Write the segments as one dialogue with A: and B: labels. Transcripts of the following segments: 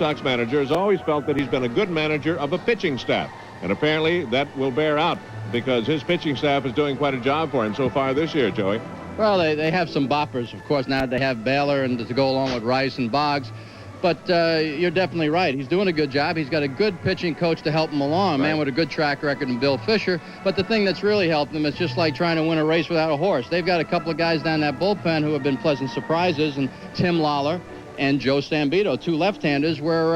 A: Sox manager has always felt that he's been a good manager of a pitching staff. And apparently that will bear out because his pitching staff is doing quite a job for him so far this year, Joey.
B: Well, they have some boppers. Of course, now they have Baylor and to go along with Rice and Boggs. But you're definitely right. He's doing a good job. He's got a good pitching coach to help him along, a man with a good track record in Bill Fisher. But the thing that's really helped them is just like trying to win a race without a horse. They've got a couple of guys down that bullpen who have been pleasant surprises, and Tim Lawler and Joe Stambito, two left-handers, were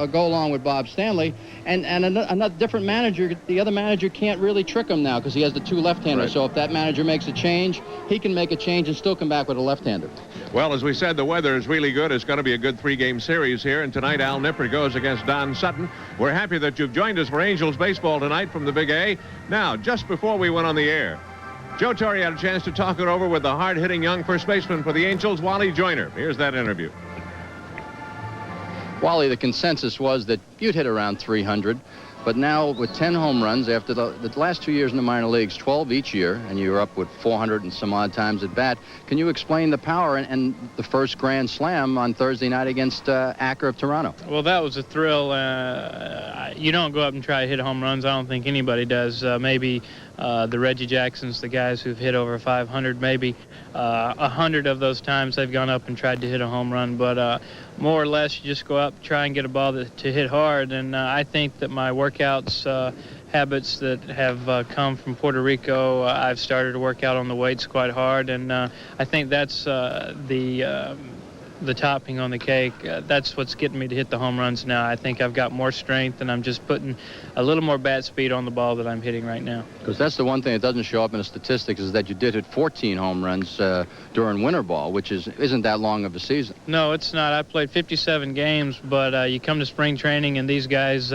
B: go along with Bob Stanley. And another different manager, the other manager can't really trick him now because he has the two left-handers. Right. So if that manager makes a change, he can make a change and still come back with a left-hander.
A: Well, as we said, the weather is really good. It's going to be a good three-game series here. And tonight, Al Nipper goes against Don Sutton. We're happy that you've joined us for Angels baseball tonight from the Big A. Now, just before we went on the air, Joe Torre had a chance to talk it over with the hard-hitting young first baseman for the Angels, Wally Joyner. Here's that interview.
B: Wally, the consensus was that you'd hit around 300, but now with 10 home runs after the last 2 years in the minor leagues, 12 each year, and you're up with 400 and some odd times at bat, can you explain the power and the first grand slam on Thursday night against Acker of Toronto?
C: Well, that was a thrill. You don't go up and try to hit home runs. I don't think anybody does. Maybe the Reggie Jacksons, the guys who've hit over 500, maybe 100 of those times they've gone up and tried to hit a home run. But more or less, you just go up, try and get a ball to hit hard. And I think that my workouts habits that have come from Puerto Rico, I've started to work out on the weights quite hard. And I think that's the topping on the cake. That's what's getting me to hit the home runs now. I think I've got more strength, and I'm just putting a little more bat speed on the ball that I'm hitting right now.
B: Because that's the one thing that doesn't show up in the statistics is that you did hit 14 home runs during winter ball, which isn't that long of a season.
C: No, it's not. I played 57 games, but you come to spring training, and these guys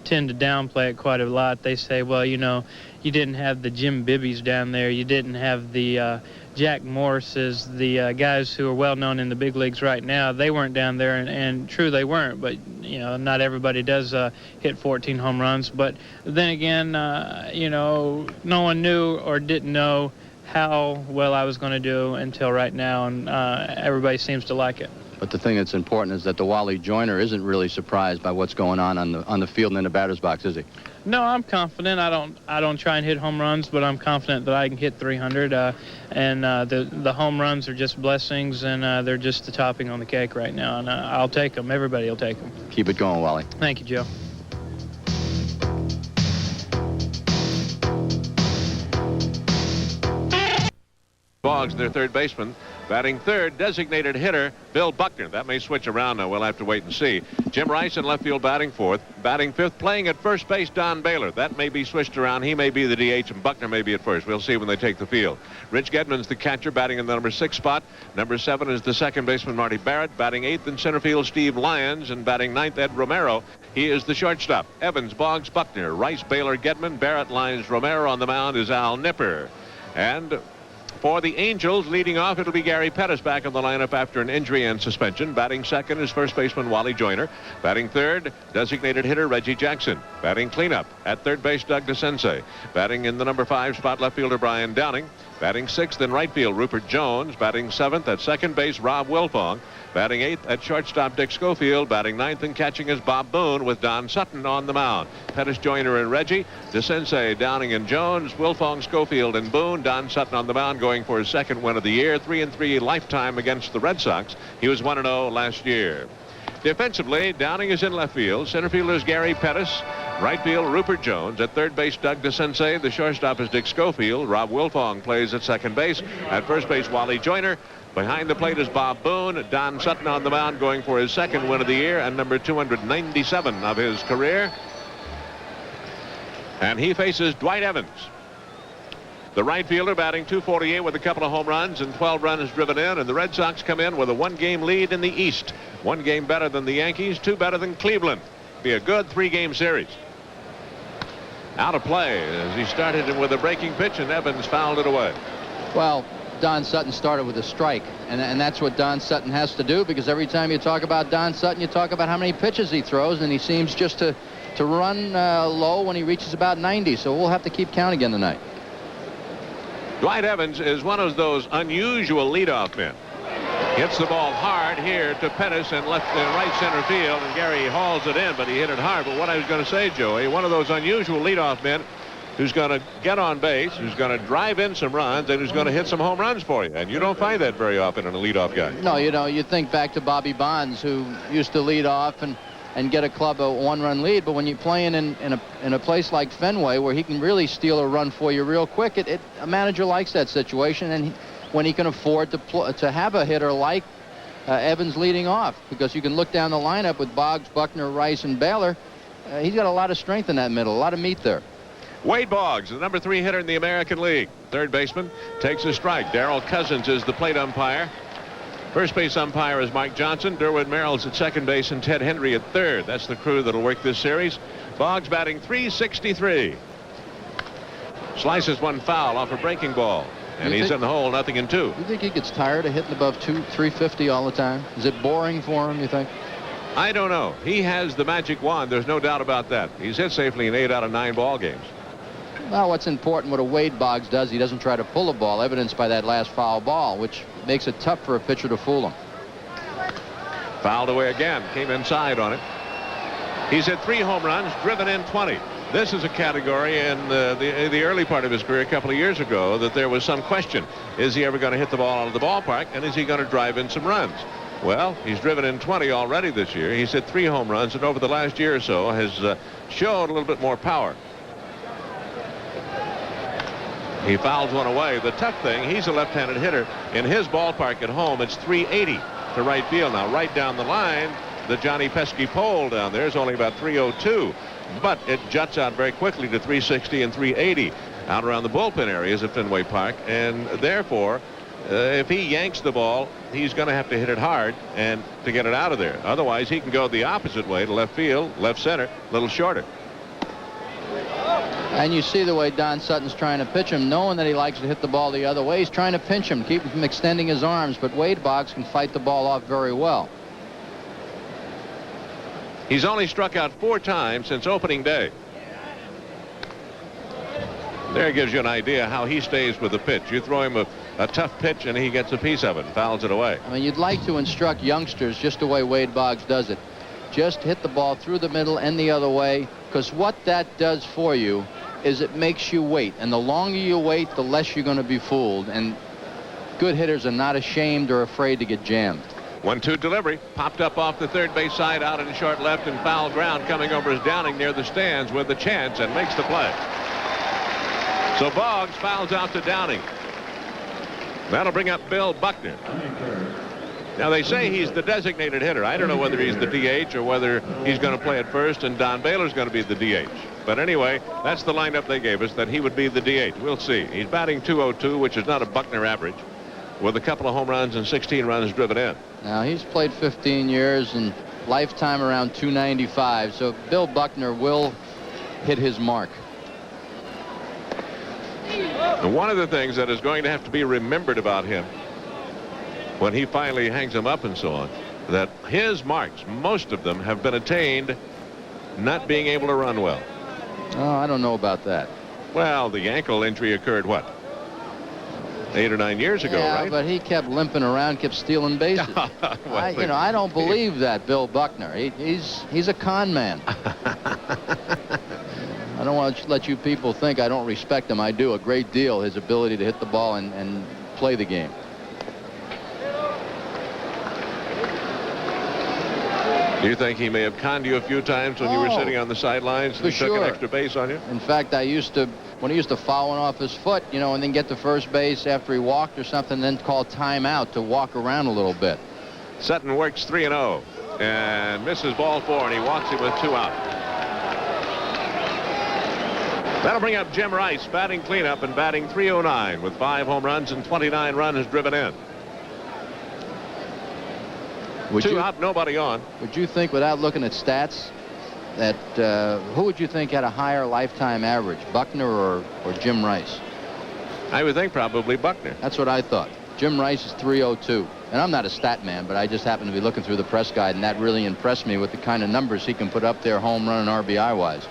C: tend to downplay it quite a lot. They say, well, you know, you didn't have the Jim Bibbies down there. You didn't have the Jack Morrises, the guys who are well known in the big leagues right now. They weren't down there, and true, they weren't. But, you know, not everybody does hit 14 home runs. But then again, you know, no one knew or didn't know how well I was going to do until right now, and everybody seems to like it.
B: But the thing that's important is that the Wally Joyner isn't really surprised by what's going on the field and in the batter's box, is he?
C: No, I'm confident. I don't try and hit home runs, but I'm confident that I can hit 300. And the home runs are just blessings, and they're just the topping on the cake right now. And I'll take them. Everybody will take them.
B: Keep it going, Wally.
C: Thank you, Joe.
A: Boggs, their third baseman. Batting third, designated hitter Bill Buckner. That may switch around now. We'll have to wait and see. Jim Rice in left field batting fourth. Batting fifth, playing at first base, Don Baylor. That may be switched around. He may be the DH, and Buckner may be at first. We'll see when they take the field. Rich Gedman's the catcher, batting in the number 6 spot. Number 7 is the second baseman, Marty Barrett. Batting 8th in center field, Steve Lyons. And batting 9th, Ed Romero. He is the shortstop. Evans, Boggs, Buckner, Rice, Baylor, Gedman, Barrett, Lyons, Romero. On the mound is Al Nipper. And for the Angels, leading off, it'll be Gary Pettis back in the lineup after an injury and suspension. Batting second is first baseman Wally Joyner. Batting third, designated hitter Reggie Jackson. Batting cleanup at third base, Doug DeCense. Batting in the number 5 spot, left fielder Brian Downing. Batting 6th in right field, Rupert Jones. Batting 7th at second base, Rob Wilfong. Batting 8th at shortstop, Dick Schofield. Batting 9th and catching is Bob Boone with Don Sutton on the mound. Pettis, Joyner, and Reggie. DeCense, Downing, and Jones. Wilfong, Schofield, and Boone. Don Sutton on the mound going for his second win of the year. 3-3 lifetime against the Red Sox. He was 1-0 last year. Defensively, Downing is in left field. Center fielder is Gary Pettis. Right field, Rupert Jones. At third base, Doug DeCense. The shortstop is Dick Schofield. Rob Wilfong plays at second base. At first base, Wally Joyner. Behind the plate is Bob Boone. Don Sutton on the mound going for his second win of the year and number 297 of his career. And he faces Dwight Evans. The right fielder batting .248 with a couple of home runs and 12 runs driven in. And the Red Sox come in with a 1-game lead in the East. 1 game better than the Yankees, 2 better than Cleveland. Be a good 3-game series. Out of play as he started it with a breaking pitch, and Evans fouled it away.
B: Well, Don Sutton started with a strike, and that's what Don Sutton has to do, because every time you talk about Don Sutton, you talk about how many pitches he throws, and he seems just to run low when he reaches about 90. So we'll have to keep count again tonight.
A: Dwight Evans is one of those unusual leadoff men. Hits the ball hard here to Pettis in left and right center field, and Gary hauls it in, but he hit it hard. But what I was going to say, Joey, one of those unusual leadoff men who's going to get on base, who's going to drive in some runs, and who's going to hit some home runs for you. And you don't find that very often in a leadoff guy.
B: No, you know, you think back to Bobby Bonds, who used to lead off and get a club a one-run lead. But when you're playing in a place like Fenway, where he can really steal a run for you real quick, a manager likes that situation, and when he can afford to have a hitter like Evans leading off, because you can look down the lineup with Boggs, Buckner, Rice, and Baylor. He's got a lot of strength in that middle, a lot of meat there.
A: Wade Boggs, the number 3 hitter in the American League. Third baseman takes a strike. Darrell Cousins is the plate umpire. First base umpire is Mike Johnson. Derwin Merrill's at second base, and Ted Hendry at third. That's the crew that'll work this series. Boggs batting .363. Slices one foul off a breaking ball, and he's in the hole, 0-2.
B: You think he gets tired of hitting above 350 all the time? Is it boring for him, you think?
A: I don't know. He has the magic wand. There's no doubt about that. He's hit safely in 8 out of 9 ball games.
B: Well, what's important, what a Wade Boggs does, he doesn't try to pull a ball, evidenced by that last foul ball, which makes it tough for a pitcher to fool him.
A: Fouled away again. Came inside on it. He's hit 3 home runs, driven in 20. This is a category in the early part of his career a couple of years ago that there was some question. Is he ever going to hit the ball out of the ballpark, and is he going to drive in some runs? Well, he's driven in 20 already this year. He's hit 3 home runs, and over the last year or so has showed a little bit more power. He fouls one away. The tough thing, he's a left-handed hitter. In his ballpark at home, it's .380 to right field. Now, right down the line, the Johnny Pesky pole down there is only about .302. But it juts out very quickly to .360 and .380 out around the bullpen areas at Fenway Park. And therefore, if he yanks the ball, he's going to have to hit it hard and to get it out of there. Otherwise, he can go the opposite way to left field, left center, a little shorter.
B: And you see the way Don Sutton's trying to pitch him, knowing that he likes to hit the ball the other way. He's trying to pinch him, keep him from extending his arms, but Wade Boggs can fight the ball off very well.
A: He's only struck out 4 times since opening day. There gives you an idea how he stays with the pitch. You throw him a tough pitch and he gets a piece of it and fouls it away.
B: I mean, you'd like to instruct youngsters just the way Wade Boggs does it. Just hit the ball through the middle and the other way, because what that does for you is it makes you wait. And the longer you wait, the less you're going to be fooled. And good hitters are not ashamed or afraid to get jammed.
A: 1-2 delivery. Popped up off the third base side, out in short left, and foul ground. Coming over is Downing near the stands with the chance and makes the play. So Boggs fouls out to Downing. That'll bring up Bill Buckner. Now, they say he's the designated hitter. I don't know whether he's the DH or whether he's going to play at first and Don Baylor's going to be the DH. But anyway, that's the lineup they gave us, that he would be the DH. We'll see. He's batting .202, which is not a Buckner average, with a couple of home runs and 16 runs driven in.
B: Now, he's played 15 years and lifetime around .295, so Bill Buckner will hit his mark.
A: And one of the things that is going to have to be remembered about him when he finally hangs them up and so on, that his marks, most of them have been attained not being able to run well.
B: Oh, I don't know about that.
A: Well, the ankle injury occurred, what, 8 or 9 years ago,
B: yeah,
A: right?
B: But he kept limping around, kept stealing bases.
A: Well,
B: I don't believe that, Bill Buckner. He's a con man. I don't want to let you people think I don't respect him. I do a great deal, his ability to hit the ball and play the game.
A: Do you think he may have conned you a few times when you were sitting on the sidelines and he took an extra base on you?
B: In fact, when he used to foul one off his foot, you know, and then get to first base after he walked or something, then call timeout to walk around a little bit.
A: Sutton works 3-0 and misses ball 4, and he walks him with 2 out. That'll bring up Jim Rice, batting cleanup and batting .309 with 5 home runs and 29 runs driven in. 2 out, nobody on.
B: Would you think, without looking at stats, that who would you think had a higher lifetime average, Buckner or Jim Rice?
A: I would think probably Buckner.
B: That's what I thought. Jim Rice is .302. And I'm not a stat man, but I just happened to be looking through the press guide, and that really impressed me with the kind of numbers he can put up there home run and RBI-wise.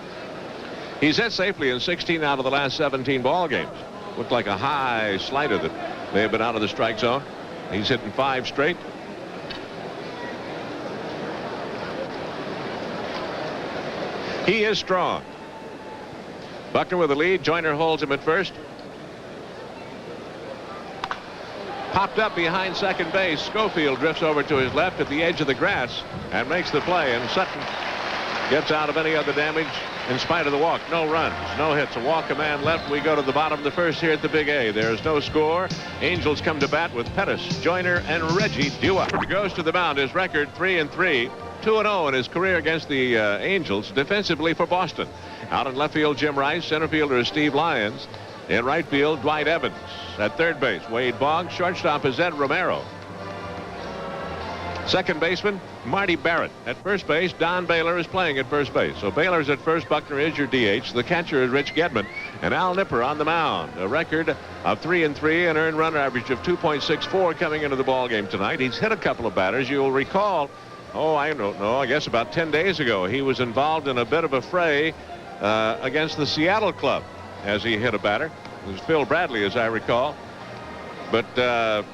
A: He's hit safely in 16 out of the last 17 ball games. Looked like a high slider that may have been out of the strike zone. He's hitting 5 straight. He is strong. Buckner with the lead. Joyner holds him at first. Popped up behind second base. Schofield drifts over to his left at the edge of the grass and makes the play. And Sutton gets out of any other damage in spite of the walk. No runs, no hits. A walk, a man left. We go to the bottom of the first here at the Big A. There's no score. Angels come to bat with Pettis, Joyner, and Reggie Dua. Goes to the mound. His record 3-3. 2-0 in his career against the Angels defensively for Boston. Out in left field, Jim Rice. Center fielder is Steve Lyons. In right field, Dwight Evans. At third base, Wade Boggs. Shortstop is Ed Romero. Second baseman, Marty Barrett. At first base, Don Baylor is playing at first base. So Baylor's at first. Buckner is your DH. The catcher is Rich Gedman. And Al Nipper on the mound. A record of 3-3, an earned run average of 2.64 coming into the ball game tonight. He's hit a couple of batters. You'll recall, I don't know, I guess about 10 days ago, he was involved in a bit of a fray against the Seattle club as he hit a batter. It was Phil Bradley, as I recall. But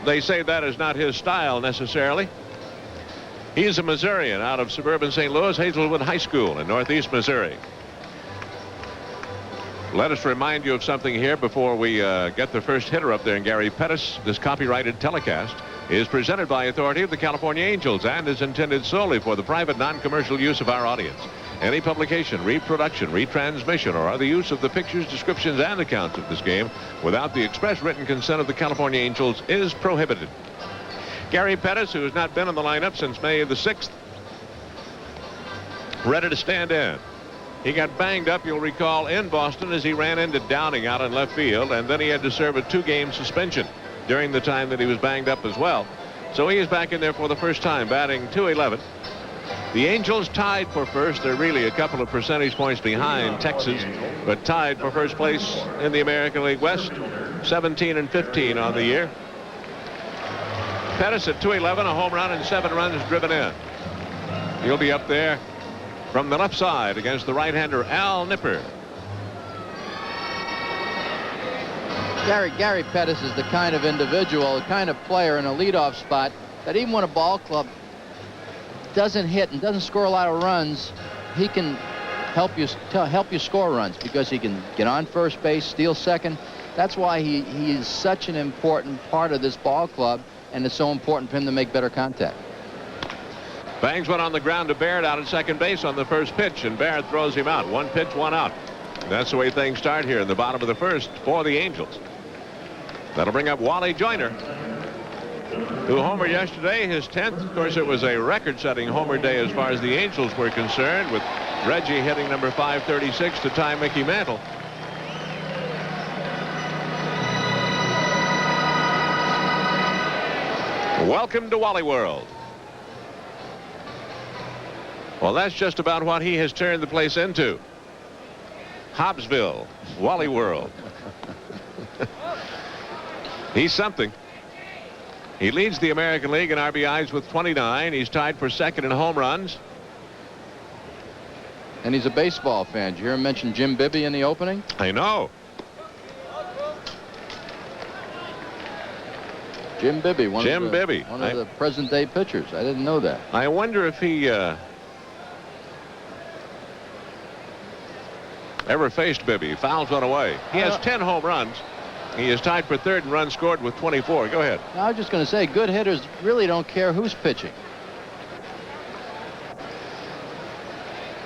A: they say that is not his style necessarily. He's a Missourian out of suburban St. Louis, Hazelwood High School in northeast Missouri. Let us remind you of something here before we get the first hitter up there, and Gary Pettis. This copyrighted telecast is presented by authority of the California Angels and is intended solely for the private non-commercial use of our audience. Any publication, reproduction, retransmission, or other use of the pictures, descriptions, and accounts of this game without the express written consent of the California Angels is prohibited. Gary Pettis, who has not been in the lineup since May the 6th, ready to stand in. He got banged up, you'll recall, in Boston as he ran into Downing out in left field, and then he had to serve a 2-game suspension during the time that he was banged up as well. So he is back in there for the first time, batting .211. The Angels tied for first. They're really a couple of percentage points behind Texas, but tied for first place in the American League West, 17-15 on the year. Pettis at .211, a home run and 7 runs driven in. He'll be up there from the left side against the right-hander Al Nipper.
B: Gary Pettis is the kind of individual, the kind of player in a leadoff spot that even when a ball club doesn't hit and doesn't score a lot of runs, he can help you score runs because he can get on first base, steal second. That's why he is such an important part of this ball club, and it's so important for him to make better contact.
A: Bangs went on the ground to Baird out at second base on the first pitch, and Baird throws him out. 1 pitch, 1 out. That's the way things start here in the bottom of the first for the Angels. That'll bring up Wally Joyner, who homered yesterday, his 10th. Of course, it was a record-setting homer day as far as the Angels were concerned, with Reggie hitting number 536 to tie Mickey Mantle. Welcome to Wally World. Well, that's just about what he has turned the place into. Hobbsville, Wally World. He's something. He leads the American League in RBIs with 29. He's tied for second in home runs.
B: And he's a baseball fan. Did you hear him mention Jim Bibby in the opening?
A: I know.
B: Jim Bibby, one of the present-day pitchers. I didn't know that.
A: I wonder if he ever faced Bibby. Fouls one away. He has 10 home runs. He is tied for third in runs scored with 24. Go ahead.
B: I was just going to say, good hitters really don't care who's pitching.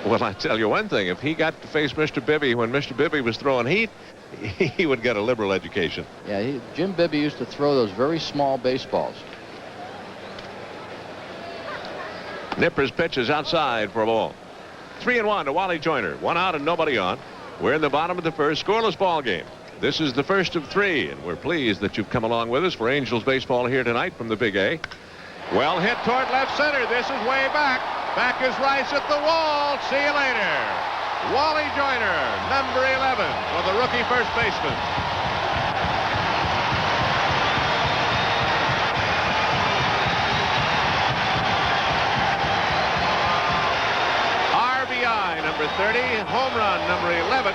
A: Well, I tell you one thing. If he got to face Mr. Bibby when Mr. Bibby was throwing heat, he would get a liberal education.
B: Yeah, Jim Bibby used to throw those very small baseballs.
A: Nipper's pitch is outside for a ball. 3-1 to Wally Joyner. 1 out and nobody on. We're in the bottom of the first, scoreless ball game. This is the first of 3, and we're pleased that you've come along with us for Angels baseball here tonight from the Big A. Well hit toward left center. This is way back. Back is Rice at the wall. See you later. Wally Joyner, number 11, for the rookie first baseman. RBI number 30, home run number 11.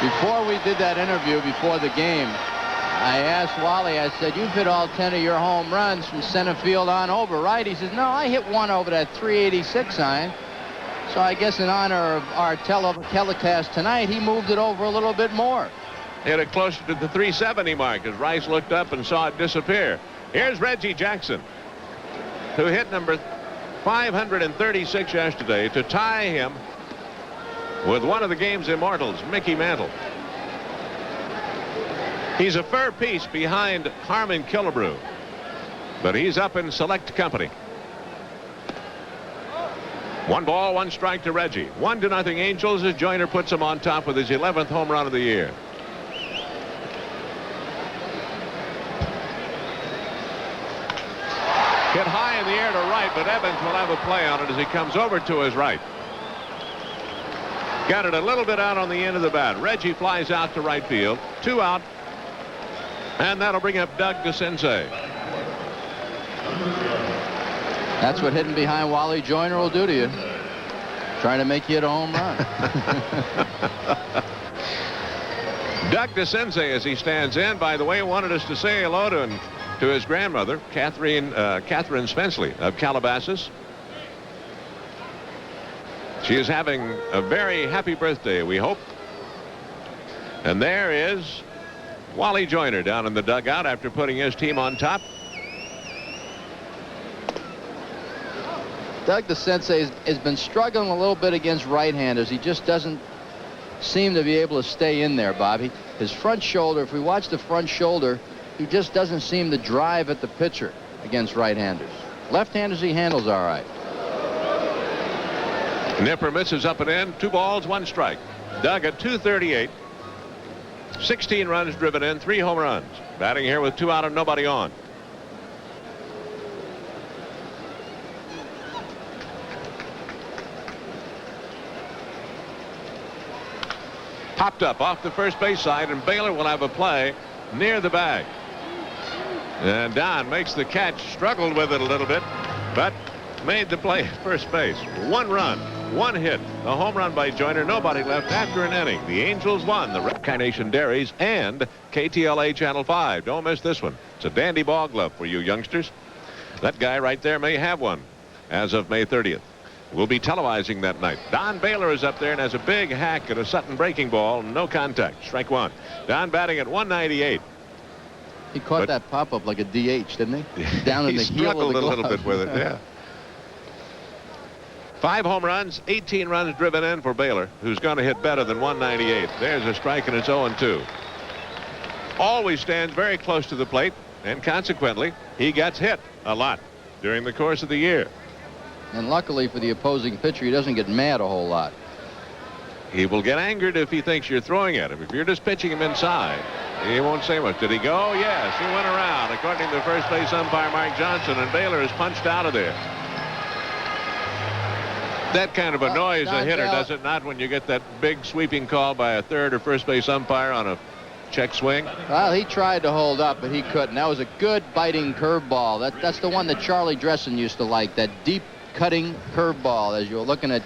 B: Before we did that interview before the game, I asked Wally, I said, you've hit all 10 of your home runs from center field on over, right? He says, no, I hit one over that 386 iron. So I guess in honor of our telecast tonight, he moved it over a little bit more.
A: Hit it closer to the 370 mark as Rice looked up and saw it disappear. Here's Reggie Jackson, who hit number 536 yesterday to tie him with one of the game's immortals, Mickey Mantle. He's a fair piece behind Harmon Killebrew, but he's up in select company. 1 ball, 1 strike to Reggie. 1-0 Angels as Joyner puts him on top with his 11th home run of the year. Hit high in the air to right, but Evans will have a play on it as he comes over to his right. Got it a little bit out on the end of the bat. Reggie flies out to right field. 2 out. And that'll bring up Doug DeCinces.
B: That's what hitting behind Wally Joyner will do to you. Trying to make you hit a home run.
A: Doug DeCinces, as he stands in, by the way, wanted us to say hello to his grandmother, Catherine Spenceley of Calabasas. She is having a very happy birthday, we hope. And there is Wally Joyner down in the dugout after putting his team on top.
B: Doug DeCinces has been struggling a little bit against right-handers. He just doesn't seem to be able to stay in there, Bobby. His front shoulder, if we watch the front shoulder, he just doesn't seem to drive at the pitcher against right-handers. Left-handers he handles all right.
A: Nipper misses up and in. 2 balls, 1 strike. Doug at 238. 16 runs driven in, 3 home runs. Batting here with 2 out and nobody on. Popped up off the first base side, and Baylor will have a play near the bag. And Don makes the catch, struggled with it a little bit, but made the play at first base. 1 run, 1 hit, a home run by Joyner, nobody left after an inning. The Angels won the Carnation Dairies and KTLA Channel 5. Don't miss this one. It's a dandy ball glove for you youngsters. That guy right there may have one as of May 30th. We'll be televising that night. Don Baylor is up there and has a big hack at a Sutton breaking ball. No contact. Strike 1. Don batting at 198.
B: He caught that pop-up like a DH, didn't he? Down in the heel of the glove.
A: He struggled a little bit with it, yeah. 5 home runs, 18 runs driven in for Baylor, who's going to hit better than 198. There's a strike, and it's 0-2. Always stands very close to the plate, and consequently, he gets hit a lot during the course of the year.
B: And luckily for the opposing pitcher, he doesn't get mad a whole lot.
A: He will get angered if he thinks you're throwing at him. If you're just pitching him inside, he won't say much. Did he go? Yes, he went around, according to the first base umpire, Mark Johnson, and Baylor is punched out of there. That kind of annoys a hitter, does it not, when you get that big sweeping call by a third or first base umpire on a check swing?
B: Well, he tried to hold up, but he couldn't. That was a good biting curveball. That's the one that Charlie Dressen used to like, that deep cutting curveball, as you were looking at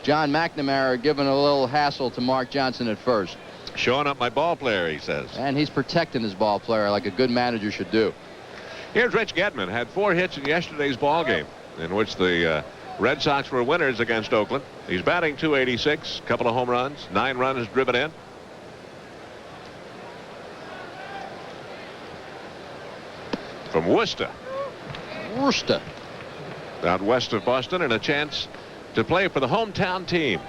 B: John McNamara giving a little hassle to Mark Johnson at first.
A: Showing up my ball player, he says.
B: And he's protecting his ball player like a good manager should do.
A: Here's Rich Gedman. Had 4 hits in yesterday's ball game, in which the Red Sox were winners against Oakland. He's batting 286, a couple of home runs, 9 runs driven in. From Worcester. Out west of Boston, and a chance to play for the hometown team.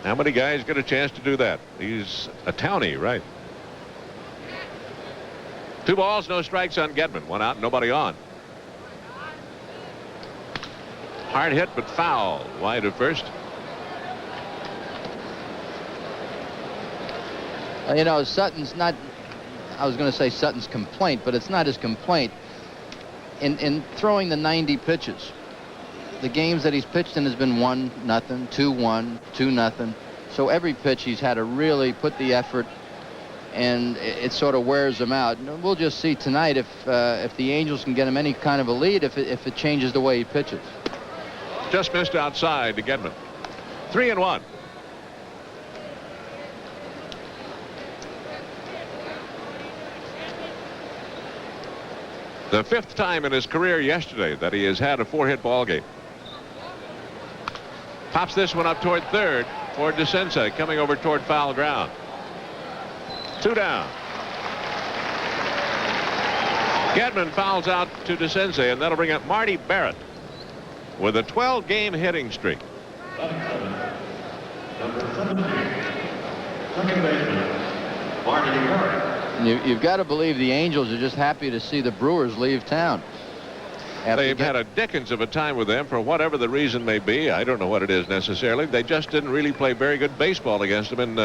A: How many guys get a chance to do that? He's a townie, right? 2 balls, no strikes on Gedman. 1 out, nobody on. Hard hit, but foul. Wide of first.
B: You know, Sutton's not, I was going to say Sutton's complaint, but it's not his complaint. In throwing the 90 pitches, the games that he's pitched in has been 1-0, 2-1, 2-0. So every pitch he's had to really put the effort, and it sort of wears him out. And we'll just see tonight if the Angels can get him any kind of a lead, if it changes the way he pitches.
A: Just missed outside to Gedman. 3-1. The 5th time in his career yesterday that he has had a 4-hit ball game. Pops this one up toward third for DeCinces, coming over toward foul ground. 2 down. Gedman fouls out to DeCinces, and that'll bring up Marty Barrett with a 12-game hitting streak.
B: You've got to believe the Angels are just happy to see the Brewers leave town.
A: They've had a dickens of a time with them for whatever the reason may be. I don't know what it is necessarily. They just didn't really play very good baseball against them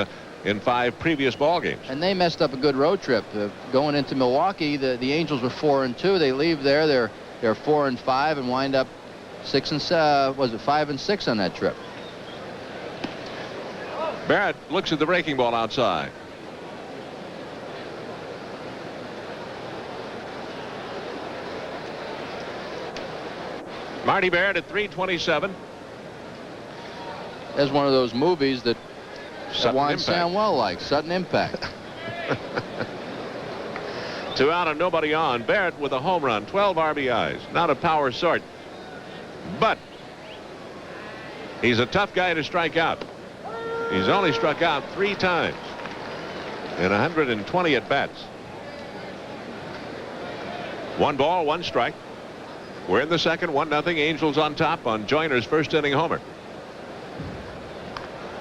A: in 5 previous ball games.
B: And they messed up a good road trip. Going into Milwaukee, the Angels were 4-2. They leave there. They're 4-5 and wind up 5-6 on that trip.
A: Barrett looks at the breaking ball outside. Marty Barrett at 327.
B: There's one of those movies that Juan
A: Impact.
B: Samuel likes, Sudden Impact.
A: 2 out and nobody on. Barrett with a home run, 12 RBIs. Not a power sort, but he's a tough guy to strike out. He's only struck out 3 times in 120 at bats. 1 ball, 1 strike. We're in the second, 1-0. Angels on top on Joyner's first inning homer.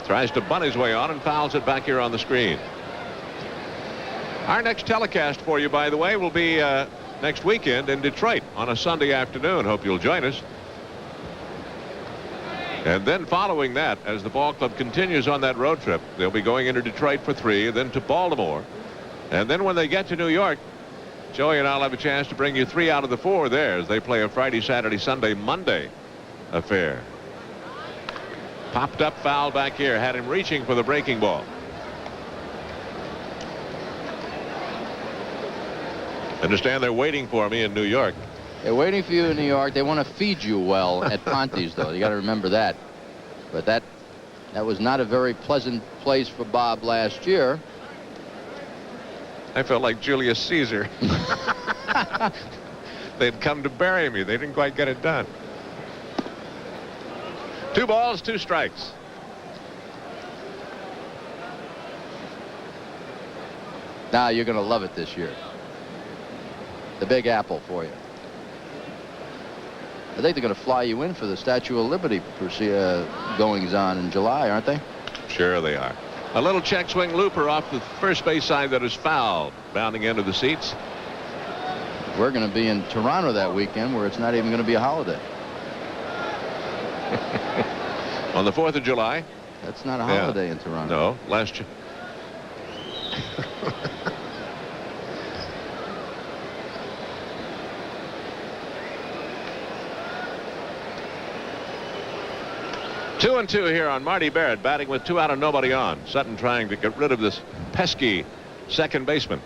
A: Tries to bunt his way on and fouls it back here on the screen. Our next telecast for you, by the way, will be next weekend in Detroit on a Sunday afternoon. Hope you'll join us. And then following that, as the ball club continues on that road trip, they'll be going into Detroit for 3, then to Baltimore. And then when they get to New York, Joey and I'll have a chance to bring you 3 out of the 4 there as they play a Friday, Saturday, Sunday, Monday affair. Popped up foul back here. Had him reaching for the breaking ball. Understand they're waiting for me in New York.
B: They're waiting for you in New York. They want to feed you well at Ponte's, though. You got to remember that. But that was not a very pleasant place for Bob last year.
A: I felt like Julius Caesar. They'd come to bury me. They didn't quite get it done. 2 balls, 2 strikes.
B: Now you're going to love it this year. The Big Apple for you. I think they're going to fly you in for the Statue of Liberty goings on in July, aren't they?
A: Sure they are. A little check swing looper off the first base side that is fouled, bounding into the seats.
B: We're going to be in Toronto that weekend where it's not even going to be a holiday.
A: On the 4th of July.
B: That's not a holiday in Toronto.
A: No, last year. 2-2 here on Marty Barrett, batting with 2 out and nobody on. Sutton trying to get rid of this pesky second baseman.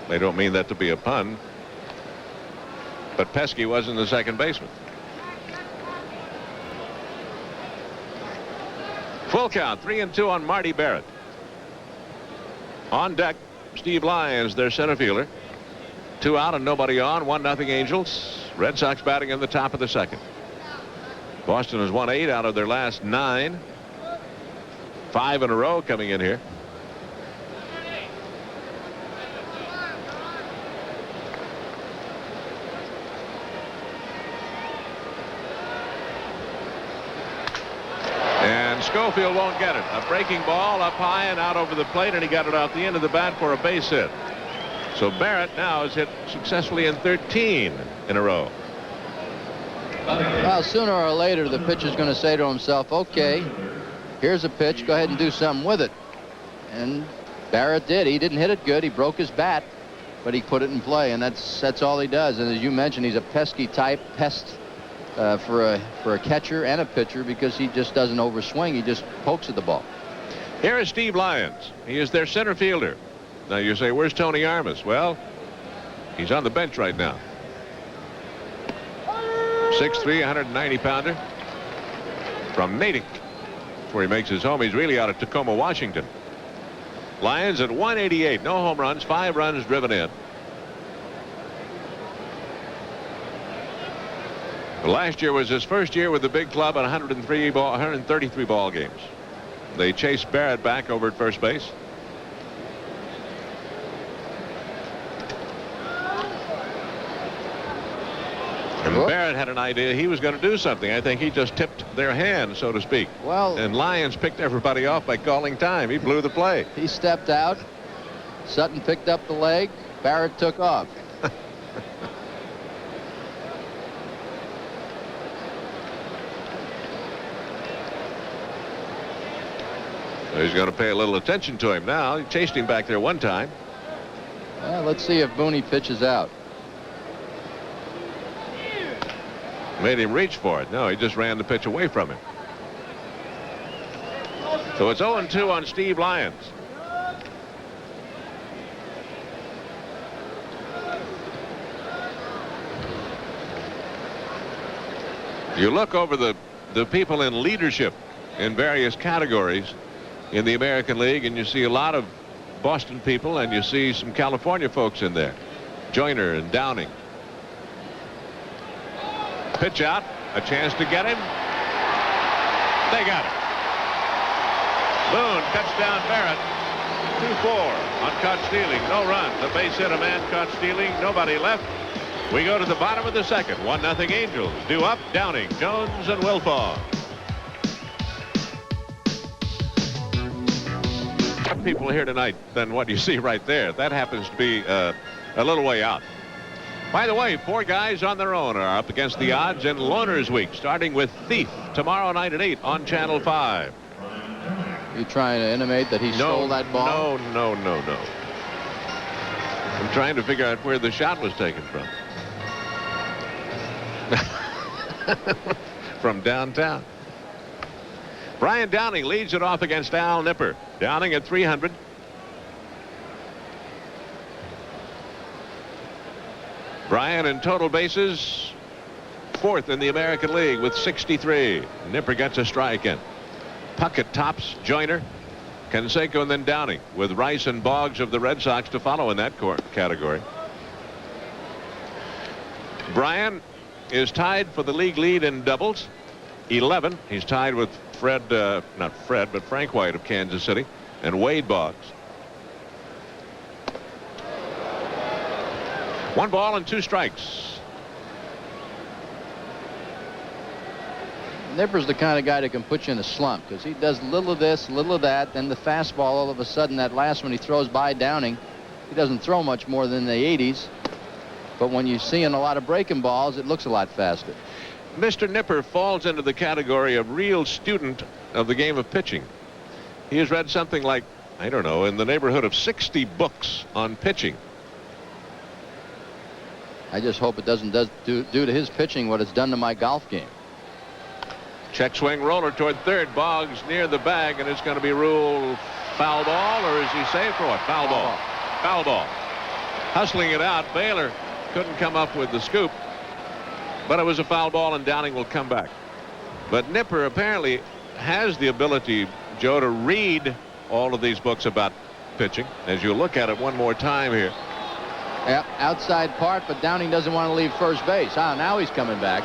A: They don't mean that to be a pun, but pesky wasn't the second baseman. Full count, 3-2 on Marty Barrett. On deck, Steve Lyons, their center fielder. 2 out and nobody on. 1-0 Angels. Red Sox batting in the top of the second. Boston has won 8 out of their last 9. 5 in a row coming in here. And Schofield won't get it. A breaking ball up high and out over the plate, and he got it off the end of the bat for a base hit. So Barrett now has hit successfully in 13 in a row.
B: Well, sooner or later, the pitcher's going to say to himself, okay, here's a pitch. Go ahead and do something with it. And Barrett did. He didn't hit it good. He broke his bat, but he put it in play, and that's all he does. And as you mentioned, he's a pesky type, pest for a catcher and a pitcher because he just doesn't overswing. He just pokes at the ball.
A: Here is Steve Lyons. He is their center fielder. Now you say, where's Tony Armas? Well, he's on the bench right now. 6'3", 190-pounder from Natick, where he makes his home. He's really out of Tacoma, Washington. Lyons at 188, no home runs, 5 runs driven in. Last year was his first year with the big club on 133 ball games. They chased Barrett back over at first base. And Barrett had an idea he was going to do something. I think he just tipped their hand, so to speak.
B: Well,
A: and Lyons picked everybody off by calling time. He blew the play.
B: He stepped out. Sutton picked up the leg. Barrett took off.
A: He's going to pay a little attention to him now. He chased him back there one time.
B: Well, let's see if Booney pitches out.
A: Made him reach for it. No, he just ran the pitch away from him. So it's 0-2 on Steve Lyons. You look over the people in leadership in various categories in the American League, and you see a lot of Boston people, and you see some California folks in there. Joyner and Downing. Pitch out, a chance to get him. They got it. Boone cuts down Barrett. 2-4 on caught stealing. No run. The base hit, a man caught stealing. Nobody left. We go to the bottom of the second. 1-0 Angels. Due up, Downing, Jones, and Wilfong. More people here tonight than what you see right there. That happens to be a little way out. By the way, 4 guys on their own are up against the odds in Loners Week, starting with Thief tomorrow night at 8 on Channel 5.
B: You trying to intimate that he stole that ball?
A: No. I'm trying to figure out where the shot was taken from. From downtown. Brian Downing leads it off against Al Nipper. Downing at 300. Brian in total bases 4th in the American League with 63. Nipper gets a strike in. Puckett tops Joyner, Canseco, and then Downing, with Rice and Boggs of the Red Sox to follow in that category. Brian is tied for the league lead in doubles, 11. He's tied with not Fred, but Frank White of Kansas City and Wade Boggs. 1 ball and 2 strikes.
B: Nipper's the kind of guy that can put you in a slump because he does little of this, little of that. Then the fastball, all of a sudden, that last one he throws by Downing, he doesn't throw much more than the 80s. But when you're seeing a lot of breaking balls, it looks a lot faster.
A: Mr. Nipper falls into the category of real student of the game of pitching. He has read something like, I don't know, in the neighborhood of 60 books on pitching.
B: I just hope it doesn't do to his pitching what it's done to my golf game.
A: Check swing roller toward third. Boggs near the bag, and it's going to be ruled foul ball, or is he safe for what? Foul ball. Foul ball. Hustling it out. Baylor couldn't come up with the scoop, but it was a foul ball, and Downing will come back. But Nipper apparently has the ability, Joe, to read all of these books about pitching. As you look at it one more time here.
B: Yep, outside part, but Downing doesn't want to leave first base. Now he's coming back.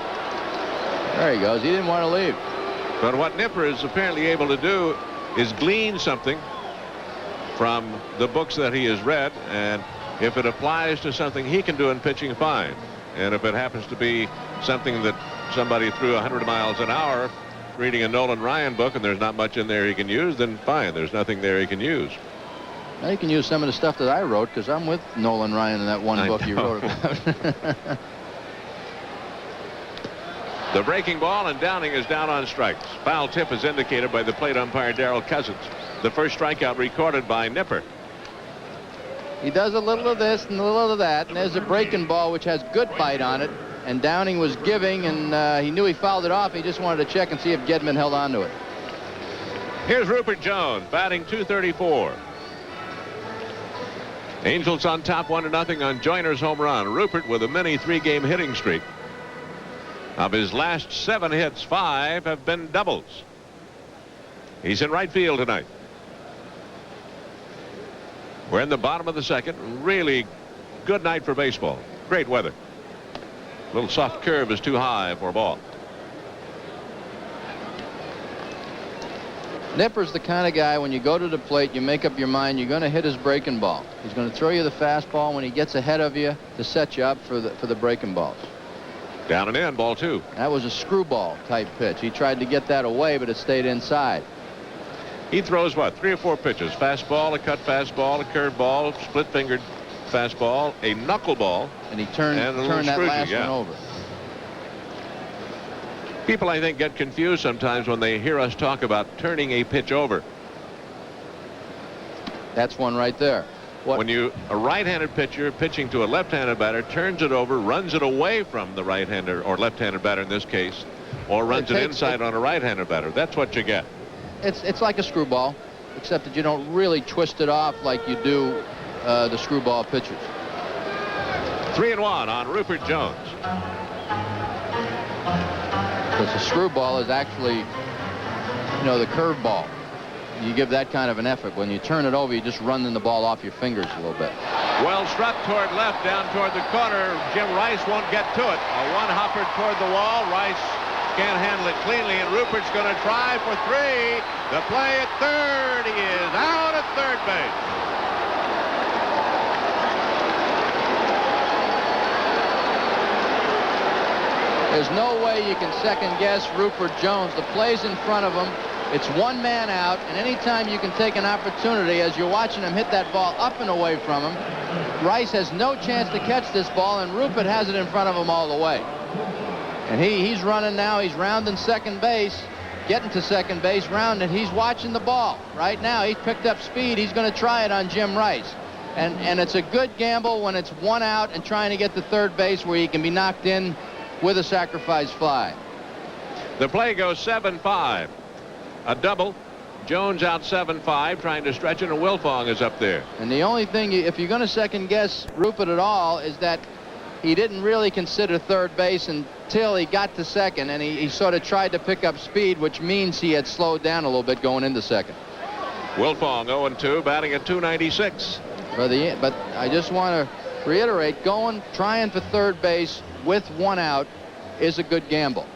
B: There he goes. He didn't want to leave.
A: But what Nipper is apparently able to do is glean something from the books that he has read, and if it applies to something he can do in pitching, fine. And if it happens to be something that somebody threw 100 miles an hour reading a Nolan Ryan book and there's not much in there he can use, then fine. There's nothing there he can use.
B: Now you can use some of the stuff that I wrote because I'm with Nolan Ryan in that one book you wrote about.
A: The breaking ball, and Downing is down on strikes. Foul tip is indicated by the plate umpire Darrell Cousins. The first strikeout recorded by Nipper.
B: He does a little of this and a little of that, and there's a breaking ball which has good bite on it, and Downing was giving, and he knew he fouled it off. He just wanted to check and see if Gedman held on to it.
A: Here's Rupert Jones batting .234. Angels on top 1-0 on Joyner's home run. Rupert with a mini 3-game hitting streak. Of his last 7 hits, 5 have been doubles. He's in right field tonight. We're in the bottom of the second. Really good night for baseball. Great weather. Little soft curve is too high for a ball.
B: Nipper's the kind of guy, when you go to the plate, you make up your mind you're going to hit his breaking ball. He's going to throw you the fastball when he gets ahead of you to set you up for the breaking balls.
A: Down and in, ball 2.
B: That was a screwball type pitch. He tried to get that away, but it stayed inside.
A: He throws what, 3 or 4 pitches? Fastball, a cut fastball, a curveball, split-fingered fastball, a knuckleball,
B: and he turned that last one over.
A: People, I think, get confused sometimes when they hear us talk about turning a pitch over.
B: That's one right there.
A: When a right-handed pitcher pitching to a left-handed batter turns it over, runs it away from the right-hander or left-handed batter in this case, or runs it inside on a right-handed batter, that's what you get.
B: It's like a screwball, except that you don't really twist it off like you do the screwball pitchers.
A: 3-1 on Rupert Jones.
B: Because the screwball is actually, the curveball. You give that kind of an effort. When you turn it over, you're just running the ball off your fingers a little bit.
A: Well struck toward left, down toward the corner. Jim Rice won't get to it. A one-hopper toward the wall. Rice can't handle it cleanly, and Rupert's going to try for 3. The play at third. He is out at third base.
B: There's no way you can second-guess Rupert Jones. The play's in front of him. It's one man out, and anytime you can take an opportunity, as you're watching him hit that ball up and away from him, Rice has no chance to catch this ball, and Rupert has it in front of him all the way. And he's running now. He's rounding second base, getting to second base, rounding. He's watching the ball right now. He's picked up speed. He's going to try it on Jim Rice. And it's a good gamble when it's one out and trying to get to third base where he can be knocked in with a sacrifice fly.
A: The play goes 7-5. A double. Jones out 7-5, trying to stretch it, and Wilfong is up there.
B: And the only thing, if you're going to second guess Rupert at all, is that he didn't really consider third base until he got to second, and he sort of tried to pick up speed, which means he had slowed down a little bit going into second.
A: Wilfong 0-2, batting at .296.
B: But I just want to reiterate, trying for third base with one out is a good gamble.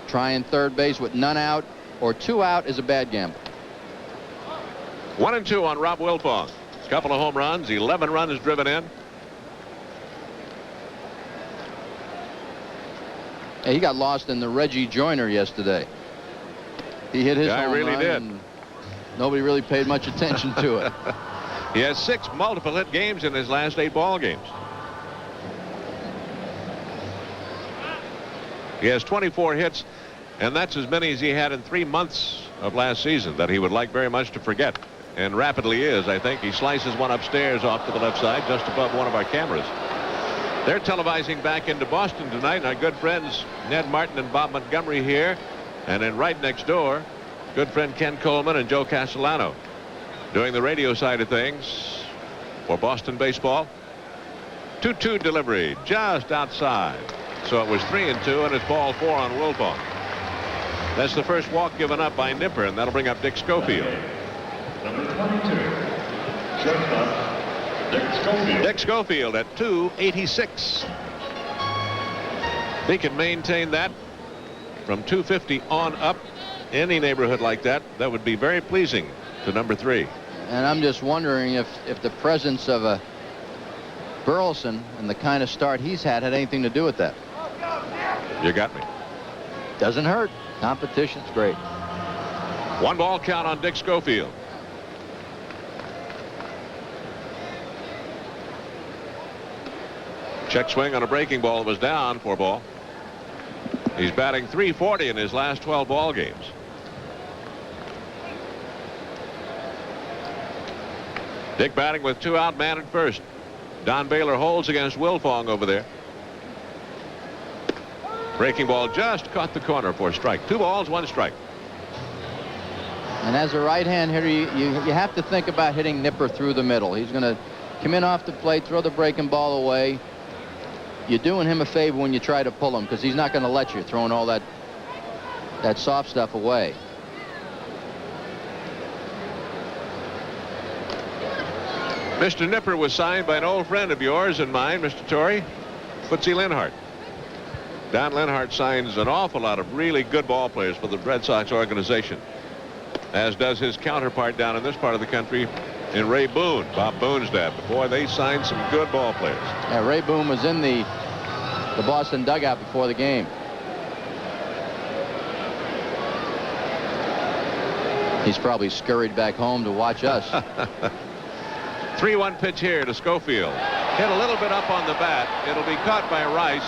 B: Trying third base with none out or 2 out is a bad gamble.
A: 1-2 on Rob Wilfong. Couple of home runs, 11 runs driven in.
B: He got lost in the Reggie Joyner yesterday. He hit his home
A: really
B: run,
A: did.
B: and nobody really paid much attention to it.
A: He has 6 multiple hit games in his last 8 ball games. He has 24 hits, and that's as many as he had in 3 months of last season that he would like very much to forget. And rapidly is, I think. He slices one upstairs off to the left side just above one of our cameras. They're televising back into Boston tonight, and our good friends Ned Martin and Bob Montgomery here. And then right next door, good friend Ken Coleman and Joe Castellano doing the radio side of things for Boston baseball. 2-2 delivery just outside. So it was 3-2, and it's ball 4 on Wilfong. That's the first walk given up by Nipper, and that'll bring up Dick Schofield.
D: Number 22, shortstop, Dick Schofield.
A: Dick Schofield at .286. He can maintain that from .250 on up. Any neighborhood like that, that would be very pleasing to number 3.
B: And I'm just wondering if the presence of a Burleson and the kind of start he's had anything to do with that.
A: You got me.
B: Doesn't hurt. Competition's great.
A: 1 ball count on Dick Schofield. Check swing on a breaking ball was down, 4 ball. He's batting .340 in his last 12 ball games. Dick batting with 2 out, man at first. Don Baylor holds against Wilfong over there. Breaking ball just caught the corner for a strike. 2 balls, 1 strike.
B: And as a right-hand hitter, you have to think about hitting Nipper through the middle. He's going to come in off the plate, throw the breaking ball away. You're doing him a favor when you try to pull him, because he's not going to let you, throwing all that soft stuff away.
A: Mr. Nipper was signed by an old friend of yours and mine, Mr. Torrey, Footsy Linhart. Don Lenhart signs an awful lot of really good ball players for the Red Sox organization, as does his counterpart down in this part of the country in Ray Boone, Bob Boone's dad. But boy, they signed some good ball players.
B: Yeah, Ray Boone was in the Boston dugout before the game. He's probably scurried back home to watch us.
A: 3-1 pitch here to Schofield. Hit a little bit up on the bat. It'll be caught by Rice.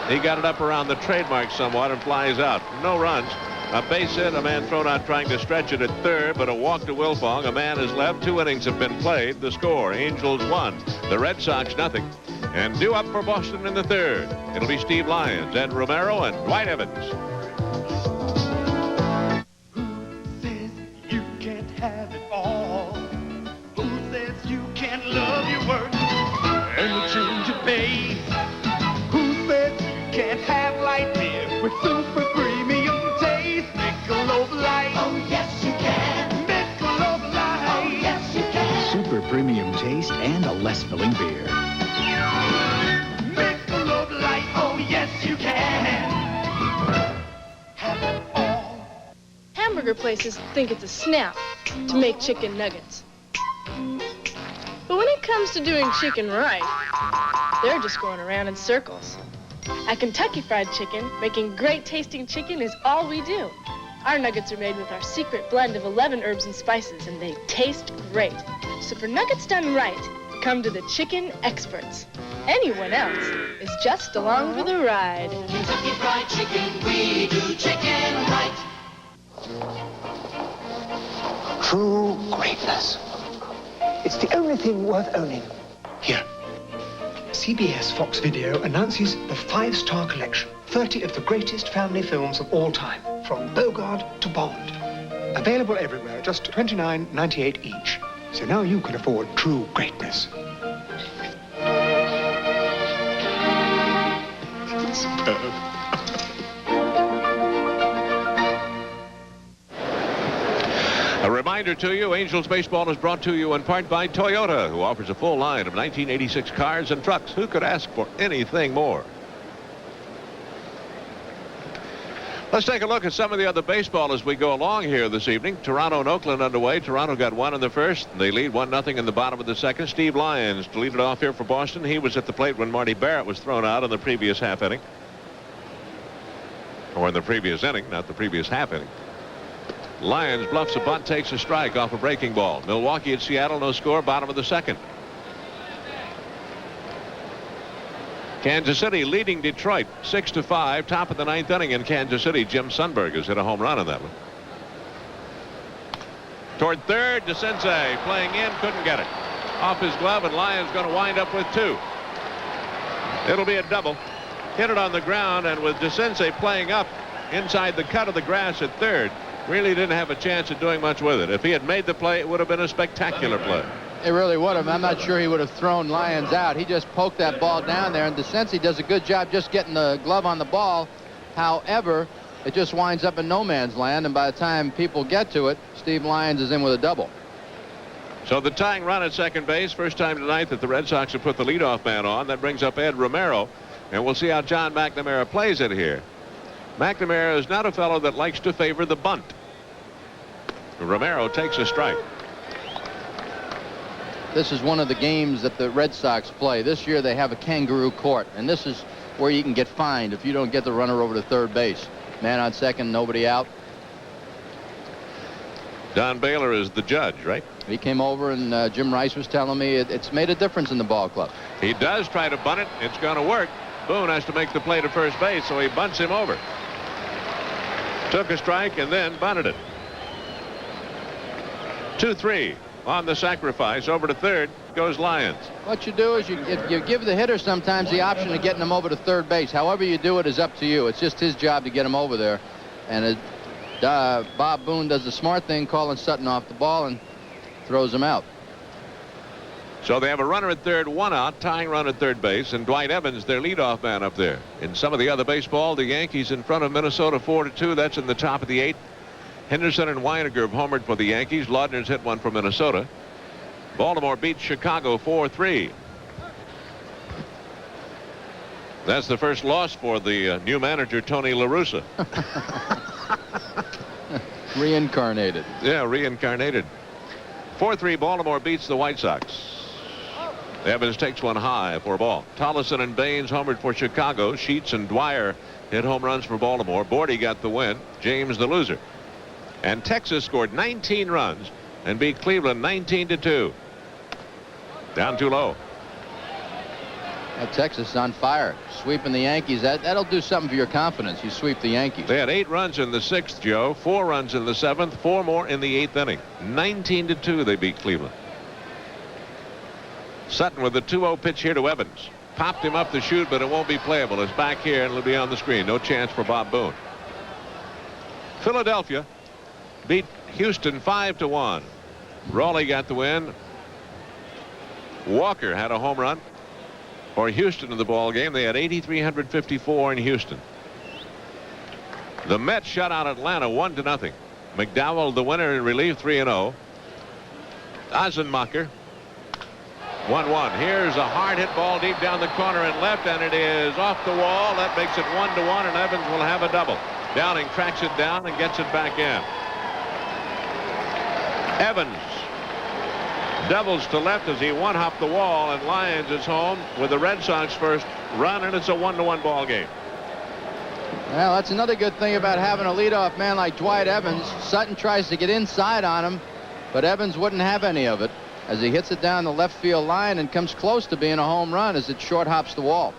A: He got it up around the trademark somewhat and flies out. No runs. A base hit, a man thrown out trying to stretch it at third, but a walk to Wilfong. A man is left. 2 innings have been played. The score, Angels 1, the Red Sox nothing. And due up for Boston in the third, it'll be Steve Lyons, Ed Romero, and Dwight Evans.
E: Who says you can't have it all? Who says you can't love your work and the change of pace? Who says you can't have light beer with super premium taste? Michelob Light. Oh, yes, you can. Michelob Light. Oh, yes, you can.
F: Super premium taste and a less filling beer.
E: Michelob Light. Oh, yes, you can. Have it all.
G: Hamburger places think it's a snap to make chicken nuggets. But when it comes to doing chicken right, they're just going around in circles. At Kentucky Fried Chicken, making great tasting chicken is all we do. Our nuggets are made with our secret blend of 11 herbs and spices, and they taste great. So for nuggets done right, come to the chicken experts. Anyone else is just along for the ride.
H: Kentucky Fried Chicken, we do chicken right.
I: True greatness. It's the only thing worth owning.
J: Here. CBS Fox Video announces the 5-star collection. 30 of the greatest family films of all time, from Bogart to Bond. Available everywhere, just $29.98 each. So now you can afford true greatness. Superb.
A: A reminder to you, Angels baseball is brought to you in part by Toyota, who offers a full line of 1986 cars and trucks. Who could ask for anything more? Let's take a look at some of the other baseball as we go along here this evening. Toronto and Oakland underway. Toronto got 1 in the first. They lead 1-0 in the bottom of the second. Steve Lyons to lead it off here for Boston. He was at the plate when Marty Barrett was thrown out in the previous half inning. Or in the previous inning, not the previous half inning. Lyons bluffs a bunt, takes a strike off a breaking ball. Milwaukee at Seattle, no score, bottom of the second. Kansas City leading Detroit 6-5, top of the 9th inning in Kansas City. Jim Sundberg has hit a home run on that one. Toward third, DeCinces playing in, couldn't get it. Off his glove, and Lyons going to wind up with 2. It'll be a double. Hit it on the ground, and with DeCinces playing up inside the cut of the grass at third, really didn't have a chance of doing much with it. If he had made the play, it would have been a spectacular play.
B: It really would have. I'm not sure he would have thrown Lyons out. He just poked that ball down there, and DeCinces does a good job just getting the glove on the ball. However, it just winds up in no man's land, and by the time people get to it, Steve Lyons is in with a double.
A: So the tying run at second base, first time tonight that the Red Sox have put the leadoff man on. That brings up Ed Romero, and we'll see how John McNamara plays it here. McNamara is not a fellow that likes to favor the bunt. Romero takes a strike.
B: This is one of the games that the Red Sox play. This year they have a kangaroo court, and this is where you can get fined if you don't get the runner over to third base. Man on second, nobody out.
A: Don Baylor is the judge, right?
B: He came over, and Jim Rice was telling me it's made a difference in the ball club.
A: He does try to bunt it. It's going to work. Boone has to make the play to first base, so he bunts him over. Took a strike and then bunted it. 2-3 on the sacrifice. Over to third goes Lyons.
B: What you do is you give the hitter sometimes the option of getting him over to third base. However you do it is up to you. It's just his job to get him over there. And Bob Boone does the smart thing, calling Sutton off the ball and throws him out.
A: So they have a runner at third, 1 out, tying run at third base, and Dwight Evans, their leadoff man up there. In some of the other baseball, the Yankees in front of Minnesota 4-2. That's in the top of the 8th. Henderson and Weiniger have homered for the Yankees. Laudner's hit one for Minnesota. Baltimore beats Chicago 4-3. That's the first loss for the new manager, Tony La Russa.
B: Reincarnated.
A: Yeah, reincarnated. 4-3 Baltimore beats the White Sox. Evans takes one high for a ball. Tollison and Baines homered for Chicago. Sheets and Dwyer hit home runs for Baltimore. Bordy got the win. James the loser. And Texas scored 19 runs and beat Cleveland 19-2. Down too low.
B: Texas is on fire, sweeping the Yankees. That'll do something for your confidence. You sweep the Yankees.
A: They had 8 runs in the 6th, Joe. 4 runs in the 7th. 4 more in the 8th inning. 19-2 they beat Cleveland. Sutton with the 2-0 pitch here to Evans. Popped him up the chute, but it won't be playable. It's back here and it'll be on the screen. No chance for Bob Boone. Philadelphia beat Houston 5-1. Raleigh got the win. Walker had a home run for Houston in the ball game. They had 8,354 in Houston. The Mets shut out Atlanta 1-0. McDowell the winner in relief 3-0. Eisenmacher 1-1. Here's a hard hit ball deep down the corner and left, and it is off the wall. That makes it 1-1, and Evans will have a double. Downing tracks it down and gets it back in. Evans doubles to left as he one-hopped the wall, and Lyons is home with the Red Sox first run, and it's a 1-1 ball game.
B: Well, that's another good thing about having a leadoff man like Dwight Evans. Sutton tries to get inside on him, but Evans wouldn't have any of it as he hits it down the left field line and comes close to being a home run as it short hops the wall.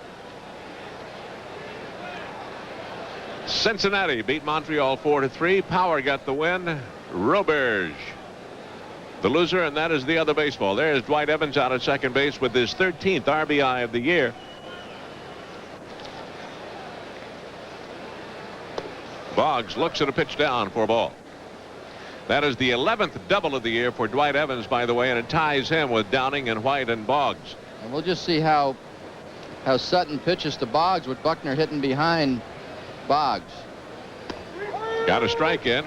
A: Cincinnati beat Montreal 4-3. Power got the win. Roberge the loser, and that is the other baseball. There's Dwight Evans out at second base with his 13th RBI of the year. Boggs looks at a pitch down for a ball. That is the 11th double of the year for Dwight Evans, by the way, and it ties him with Downing and White and Boggs.
B: And we'll just see how Sutton pitches to Boggs with Buckner hitting behind Boggs.
A: Got a strike in.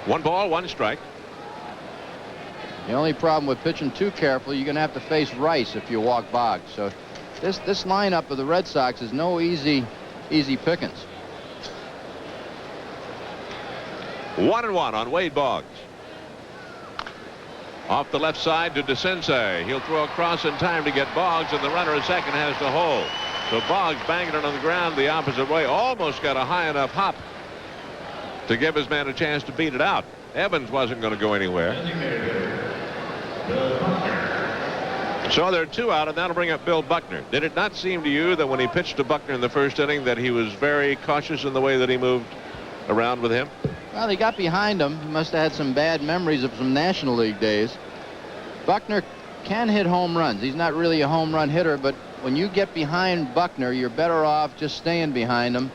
A: 1 ball, 1 strike.
B: The only problem with pitching too carefully, you're going to have to face Rice if you walk Boggs. So this lineup of the Red Sox is no easy pickings.
A: 1-1 on Wade Boggs. Off the left side to DeCinces. He'll throw across in time to get Boggs, and the runner at second has to hold. So Boggs banging it on the ground the opposite way. Almost got a high enough hop to give his man a chance to beat it out. Evans wasn't going to go anywhere. So there are 2 out, and that'll bring up Bill Buckner. Did it not seem to you that when he pitched to Buckner in the first inning that he was very cautious in the way that he moved around with him?
B: Well, they got behind him. He must have had some bad memories of some National League days. Buckner can hit home runs. He's not really a home run hitter, but when you get behind Buckner, you're better off just staying behind him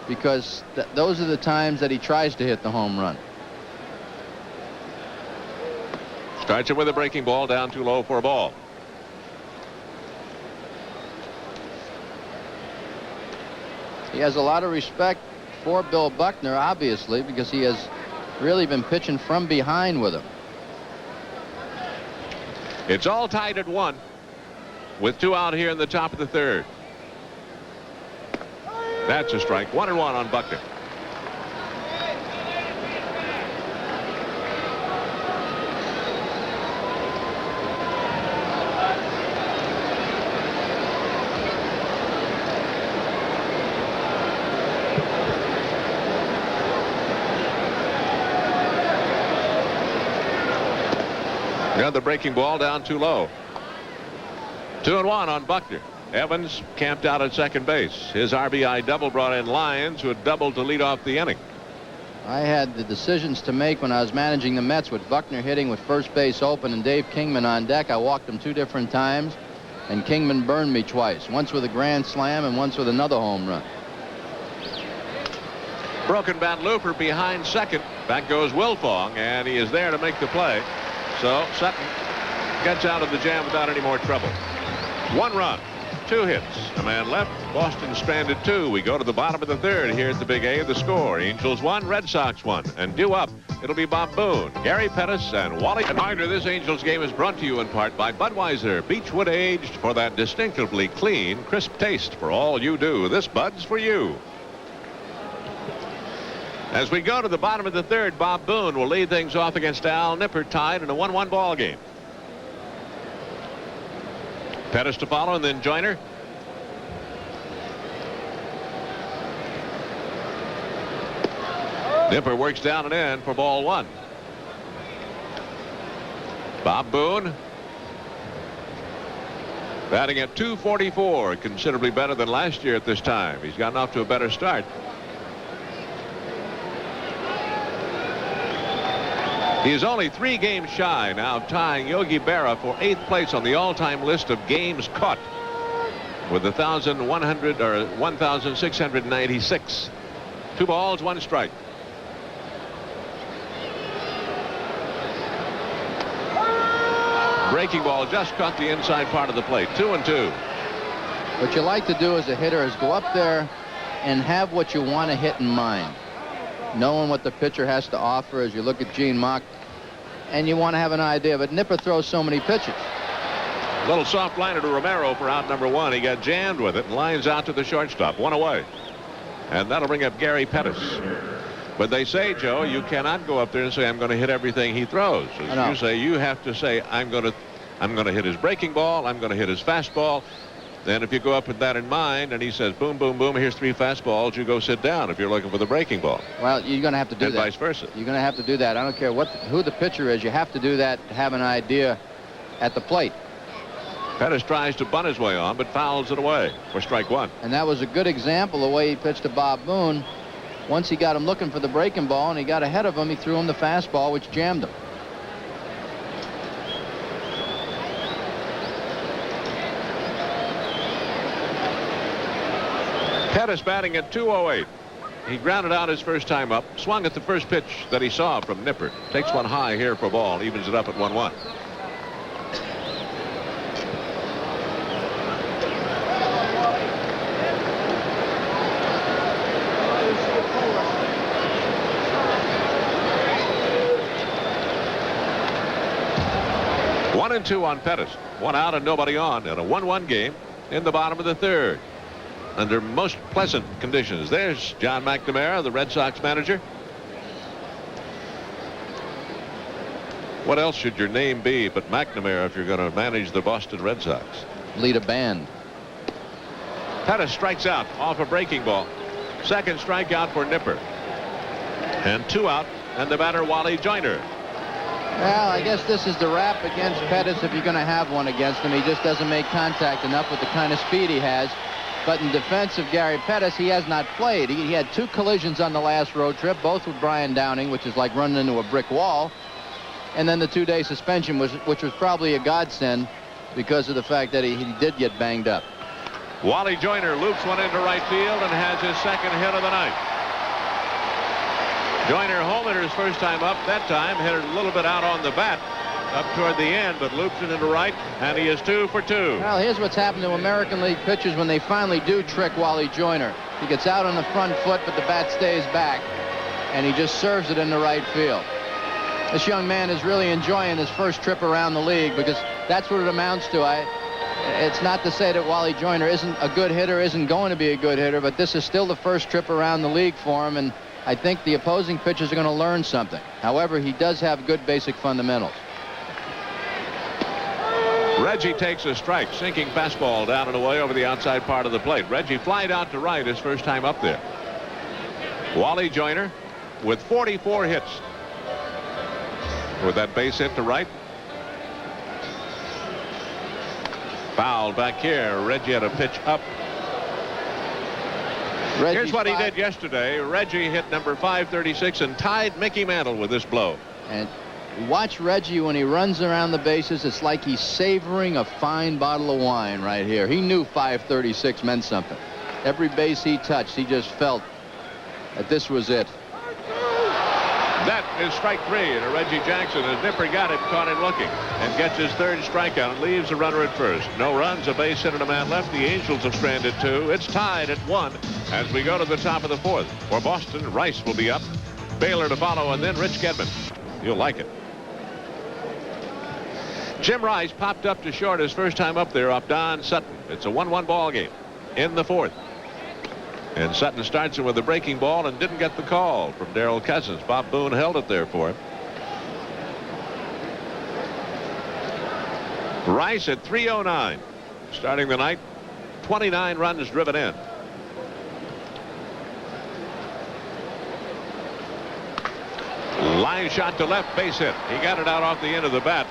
B: because those are the times that he tries to hit the home run.
A: Starts it with a breaking ball down too low for a ball.
B: He has a lot of respect for Bill Buckner, obviously, because he has really been pitching from behind with him.
A: It's all tied at 1 with 2 out here in the top of the 3rd. That's a strike. 1-1 on Buckner. Another breaking ball down too low. 2-1 on Buckner. Evans camped out at second base. His RBI double brought in Lyons, who had doubled to lead off the inning.
B: I had the decisions to make when I was managing the Mets with Buckner hitting with first base open and Dave Kingman on deck. I walked him 2 different times, and Kingman burned me twice. Once with a grand slam and once with another home run.
A: Broken bat looper behind second. Back goes Wilfong, and he is there to make the play. So Sutton gets out of the jam without any more trouble. 1 run. 2 hits, a man left. Boston stranded 2. We go to the bottom of the 3rd here at the Big A. The score: Angels 1, Red Sox 1. And due up, it'll be Bob Boone, Gary Pettis, and Wally. Reminder: this Angels game is brought to you in part by Budweiser, Beechwood aged for that distinctively clean, crisp taste. For all you do, this Bud's for you. As we go to the bottom of the 3rd, Bob Boone will lead things off against Al Nipper, tied in a 1-1 ball game. Pettis to follow, and then Joyner. Nipper works down and in for ball 1. Bob Boone batting at .244, considerably better than last year at this time. He's gotten off to a better start. He is only 3 games shy now of tying Yogi Berra for 8th place on the all-time list of games caught with 1,696. 2 balls, 1 strike. Breaking ball just caught the inside part of the plate. 2-2.
B: What you like to do as a hitter is go up there and have what you want to hit in mind, knowing what the pitcher has to offer as you look at Gene Mauch, and you want to have an idea. But Nipper throws so many pitches.
A: Little soft liner to Romero for out number 1. He got jammed with it and lines out to the shortstop. 1 away. And that'll bring up Gary Pettis. But they say, Joe, you cannot go up there and say, I'm going to hit everything he throws. As you say, you have to say, I'm going to hit his breaking ball. I'm going to hit his fastball. Then if you go up with that in mind and he says, boom, boom, boom, here's 3 fastballs, you go sit down if you're looking for the breaking ball.
B: Well, you're going to have to do
A: and
B: that.
A: Vice versa.
B: You're going to have to do that. I don't care who the pitcher is. You have to do that to have an idea at the plate.
A: Pettis tries to bunt his way on, but fouls it away for strike 1.
B: And that was a good example of the way he pitched to Bob Boone. Once he got him looking for the breaking ball and he got ahead of him, he threw him the fastball, which jammed him.
A: Pettis batting at .208. He grounded out his first time up, swung at the first pitch that he saw from Nipper. Takes one high here for ball, evens it up at 1-1. One and 2 on Pettis. 1 out and nobody on in a 1-1 game in the bottom of the 3rd. Under most pleasant conditions. There's John McNamara, the Red Sox manager. What else should your name be but McNamara if you're going to manage the Boston Red Sox?
B: Lead a band.
A: Pettis strikes out off a breaking ball. Second strikeout for Nipper. And 2 out, and the batter Wally Joyner.
B: Well, I guess this is the rap against Pettis if you're going to have one against him. He just doesn't make contact enough with the kind of speed he has. But in defense of Gary Pettis, he has not played. He had 2 collisions on the last road trip, both with Brian Downing, which is like running into a brick wall. And then the 2-day suspension, which was probably a godsend because of the fact that he did get banged up.
A: Wally Joyner loops one into right field and has his second hit of the night. Joyner home hitter his first time up. That time hit it a little bit out on the bat up toward the end, but loops it into right, and he is 2 for 2.
B: Well, here's what's happened to American League pitchers when they finally do trick Wally Joyner. He gets out on the front foot, but the bat stays back, and he just serves it into right field. This young man is really enjoying his first trip around the league because that's what it amounts to. It's not to say that Wally Joyner isn't a good hitter, isn't going to be a good hitter, but this is still the first trip around the league for him, and I think the opposing pitchers are going to learn something. However, he does have good basic fundamentals.
A: Reggie takes a strike, sinking fastball down and away over the outside part of the plate. Reggie flied out to right his first time up there. Wally Joyner with 44 hits. With that base hit to right. Foul back here. Reggie had a pitch up. Here's what he did yesterday. Reggie hit number 536 and tied Mickey Mantle with this blow.
B: And watch Reggie when he runs around the bases. It's like he's savoring a fine bottle of wine right here. He knew 536 meant something. Every base he touched, he just felt that this was it.
A: That is strike 3 to Reggie Jackson as Nipper got it, caught him looking, and gets his 3rd strikeout and leaves a runner at first. No runs, a base hit, and a man left. The Angels have stranded 2. It's tied at 1 as we go to the top of the 4th. For Boston, Rice will be up, Baylor to follow, and then Rich Gedman. You'll like it. Jim Rice popped up to short his first time up there off Don Sutton. It's a 1-1 ball game in the 4th. And Sutton starts him with a breaking ball and didn't get the call from Darrell Cousins. Bob Boone held it there for him. Rice at 309. Starting the night, 29 runs driven in. Line shot to left, base hit. He got it out off the end of the bat.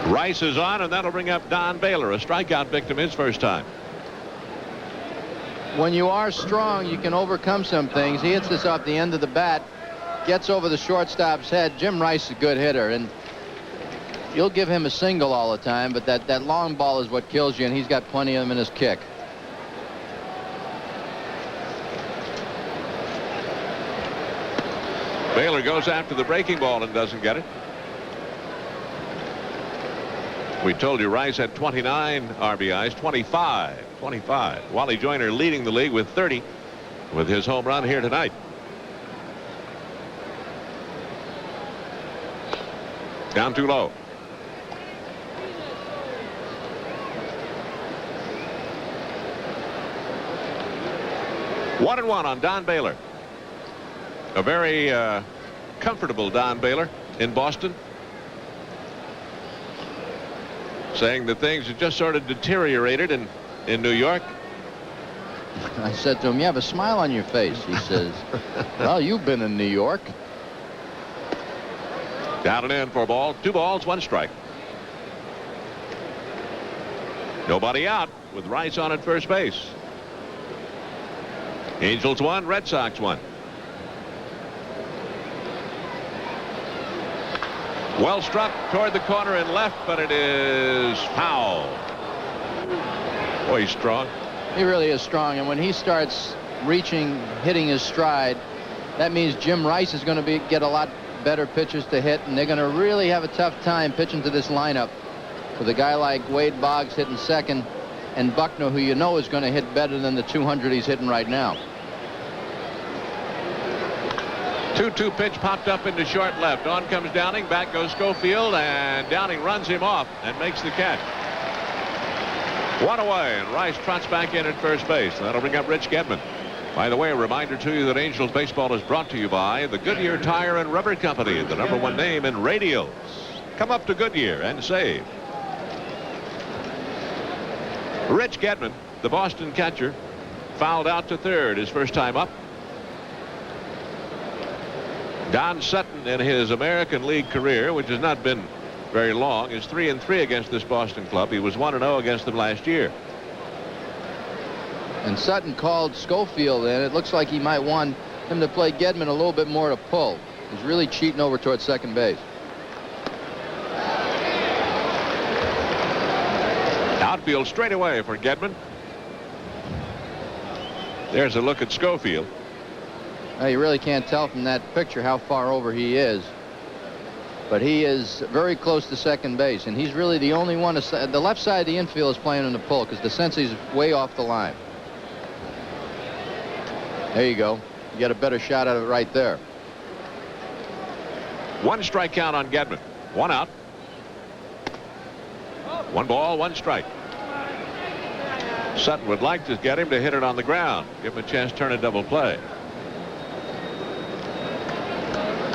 A: Rice is on, and that'll bring up Don Baylor, a strikeout victim his first time.
B: When you are strong, you can overcome some things. He hits this off the end of the bat, gets over the shortstop's head. Jim Rice is a good hitter, and you'll give him a single all the time, but that long ball is what kills you, and he's got plenty of them in his kick.
A: Baylor goes after the breaking ball and doesn't get it. We told you Rice had 29 RBIs, 25. Wally Joyner leading the league with 30 with his home run here tonight. Down too low. One and one on Don Baylor. A very comfortable Don Baylor in Boston, saying that things had just sort of deteriorated in New York.
B: I said to him, you have a smile on your face. He says, well, you've been in New York.
A: Down and in for a ball. 2 balls, 1 strike. Nobody out with Rice on at first base. Angels 1, Red Sox 1. Well struck toward the corner and left, but it is foul. Boy, he's strong.
B: He really is strong, and when he starts reaching, hitting his stride, that means Jim Rice is going to get a lot better pitchers to hit, and they're going to really have a tough time pitching to this lineup with a guy like Wade Boggs hitting second and Buckner, who you know is going to hit better than the 200 he's hitting right now.
A: 2-2 pitch popped up into short left. On comes Downing. Back goes Schofield, and Downing runs him off and makes the catch. 1 away, and Rice trots back in at first base. That'll bring up Rich Gedman. By the way, a reminder to you that Angels baseball is brought to you by the Goodyear Tire and Rubber Company, the #1 name in radios. Come up to Goodyear and save. Rich Gedman, the Boston catcher, fouled out to third his first time up. Don Sutton, in his American League career, which has not been very long, is 3-3 against this Boston club. He was 1-0 against them last year.
B: And Sutton called Schofield in. It looks like he might want him to play Gedman a little bit more to pull. He's really cheating over towards second base.
A: Outfield straight away for Gedman. There's a look at Schofield.
B: Well, you really can't tell from that picture how far over he is. But he is very close to second base, and he's really the only one. The left side of the infield is playing him to pull because DeCinces way off the line. There you go. You get a better shot at it right there.
A: 1 strike count on Gedman. 1 out. 1 ball, 1 strike. Sutton would like to get him to hit it on the ground. Give him a chance to turn a double play.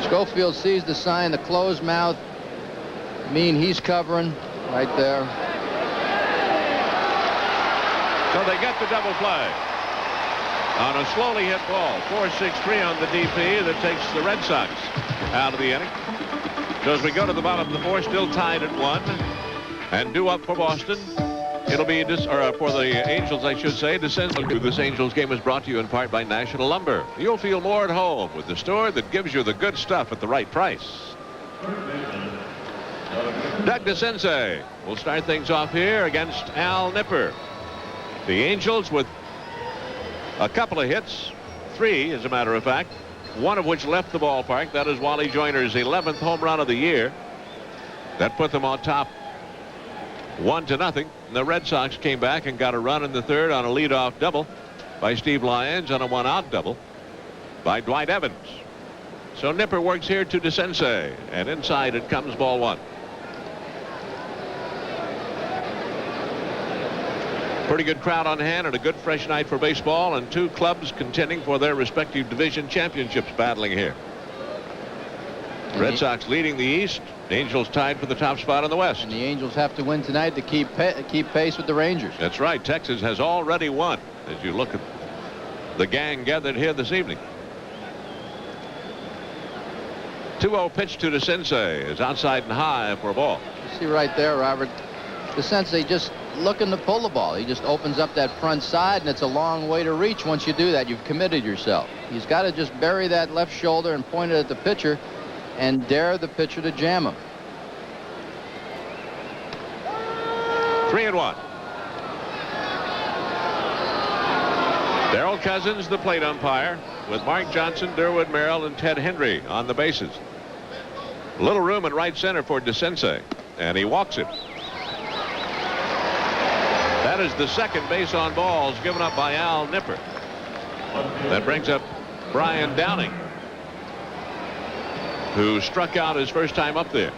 B: Schofield sees the sign, the closed mouth, mean he's covering right there.
A: So they get the double play on a slowly hit ball. 4-6-3 on the DP that takes the Red Sox out of the inning. So as we go to the bottom of the 4th, still tied at 1, and due up for Boston. It'll be for the Angels, I should say. This Angels game is brought to you in part by National Lumber. You'll feel more at home with the store that gives you the good stuff at the right price. Doug DeCinces will start things off here against Al Nipper. The Angels with a couple of hits 3, as a matter of fact, one of which left the ballpark. That is Wally Joyner's 11th home run of the year. That put them on top 1-0. The Red Sox came back and got a run in the third on a leadoff double by Steve Lyons and a one-out double by Dwight Evans. So Nipper works here to DeCinces, and inside it comes ball 1. Pretty good crowd on hand and a good fresh night for baseball, and two clubs contending for their respective division championships battling here. Red Sox leading the East. Angels tied for the top spot in the West.
B: And the Angels have to win tonight to keep pace with the Rangers.
A: That's right. Texas has already won as you look at the gang gathered here this evening. 2-0 pitch to DeCinces is outside and high for a ball.
B: You see right there, Robert, DeCinces just looking to pull the ball. He just opens up that front side, and it's a long way to reach. Once you do that, you've committed yourself. He's got to just bury that left shoulder and point it at the pitcher and dare the pitcher to jam him.
A: 3-1. Darrell Cousins, the plate umpire, with Mark Johnson, Durwood Merrill, and Ted Hendry on the bases. Little room in right center for DeCinces, and he walks it. That is the second base on balls given up by Al Nipper. That brings up Brian Downing, who struck out his first time up there.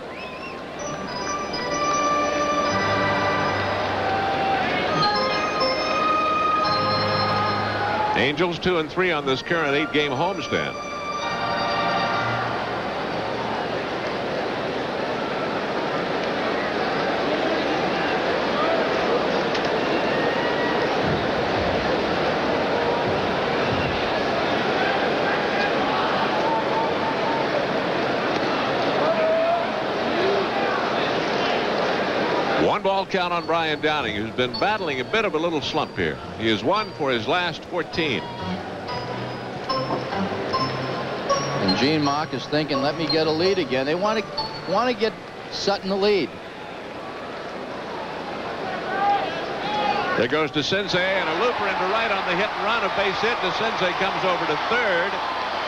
A: Angels 2-3 on this current 8-game homestand. One-ball count on Brian Downing, who's been battling a bit of a little slump here. He has won for his last 14.
B: And Gene Mauch is thinking, let me get a lead again. They want to get Sutton the lead.
A: There goes DeCinces, and a looper into right on the hit and run. A base hit. DeCinces comes over to third.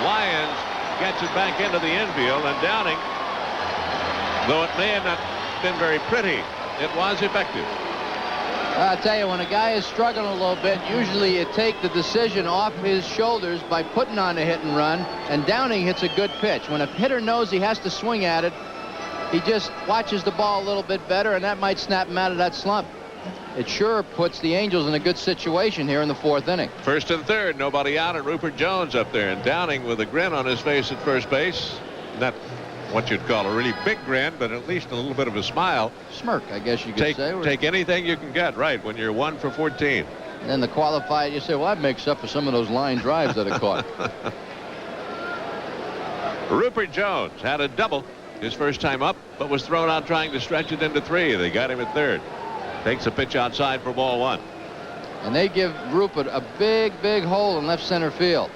A: Lyons gets it back into the infield, and Downing, though it may have not been very pretty, it was effective.
B: I'll tell you, when a guy is struggling a little bit, usually you take the decision off his shoulders by putting on a hit and run, and Downing hits a good pitch. When a hitter knows he has to swing at it, he just watches the ball a little bit better, and that might snap him out of that slump. It sure puts the Angels in a good situation here in the 4th inning.
A: First and third, nobody out, and Rupert Jones up there, and Downing with a grin on his face at first base. Not what you'd call a really big grin, but at least a little bit of a smile.
B: Smirk, I guess you could say.
A: Take anything you can get, right, when you're 1 for 14.
B: And then the qualified, you say, well, that makes up for some of those line drives that are caught.
A: Rupert Jones had a double his first time up, but was thrown out trying to stretch it into 3. They got him at third. Takes a pitch outside for ball 1.
B: And they give Rupert a big, big hole in left center field.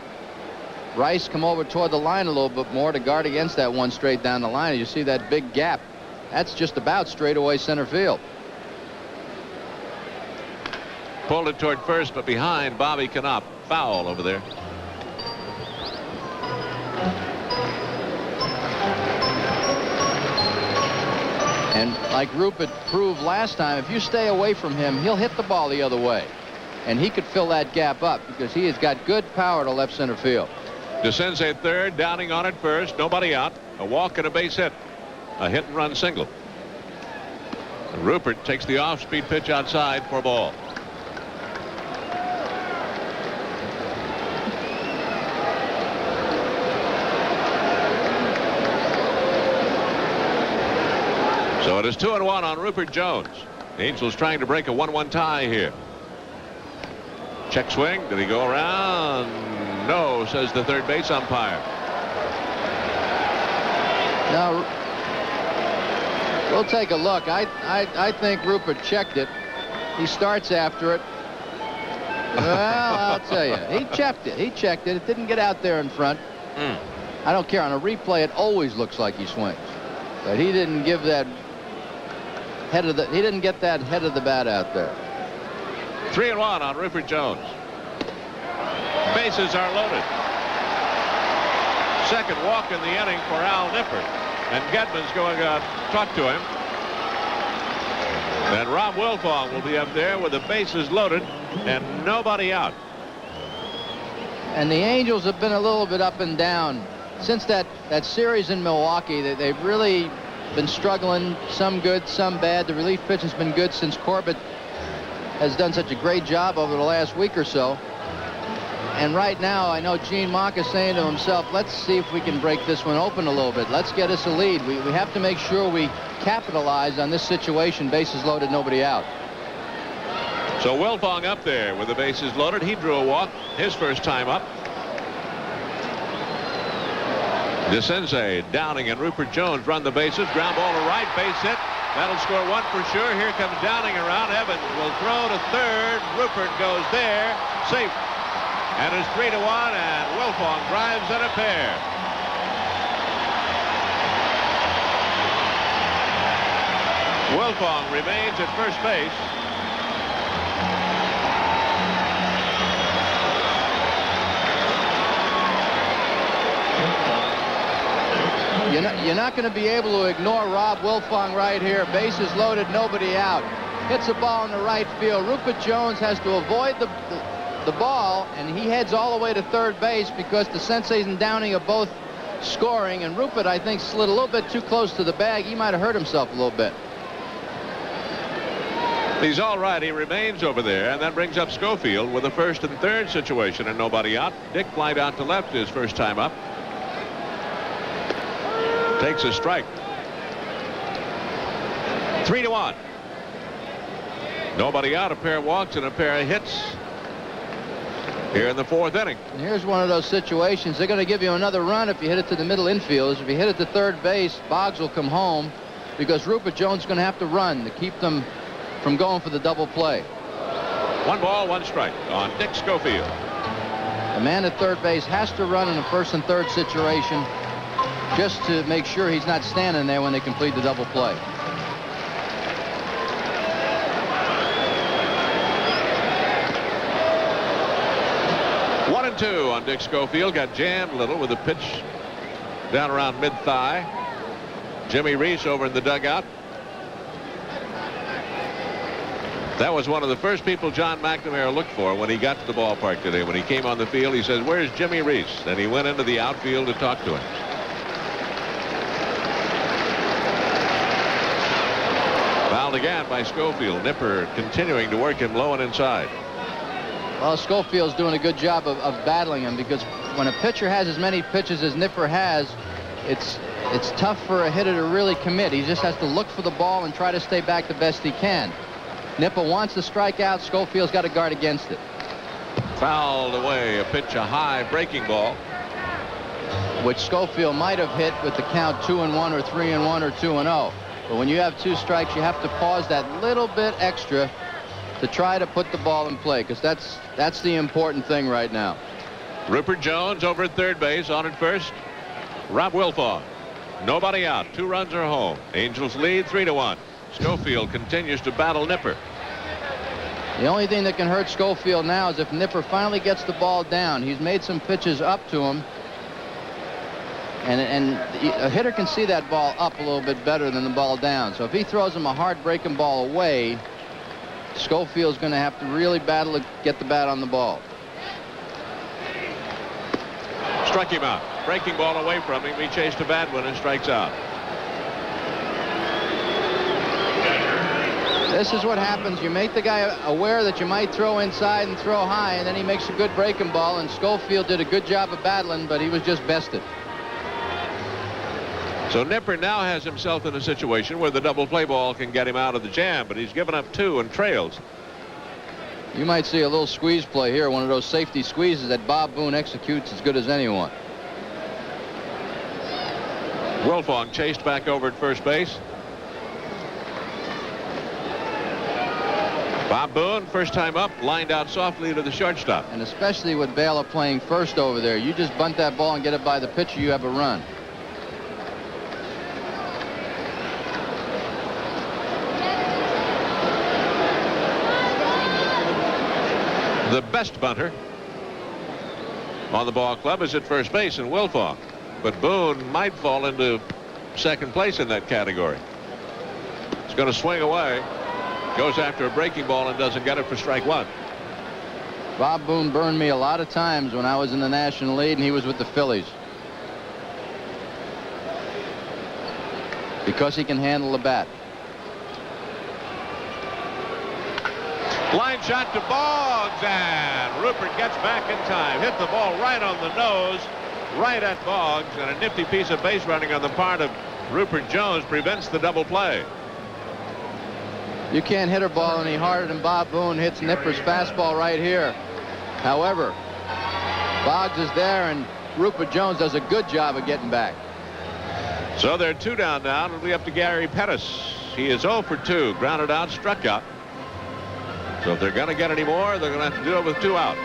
B: Rice come over toward the line a little bit more to guard against that one straight down the line. You see that big gap. That's just about straightaway center field.
A: Pulled it toward first, but behind Bobby Knopp. Foul over there.
B: And like Rupert proved last time, if you stay away from him, he'll hit the ball the other way. And he could fill that gap up because he has got good power to left center field.
A: DeCinces at third, Downing on at first, nobody out. A walk and a base hit. A hit and run single. And Rupert takes the off-speed pitch outside for a ball. So it is 2-1 on Rupert Jones. The Angels trying to break a 1-1 tie here. Check swing. Did he go around? No, says the third base umpire.
B: Now, we'll take a look. I think Rupert checked it. He starts after it. Well, I'll tell you, he checked it. He checked it. It didn't get out there in front. I don't care. On a replay, it always looks like he swings, but he didn't give that head of the. He didn't get that head of the bat out there.
A: 3-1 on Rupert Jones. Bases are loaded. second walk in the inning for Al Nipper. And Gedman's going to talk to him. And Rob Wilfong will be up there with the bases loaded and nobody out.
B: And the Angels have been a little bit up and down. Since that series in Milwaukee, they've really been struggling, some good, some bad. The relief pitching's been good since Corbett has done such a great job over the last week or so. And right now, I know Gene Mauch is saying to himself, let's see if we can break this one open a little bit. Let's get us a lead. We have to make sure we capitalize on this situation. Bases loaded, nobody out.
A: So Wilfong up there with the bases loaded. He drew a walk his first time up. DeCinces, Downing, and Rupert Jones run the bases. Ground ball to right, base hit. That'll score one for sure. Here comes Downing around. Evans will throw to third. Rupert goes there. Safe. And it's 3-1, and Wilfong drives in a pair. Wilfong remains at first base.
B: You're not going to be able to ignore Rob Wilfong right here. Bases loaded, nobody out. Hits a ball in the right field. Rupert Jones has to avoid the ball, and he heads all the way to third base because DeCinces and Downing are both scoring, and Rupert, I think, slid a little bit too close to the bag. He might have hurt himself a little bit.
A: He's all right. He remains over there, and that brings up Schofield with a first and third situation and nobody out. Dick flied out to left his first time up. Takes a strike. 3-1. Nobody out. A pair of walks and a pair of hits here in the fourth inning.
B: And here's one of those situations. They're going to give you another run if you hit it to the middle infielders. If you hit it to third base, Boggs will come home because Rupert Jones is going to have to run to keep them from going for the double play.
A: 1 ball, 1 strike on Dick Schofield.
B: The man at third base has to run in a first and third situation just to make sure he's not standing there when they complete the double play.
A: One and two on Dick Schofield. Got jammed a little with a pitch down around mid-thigh. Jimmy Reese over in the dugout. That was one of the first people John McNamara looked for when he got to the ballpark today. When he came on the field, he says, "Where's Jimmy Reese?" And he went into the outfield to talk to him. Fouled again by Schofield. Nipper continuing to work him low and inside.
B: Well, Schofield's doing a good job of battling him because when a pitcher has as many pitches as Nipper has, it's tough for a hitter to really commit. He just has to look for the ball and try to stay back the best he can. Nipper wants to strike out. Schofield's got to guard against it.
A: Fouled away a pitch, a high breaking ball,
B: which Schofield might have hit with the count 2-1 or 3-1 or 2-0. But when you have 2 strikes, you have to pause that little bit extra to try to put the ball in play, because that's the important thing right now.
A: Rupert Jones over at third base. On at first, Rob Wilfong. Nobody out. 2 runs are home. Angels lead 3-1. Schofield continues to battle Nipper.
B: The only thing that can hurt Schofield now is if Nipper finally gets the ball down. He's made some pitches up to him, and a hitter can see that ball up a little bit better than the ball down. So if he throws him a hard breaking ball away, Schofield's going to have to really battle to get the bat on the ball.
A: Struck him out. Breaking ball away from him. He chased a bad one and strikes out.
B: This is what happens. You make the guy aware that you might throw inside and throw high, and then he makes a good breaking ball, and Schofield did a good job of battling, but he was just bested.
A: So Nipper now has himself in a situation where the double play ball can get him out of the jam, but he's given up 2 and trails.
B: You might see a little squeeze play here, one of those safety squeezes that Bob Boone executes as good as anyone.
A: Wilfong chased back over at first base. Bob Boone, first time up, lined out softly to the shortstop.
B: And especially with Baylor playing first over there, you just bunt that ball and get it by the pitcher, you have a run. The
A: best bunter on the ball club is at first base, and Wilfong. but Boone might fall into second place in that category. He's going to swing away. Goes after a breaking ball and doesn't get it for strike one.
B: Bob Boone burned me a lot of times when I was in the National League and he was with the Phillies. Because he can handle the bat.
A: Line shot to Boggs, and Rupert gets back in time. Hit the ball right on the nose, right at Boggs, and a nifty piece of base running on the part of Rupert Jones prevents the double play.
B: You can't hit a ball any harder than Bob Boone hits Nipper's fastball right here. However, Boggs is there, and Rupert Jones does a good job of getting back.
A: So they're 2 down now. It'll be up to Gary Pettis. He is 0 for 2. Grounded out, struck out. So if they're going to get any more, they're going to have to do it with 2 out.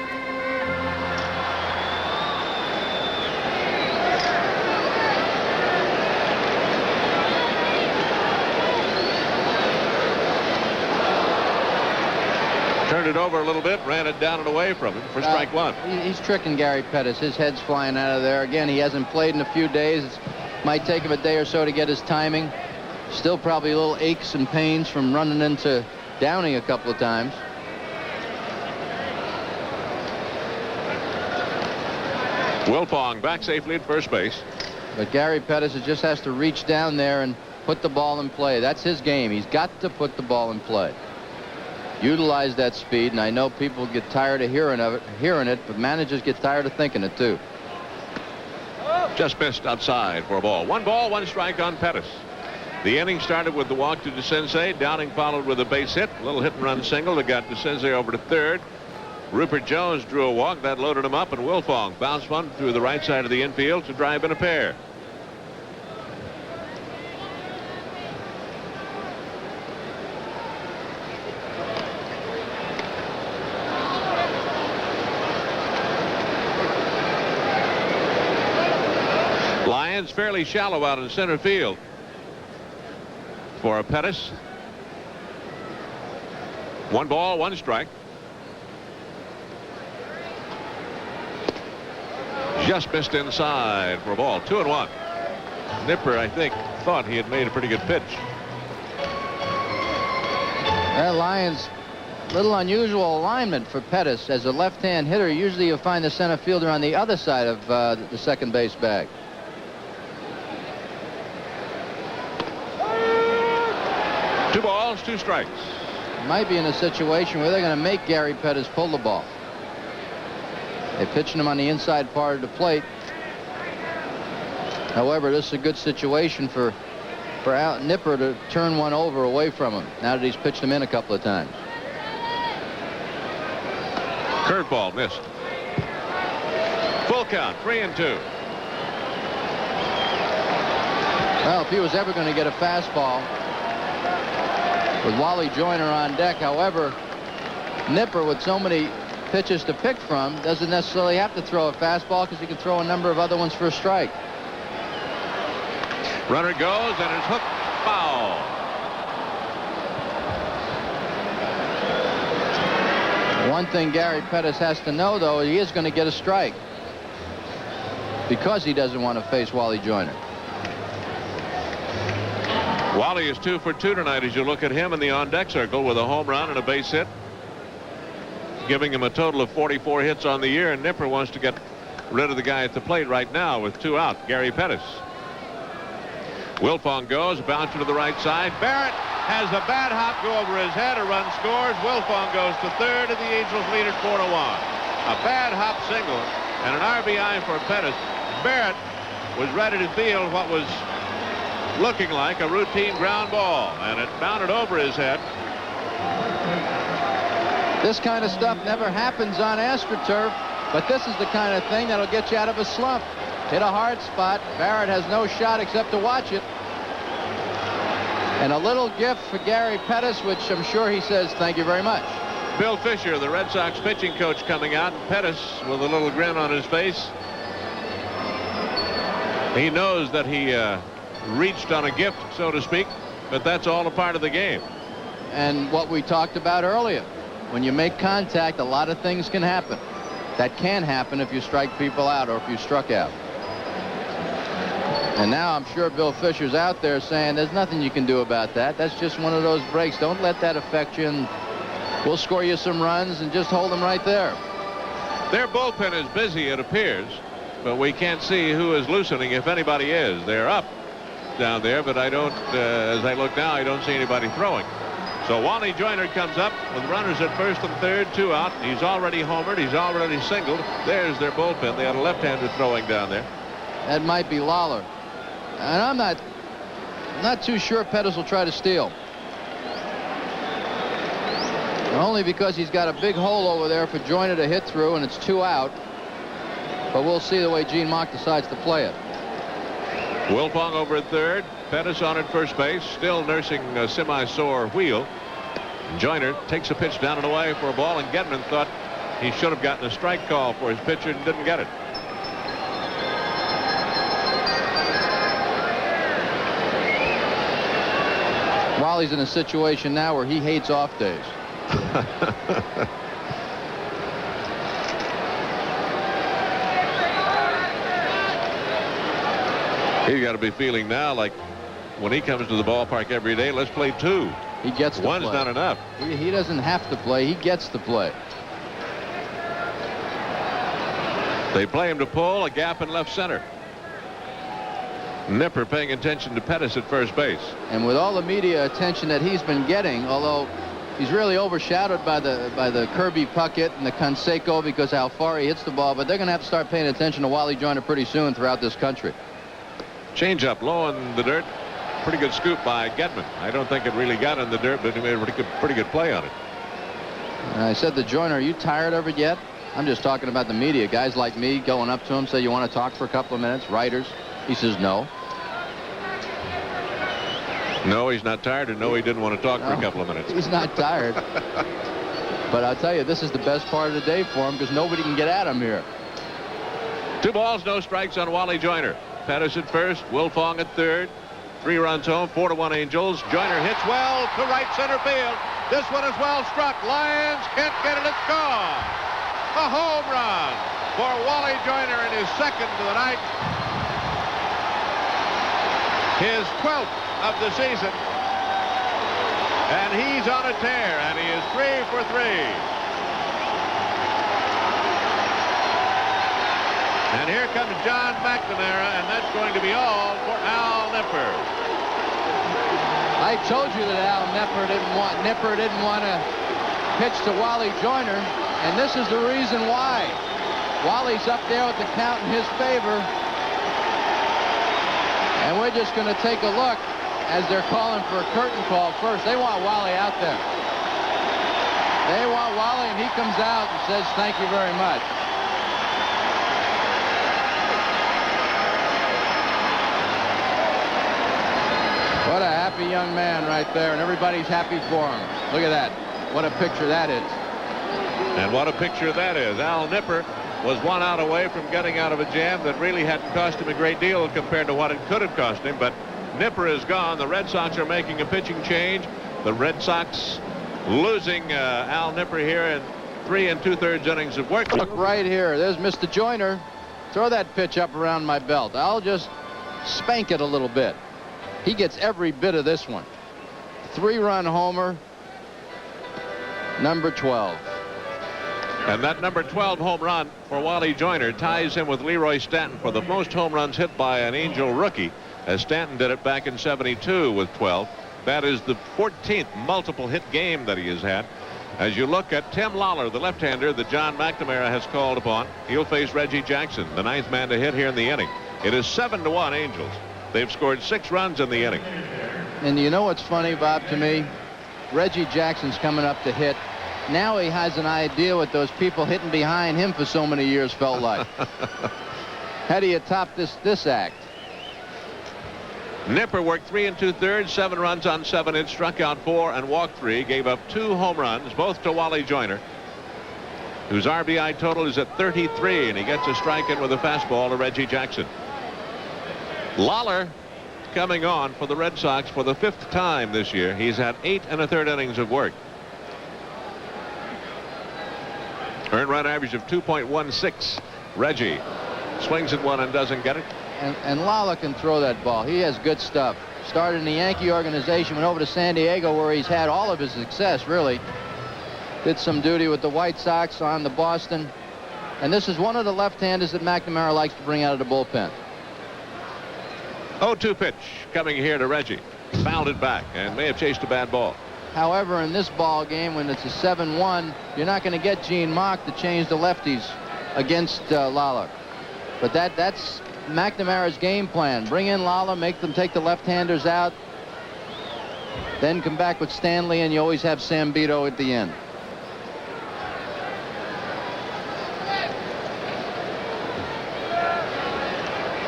A: Turned it over a little bit, ran it down and away from him for strike one.
B: He's tricking Gary Pettis. His head's flying out of there. Again, he hasn't played in a few days. It might take him a day or so to get his timing. Still probably a little aches and pains from running into Downing a couple of times.
A: Wilfong back safely at first base.
B: But Gary Pettis just has to reach down there and put the ball in play. That's his game. He's got to put the ball in play. Utilize that speed, and I know people get tired of hearing it, but managers get tired of thinking it too.
A: Just missed outside for a ball. 1 ball, 1 strike on Pettis. The inning started with the walk to DeCinces. Downing followed with a base hit. A little hit and run single that got DeCinces over to third. Rupert Jones drew a walk that loaded him up, and Wilfong bounced one through the right side of the infield to drive in a pair. Lions fairly shallow out in center field for Pettis. 1 ball, 1 strike. Just missed inside for a ball. 2-1. Nipper, I think, thought he had made a pretty good pitch.
B: That Lions, little unusual alignment for Pettis as a left-hand hitter. Usually you'll find the center fielder on the other side of the second base bag.
A: Two balls, 2 strikes.
B: Might be in a situation where they're going to make Gary Pettis pull the ball. They're pitching him on the inside part of the plate. However, this is a good situation for Nipper to turn one over away from him now that he's pitched him in a couple of times.
A: Curveball missed. Full count, 3-2.
B: Well, if he was ever going to get a fastball with Wally Joyner on deck, however, Nipper, with so many pitches to pick from, doesn't necessarily have to throw a fastball because he can throw a number of other ones for a strike.
A: Runner goes, and it's hooked foul.
B: One thing Gary Pettis has to know, though, he is going to get a strike because he doesn't want to face Wally Joyner.
A: Wally is 2 for 2 tonight as you look at him in the on-deck circle with a home run and a base hit, giving him a total of 44 hits on the year, and Nipper wants to get rid of the guy at the plate right now with 2 out, Gary Pettis. Wilfong goes, bouncer to the right side. Barrett has a bad hop go over his head. A run scores. Wilfong goes to third, and the Angels lead it 4-1. A bad hop single and an RBI for Pettis. Barrett was ready to field what was looking like a routine ground ball, and it bounded over his head.
B: This kind of stuff never happens on AstroTurf, but this is the kind of thing that'll get you out of a slump. Hit a hard spot. Barrett has no shot except to watch it. And a little gift for Gary Pettis, which I'm sure he says thank you very much.
A: Bill Fisher, the Red Sox pitching coach, coming out. Pettis with a little grin on his face. He knows that he reached on a gift, so to speak, but that's all a part of the game.
B: And what we talked about earlier, when you make contact, a lot of things can happen. That can happen if you strike people out or if you struck out. And now I'm sure Bill Fisher's out there saying there's nothing you can do about that. That's just one of those breaks. Don't let that affect you, and we'll score you some runs and just hold them right there.
A: Their bullpen is busy, it appears, but we can't see who is loosening, if anybody is. They're up down there, but I don't, as I look now, I don't see anybody throwing. So Wally Joyner comes up with runners at first and third, 2 out. He's already homered. He's already singled. There's their bullpen. They had a left-hander throwing down there.
B: That might be Lawler. And I'm not too sure Pettis will try to steal. Only because he's got a big hole over there for Joyner to hit through, and it's 2 out. But we'll see the way Gene Mauch decides to play it.
A: Wilfong over at third. Pettis on at first base, still nursing a semi-sore wheel. Joyner takes a pitch down and away for a ball, and Gedman thought he should have gotten a strike call for his pitcher and didn't get it.
B: Wally's in a situation now where he hates off days.
A: He's got to be feeling now like when he comes to the ballpark every day, let's play 2.
B: He gets to
A: One's
B: play.
A: not enough.
B: He doesn't have to play. He gets to play.
A: They play him to pull, a gap in left center. Nipper paying attention to Pettis at first base.
B: And with all the media attention that he's been getting, although he's really overshadowed by the Kirby Puckett and the Canseco because how far he hits the ball, but they're going to have to start paying attention to Wally Joyner pretty soon throughout this country.
A: Change up low in the dirt. Pretty good scoop by Gedman. I don't think it really got in the dirt, but he made a pretty good play on it.
B: And I said to Joyner, are you tired of it yet? I'm just talking about the media. Guys like me going up to him, say, you want to talk for a couple of minutes? Writers. He says no.
A: No, he's not tired, and no, he didn't want to talk for a couple of minutes.
B: He's not tired. But I'll tell you, this is the best part of the day for him because nobody can get at him here.
A: 2 balls, no strikes on Wally Joyner. Pettis at first, Wilfong at third. 3 runs home, 4-1 Angels. Joyner hits well to right center field. This one is well struck. Lions can't get it. It's gone. A home run for Wally Joyner in his second of the night. His 12th of the season. And he's on a tear, and he is 3 for 3. And here comes John McNamara, and that's going to be all for Al Nipper.
B: I told you that Al Nipper didn't want to pitch to Wally Joyner, and this is the reason why. Wally's up there with the count in his favor, and we're just going to take a look as they're calling for a curtain call first. They want Wally out there. They want Wally, and he comes out and says, thank you very much. What a happy young man right there, and everybody's happy for him. Look at that. What a picture that is.
A: And what a picture that is. Al Nipper was 1 out away from getting out of a jam that really hadn't cost him a great deal compared to what it could have cost him, but Nipper is gone. The Red Sox are making a pitching change. The Red Sox losing Al Nipper here in 3 2/3 innings of work.
B: Look right here. There's Mr. Joyner. Throw that pitch up around my belt. I'll just spank it a little bit. He gets every bit of this one. 3-run homer, number 12.
A: And that number 12 home run for Wally Joyner ties him with Leroy Stanton for the most home runs hit by an Angel rookie, as Stanton did it back in '72 with 12. That is the 14th multiple hit game that he has had. As you look at Tim Lawler, the left-hander that John McNamara has called upon, he'll face Reggie Jackson, the 9th man to hit here in the inning. It is 7-1 Angels. They've scored 6 runs in the inning.
B: And you know what's funny, Bob, to me? Reggie Jackson's coming up to hit. Now he has an idea what those people hitting behind him for so many years felt like. How do you top this act?
A: Nipper worked 3 2/3, 7 runs on 7 hits, struck out 4 and walked 3, gave up 2 home runs, both to Wally Joyner, whose RBI total is at 33, and he gets a strike in with a fastball to Reggie Jackson. Lawler coming on for the Red Sox for the 5th time this year. He's had 8 1/3 innings of work. Earned run average of 2.16. Reggie swings at one and doesn't get it.
B: and Lala can throw that ball. He has good stuff. Started in the Yankee organization, went over to San Diego where he's had all of his success, really. Did some duty with the White Sox on the Boston. And this is one of the left-handers that McNamara likes to bring out of the bullpen.
A: 0-2 pitch coming here to Reggie. Fouled it back and may have chased a bad ball.
B: However, in this ball game, when it's a 7-1, you're not going to get Gene Mauch to change the lefties against Lala. But that's McNamara's game plan. Bring in Lala, make them take the left-handers out, then come back with Stanley, and you always have Sambito at the end.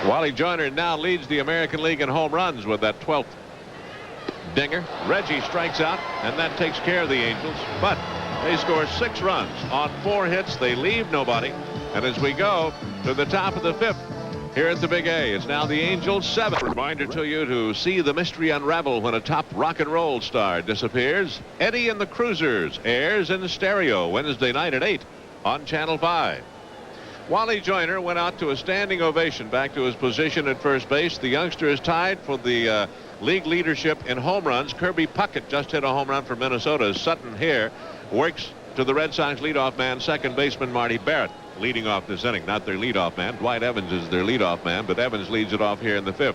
A: Wally Joyner now leads the American League in home runs with that 12th dinger. Reggie strikes out, and that takes care of the Angels. But they score 6 runs on 4 hits. They leave nobody. And as we go to the top of the 5th here at the Big A, it's now the Angels 7. Reminder to you to see the mystery unravel when a top rock and roll star disappears. Eddie and the Cruisers airs in stereo Wednesday night at 8 on Channel 5. Wally Joyner went out to a standing ovation back to his position at first base. The youngster is tied for the league leadership in home runs. Kirby Puckett just hit a home run for Minnesota. Sutton here works to the Red Sox leadoff man, second baseman Marty Barrett, leading off this inning. Not their leadoff man. Dwight Evans is their leadoff man, but Evans leads it off here in the 5th.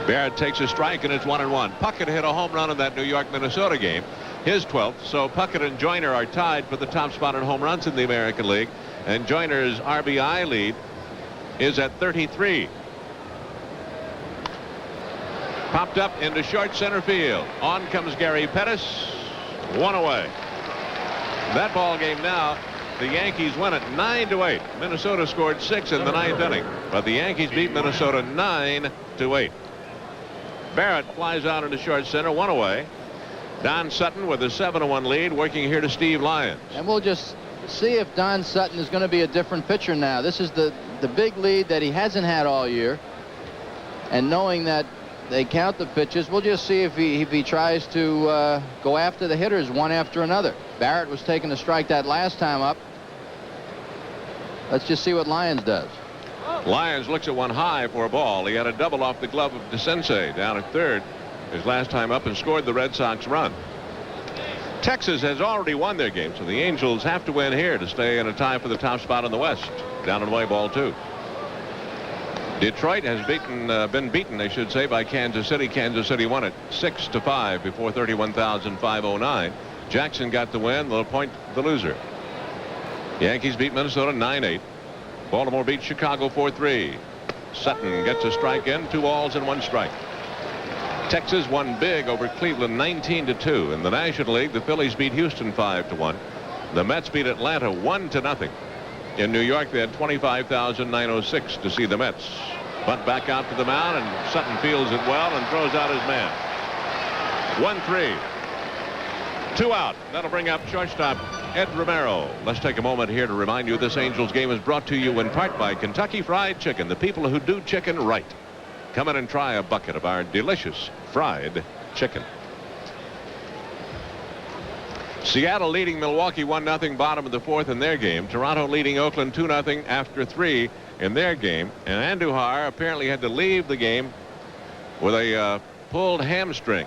A: Barrett takes a strike, and it's 1-1. Puckett hit a home run in that New York-Minnesota game, his 12th. So Puckett and Joyner are tied for the top spot in home runs in the American League, and Joyner's RBI lead is at 33. Popped up into short center field. On comes Gary Pettis. 1 away. That ball game now, the Yankees win it 9-8. Minnesota scored 6 in the 9th inning, but the Yankees beat Minnesota 9-8. Barrett flies out into short center, 1 away. Don Sutton with a 7-1 lead, working here to Steve Lyons.
B: And we'll just see if Don Sutton is going to be a different pitcher now. This is the big lead that he hasn't had all year. And knowing that they count the pitches, we'll just see if he tries to go after the hitters one after another. Barrett was taking a strike that last time up. Let's just see what Lyons does.
A: Lyons looks at one high for a ball. He had a double off the glove of DeCinces down at third his last time up and scored the Red Sox run. Texas has already won their game, so the Angels have to win here to stay in a tie for the top spot in the West. Down and away ball 2. Detroit has been beaten, I should say, by Kansas City. Kansas City won it 6-5 before 31,509. Jackson got the win. The point the loser. Yankees beat Minnesota 9-8. Baltimore beat Chicago 4-3. Sutton gets a strike in, 2 balls and 1 strike. Texas won big over Cleveland 19-2. In the National League, the Phillies beat Houston 5-1. The Mets beat Atlanta 1-0. In New York, they had 25,906 to see the Mets. Bunt back out to the mound, and Sutton fields it well and throws out his man. 1-3. 2 out. That'll bring up shortstop Ed Romero. Let's take a moment here to remind you this Angels game is brought to you in part by Kentucky Fried Chicken, the people who do chicken right. Come in and try a bucket of our delicious fried chicken. Seattle leading Milwaukee 1-0 bottom of the 4th in their game. Toronto leading Oakland 2-0 after 3 in their game. And Andujar apparently had to leave the game with a pulled hamstring.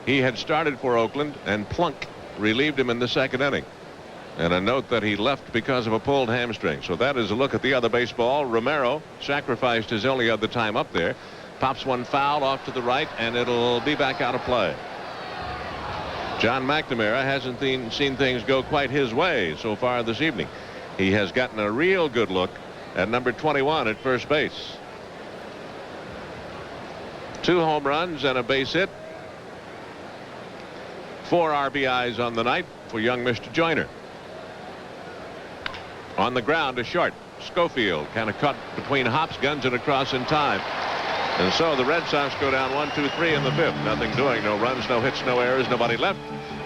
A: He had started for Oakland, and Plunk relieved him in the 2nd inning. And a note that he left because of a pulled hamstring. So that is a look at the other baseball. Romero sacrificed his only other time up there. Pops one foul off to the right, and it'll be back out of play. John McNamara hasn't seen things go quite his way so far this evening. He has gotten a real good look at number 21 at first base. 2 home runs and a base hit. 4 RBIs on the night for young Mr. Joyner. On the ground to short. Schofield kind of caught between hops, guns, and across in time. And so the Red Sox go down 1-2-3 in the fifth. Nothing doing. No runs, no hits, no errors, nobody left.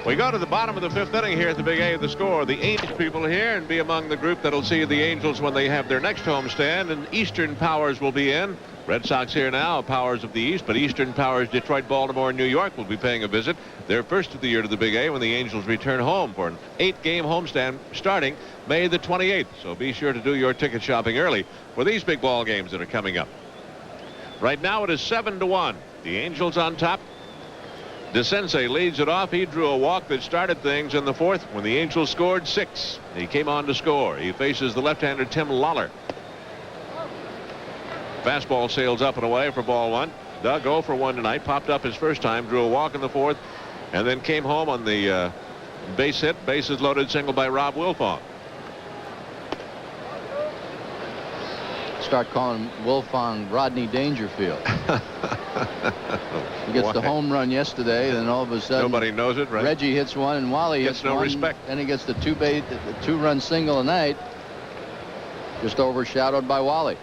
A: We go to the bottom of the fifth inning here at the Big A of the Score. The Angels people here and be among the group that'll see the Angels when they have their next homestand. And Eastern Powers will be in. Red Sox here now, Powers of the East, but Eastern Powers, Detroit, Baltimore, and New York will be paying a visit. Their first of the year to the Big A when the Angels return home for an 8-game homestand starting May the 28th. So be sure to do your ticket shopping early for these big ball games that are coming up. Right now it is 7-1. The Angels on top. DeCinces leads it off. He drew a walk that started things in the fourth when the Angels scored 6. He came on to score. He faces the left-hander Tim Lawler. Fastball sails up and away for ball one. Doug 0 for 1 tonight. Popped up his first time. Drew a walk in the fourth and then came home on the base hit. Bases loaded single by Rob Wilfong.
B: Start calling Wilfong Rodney Dangerfield. He gets the home run yesterday, then all of a sudden
A: nobody knows it, right?
B: Reggie hits one and Wally
A: gets
B: hits
A: no
B: one.
A: Respect.
B: Then he gets the two-run single tonight, just overshadowed by Wally.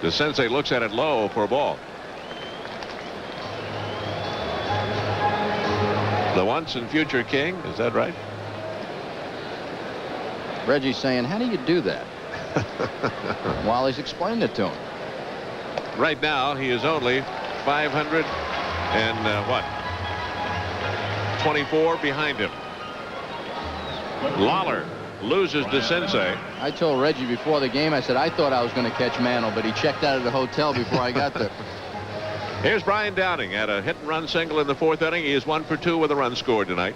A: DeCinces looks at it low for a ball. The once and future king, is that right?
B: Reggie's saying, how do you do that? Wally's explained it to him.
A: Right now he is only 500 and 24 behind him. Lawler loses DeCinces.
B: I told Reggie before the game, I said I thought I was going to catch Mantle, but he checked out of the hotel before I got there.
A: Here's Brian Downing at a hit and run single in the fourth inning. He is 1 for 2 with a run scored tonight.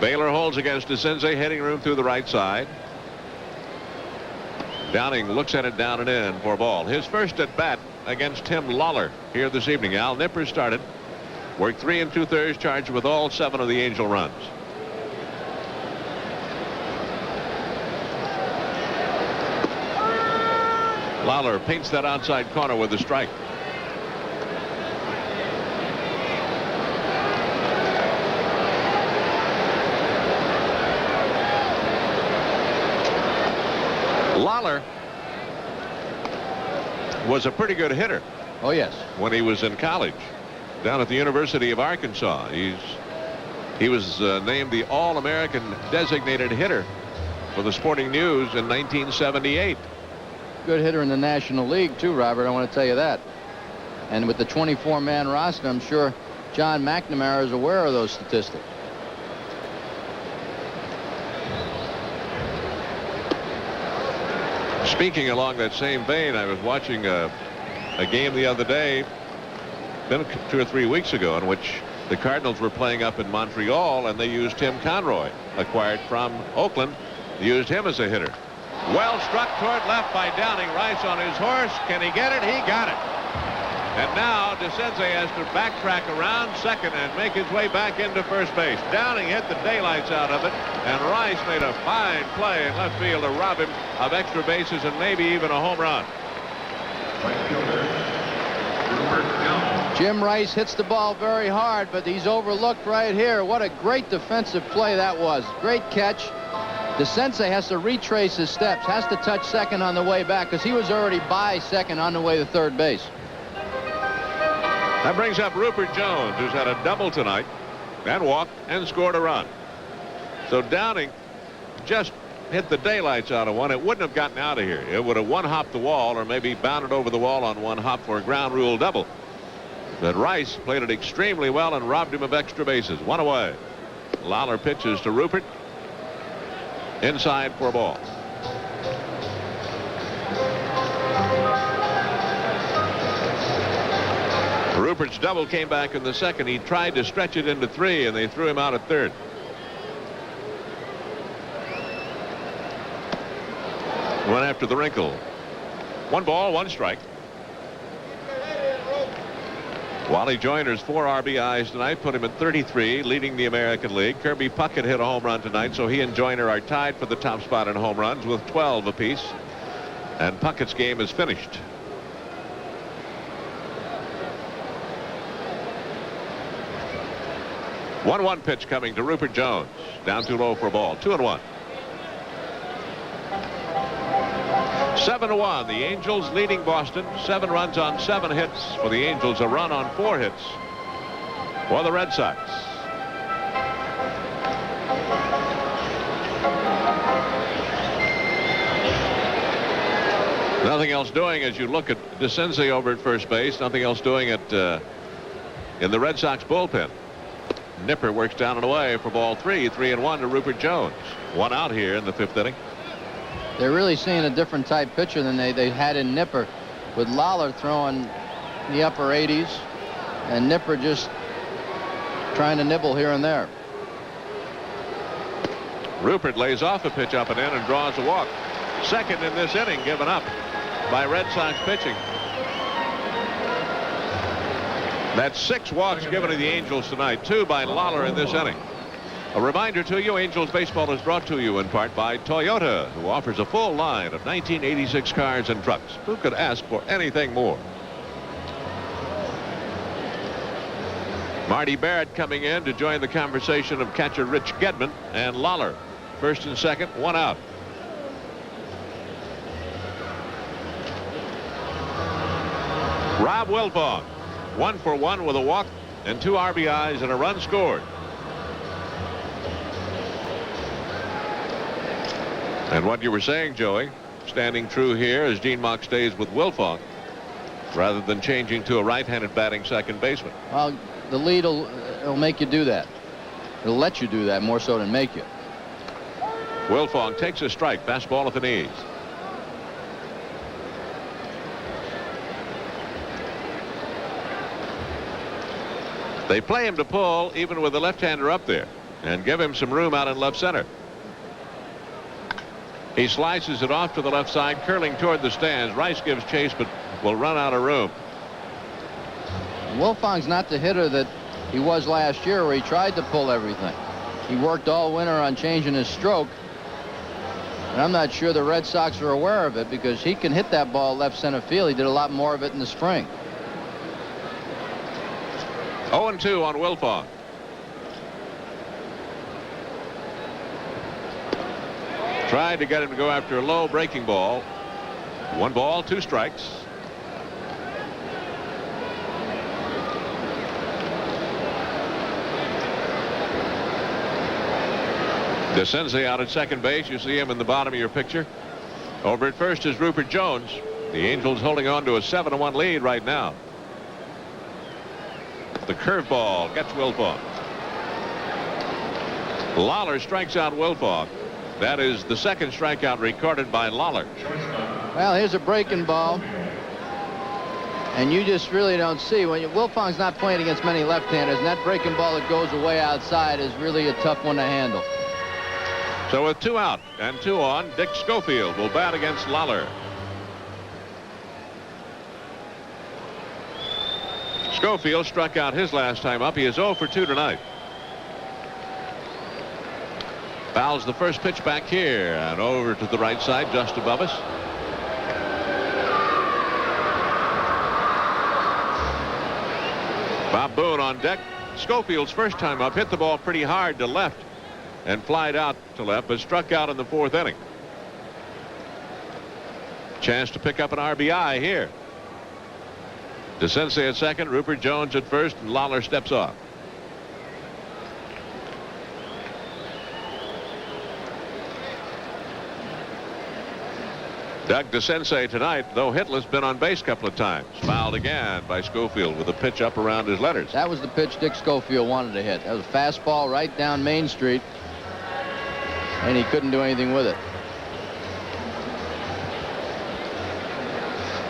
A: Baylor holds against DeCinces, heading room through the right side. Downing looks at it down and in for a ball. His first at bat against Tim Lawler here this evening. Al Nipper started. Worked 3 2/3, charged with all 7 of the Angel runs. Lawler paints that outside corner with a strike. Lawler was a pretty good hitter.
B: Oh, yes.
A: When he was in college down at the University of Arkansas. He was named the All-American designated hitter for the Sporting News in 1978.
B: Good hitter in the National League, too, Robert. I want to tell you that. And with the 24-man roster, I'm sure John McNamara is aware of those statistics.
A: Speaking along that same vein, I was watching a game the other day, been 2 or 3 weeks ago, in which the Cardinals were playing up in Montreal, and they used Tim Conroy, acquired from Oakland, used him as a hitter. Well struck toward left by Downing. Rice on his horse. Can he get it? He got it. And now DeCinces has to backtrack around second and make his way back into first base. Downing hit the daylights out of it, and Rice made a fine play in left field to rob him of extra bases and maybe even a home run.
B: Jim Rice hits the ball very hard, but he's overlooked right here. What a great defensive play that was. Great catch. DeCinces has to retrace his steps, has to touch second on the way back because he was already by second on the way to third base.
A: That brings up Rupert Jones, who's had a double tonight and walked and scored a run. So Downing just hit the daylights out of one. It wouldn't have gotten out of here. It would have one-hopped the wall or maybe bounded over the wall on one hop for a ground rule double. But Rice played it extremely well and robbed him of extra bases. One away. Lawler pitches to Rupert. Inside for a ball. Rupert's double came back in the second. He tried to stretch it into 3, and they threw him out at third. Went after the wrinkle. 1 ball, 1 strike. Wally Joyner's 4 RBIs tonight put him at 33, leading the American League. Kirby Puckett hit a home run tonight, so he and Joyner are tied for the top spot in home runs with 12 apiece. And Puckett's game is finished. One pitch coming to Rupert Jones. Down too low for a ball. 2-1. 7-1. The Angels leading Boston. 7 runs on 7 hits for the Angels. A run on 4 hits for the Red Sox. Nothing else doing as you look at DeCinces over at first base. Nothing else doing in the Red Sox bullpen. Nipper works down and away for ball 3. 3-1 to Rupert Jones. 1 out here in the 5th inning.
B: They're really seeing a different type pitcher than they had in Nipper, with Lawler throwing the upper 80s and Nipper just trying to nibble here and there.
A: Rupert lays off a pitch up and in and draws a walk. Second in this inning given up by Red Sox pitching. That's 6 walks given to the Angels tonight. 2 by Lawler in this inning. A reminder to you, Angels baseball is brought to you in part by Toyota, who offers a full line of 1986 cars and trucks. Who could ask for anything more? Marty Barrett coming in to join the conversation of catcher Rich Gedman and Lawler. First and second, 1 out. Rob Wilfong, 1 for 1 with a walk and 2 RBIs and a run scored. And what you were saying, Joey, standing true here as Gene Mock stays with Wilfong rather than changing to a right-handed batting second baseman.
B: Well, the lead will make you do that. It'll let you do that more so than make you.
A: Wilfong takes a strike, fastball at the knees. They play him to pull even with the left-hander up there and give him some room out in left center. He slices it off to the left side, curling toward the stands. Rice gives chase but will run out of room.
B: Wilfong's not the hitter that he was last year, where he tried to pull everything. He worked all winter on changing his stroke, and I'm not sure the Red Sox are aware of it, because he can hit that ball left center field. He did a lot more of it in the spring.
A: 0-2 on Wilfong. Tried to get him to go after a low breaking ball. 1 ball, 2 strikes. DeCinces out at second base. You see him in the bottom of your picture. Over at first is Rupert Jones. The Angels holding on to a 7-1 lead right now. The curveball gets Wilfong. Lawler strikes out Wilfong. That is the second strikeout recorded by Lawler.
B: Well, here's a breaking ball, and you just really don't see when Wilfong's not playing against many left-handers, and that breaking ball that goes away outside is really a tough one to handle.
A: So with 2 out and 2 on, Dick Schofield will bat against Lawler. Schofield struck out his last time up. He is 0 for 2 tonight. Fouls the first pitch back here and over to the right side just above us. Bob Boone on deck. Schofield's first time up hit the ball pretty hard to left and flied out to left, but struck out in the 4th inning. Chance to pick up an RBI here. DeCinces at second, Rupert Jones at first, and Lawler steps off. Doug DeCinces tonight, though hitless, been on base a couple of times. Fouled again by Schofield with a pitch up around his letters.
B: That was the pitch Dick Schofield wanted to hit. That was a fastball right down Main Street, and he couldn't do anything with it.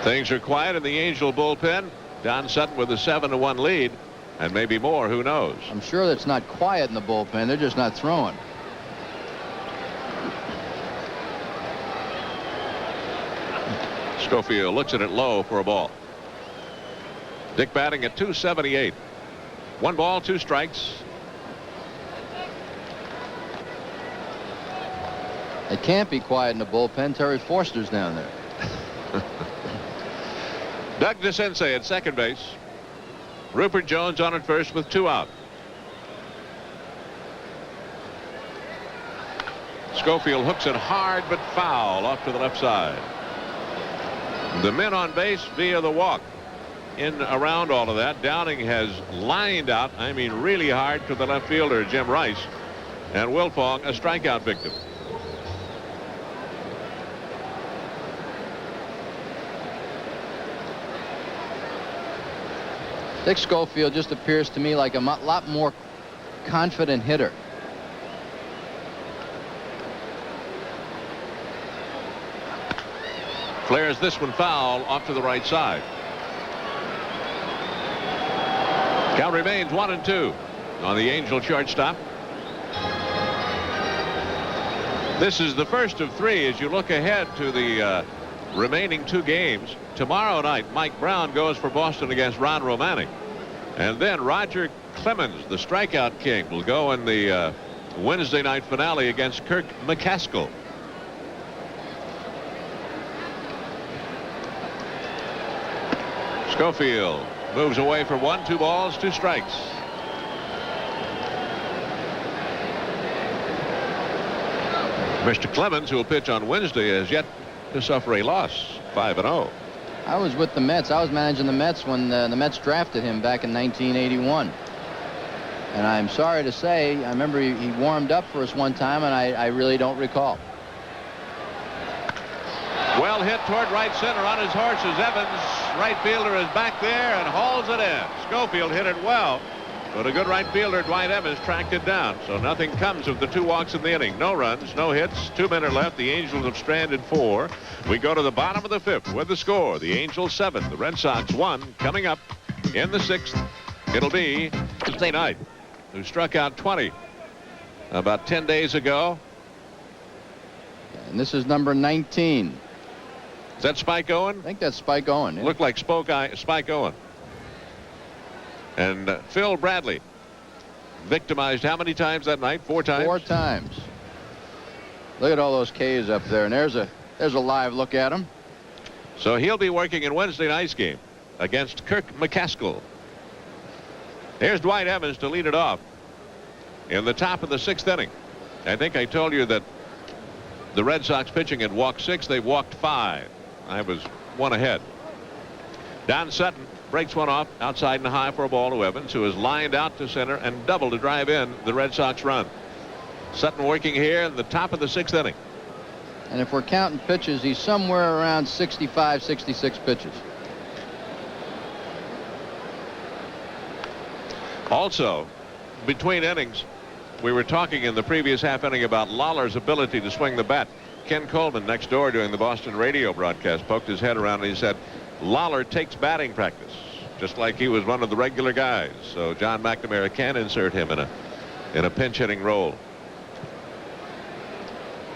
A: Things are quiet in the Angel bullpen. Don Sutton with a 7-1 lead, and maybe more, who knows.
B: I'm sure that's not quiet in the bullpen. They're just not throwing.
A: Schofield looks at it low for a ball. Dick batting at .278. 1 ball, 2 strikes.
B: It can't be quiet in the bullpen. Terry Forster's down there.
A: Doug DeCinces at second base. Rupert Jones on at first with 2 out. Schofield hooks it hard but foul off to the left side. The men on base via the walk. In around all of that, Downing has lined out, I mean really hard, to the left fielder, Jim Rice, and Wilfong a strikeout victim.
B: Dick Schofield just appears to me like a lot more confident hitter.
A: Flares this one foul off to the right side. Count remains 1-2 on the Angel shortstop. This is the first of 3 as you look ahead to the remaining 2 games. Tomorrow night, Mike Brown goes for Boston against Ron Romani. And then Roger Clemens, the strikeout king, will go in the Wednesday night finale against Kirk McCaskill. Schofield moves away for 1, 2 balls, 2 strikes. Mr. Clemens, who will pitch on Wednesday, has yet to suffer a loss. 5-0.
B: I was with the Mets. I was managing the Mets when the Mets drafted him back in 1981. And I'm sorry to say, I remember he warmed up for us one time, and I really don't recall.
A: Well hit toward right center on his horse is Evans. Right fielder is back there and hauls it in. Schofield hit it well, but a good right fielder, Dwight Evans, tracked it down. So nothing comes of the 2 walks in the inning. No runs, no hits. 2 men are left. The Angels have stranded 4. We go to the bottom of the 5th with the score. The Angels 7, the Red Sox 1. Coming up in the 6th, it'll be Tuesday night, who struck out 20 about 10 days ago.
B: And this is number 19.
A: Is that Spike Owen?
B: I think that's Spike Owen. Yeah.
A: Looked like Spike Owen. And Phil Bradley victimized how many times that night? 4 times?
B: 4 times. Look at all those K's up there, and there's a live look at him.
A: So he'll be working in Wednesday night's game against Kirk McCaskill. Here's Dwight Evans to lead it off in the top of the 6th inning. I think I told you that the Red Sox pitching had walked 6. They walked 5. I was 1 ahead. Don Sutton breaks one off outside and high for a ball to Evans, who is lined out to center and double to drive in the Red Sox run. Sutton working here in the top of the 6th inning.
B: And if we're counting pitches, he's somewhere around 65, 66 pitches.
A: Also, between innings, we were talking in the previous half inning about Lawler's ability to swing the bat. Ken Coleman next door doing the Boston radio broadcast poked his head around and he said, Lawler takes batting practice, just like he was one of the regular guys. So John McNamara can insert him in a pinch hitting role.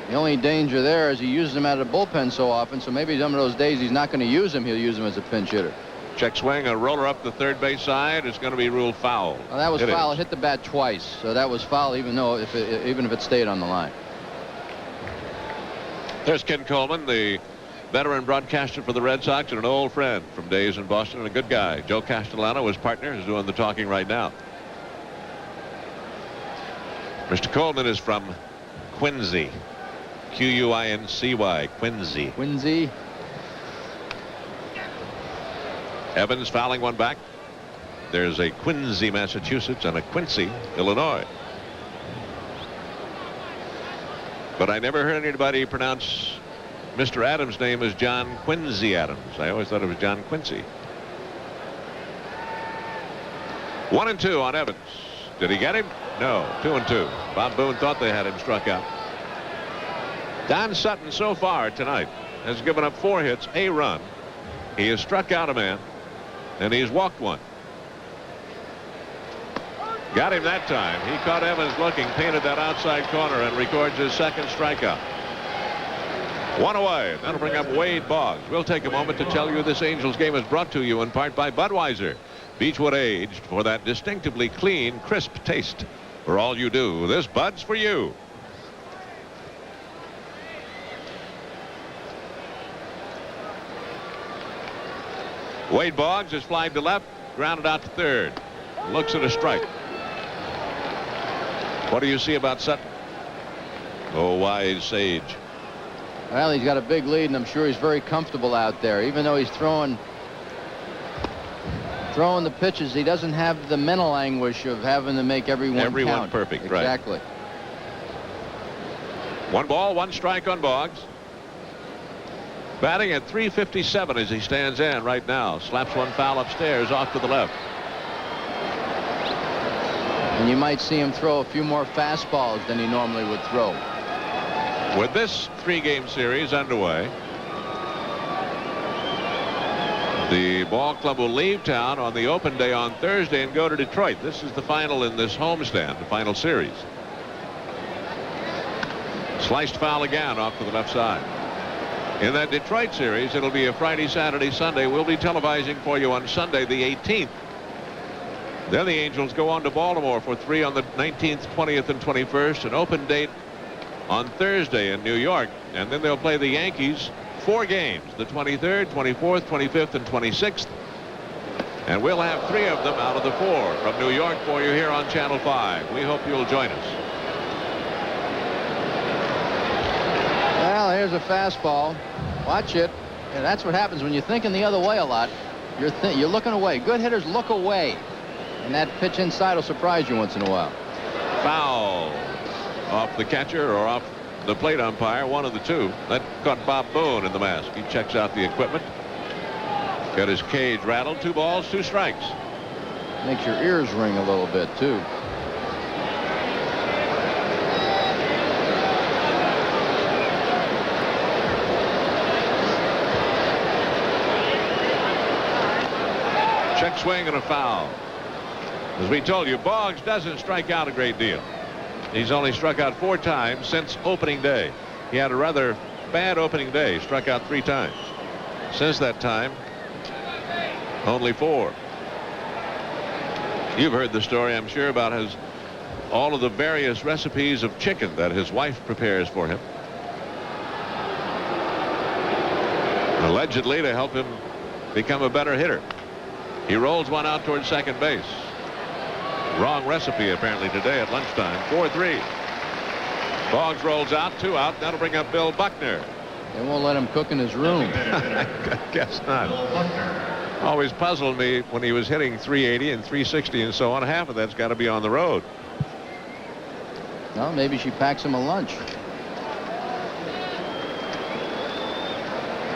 B: The only danger there is he uses him out of the bullpen so often, so maybe some of those days he's not going to use him. He'll use him as a pinch hitter.
A: Check swing, a roller up the third base side is going to be ruled foul.
B: Well, that was foul. It hit the bat twice, so that was foul, even if it stayed on the line.
A: There's Ken Coleman, the veteran broadcaster for the Red Sox and an old friend from days in Boston and a good guy. Joe Castellano, his partner, is doing the talking right now. Mr. Coleman is from Quincy. Q-U-I-N-C-Y, Quincy.
B: Quincy.
A: Evans fouling one back. There's a Quincy, Massachusetts, and a Quincy, Illinois. But I never heard anybody pronounce Mr. Adams' name as John Quincy Adams. I always thought it was John Quincy. 1-2 on Evans. Did he get him? No. 2-2. Bob Boone thought they had him struck out. Don Sutton so far tonight has given up 4 hits, a run. He has struck out a man, and he's walked one. Got him that time. He caught Evans looking, painted that outside corner, and records his 2nd strikeout. 1 away. That'll bring up Wade Boggs. We'll take a moment to tell you this Angels game is brought to you in part by Budweiser. Beechwood aged for that distinctively clean, crisp taste. For all you do, this Bud's for you. Wade Boggs is flied to left, grounded out to third. Looks at a strike. What do you see about Sutton? Oh, wise sage.
B: Well, he's got a big lead, and I'm sure he's very comfortable out there. Even though he's throwing the pitches, he doesn't have the mental anguish of having to make everyone count.
A: Perfect.
B: Exactly.
A: Right. 1 ball, 1 strike on Boggs. Batting at .357 as he stands in right now. Slaps one foul upstairs off to the left.
B: And you might see him throw a few more fastballs than he normally would throw.
A: With this 3-game series underway, the ball club will leave town on the open day on Thursday and go to Detroit. This is the final in this homestand, the final series. Sliced foul again off to the left side. In that Detroit series, it'll be a Friday, Saturday, Sunday. We'll be televising for you on Sunday, the 18th. Then the Angels go on to Baltimore for 3 on the 19th, 20th, and 21st. An open date on Thursday in New York. And then they'll play the Yankees 4 games, the 23rd, 24th, 25th, and 26th. And we'll have 3 of them out of the 4 from New York for you here on Channel 5. We hope you'll join us.
B: Well, here's a fastball. Watch it. And that's what happens when you're thinking the other way a lot. You're looking away. Good hitters look away. And that pitch inside will surprise you once in a while.
A: Foul off the catcher or off the plate umpire, one of the two. That caught Bob Boone in the mask. He checks out the equipment. Got his cage rattled. 2 balls, 2 strikes.
B: Makes your ears ring a little bit, too.
A: Check swing and a foul. As we told you, Boggs doesn't strike out a great deal. He's only struck out 4 times since opening day. He had a rather bad opening day. Struck out 3 times. Since that time, only 4. You've heard the story, I'm sure, about all of the various recipes of chicken that his wife prepares for him. Allegedly to help him become a better hitter. He rolls one out towards second base. Wrong recipe apparently today at lunchtime. 4-3. Boggs rolls out, 2 out. That'll bring up Bill Buckner.
B: They won't let him cook in his room.
A: I guess not. Always puzzled me when he was hitting .380 and .360 and so on. Half of that's got to be on the road.
B: Well, maybe she packs him a lunch.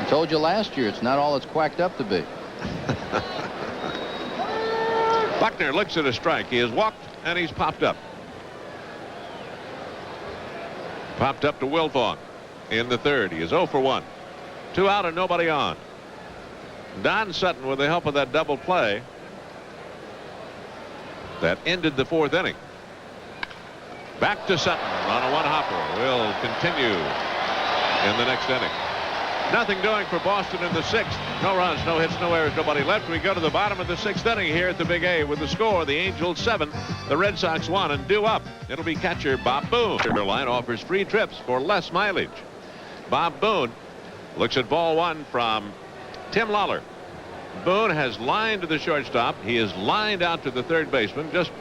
B: I told you last year, it's not all it's quacked up to be.
A: Buckner looks at a strike. He has walked and he's popped up. Popped up to Wilfong in the 3rd. He is 0 for 1. 2 out and nobody on. Don Sutton, with the help of that double play that ended the 4th inning. Back to Sutton on a 1-hopper. Will continue in the next inning. Nothing doing for Boston in the 6th. No runs, no hits, no errors, nobody left. We go to the bottom of the 6th inning here at the Big A with the score. The Angels 7, the Red Sox 1, and due up. It'll be catcher Bob Boone. The line offers free trips for less mileage. Bob Boone looks at ball 1 from Tim Lawler. Boone has lined to the shortstop. He is lined out to the 3rd baseman. Just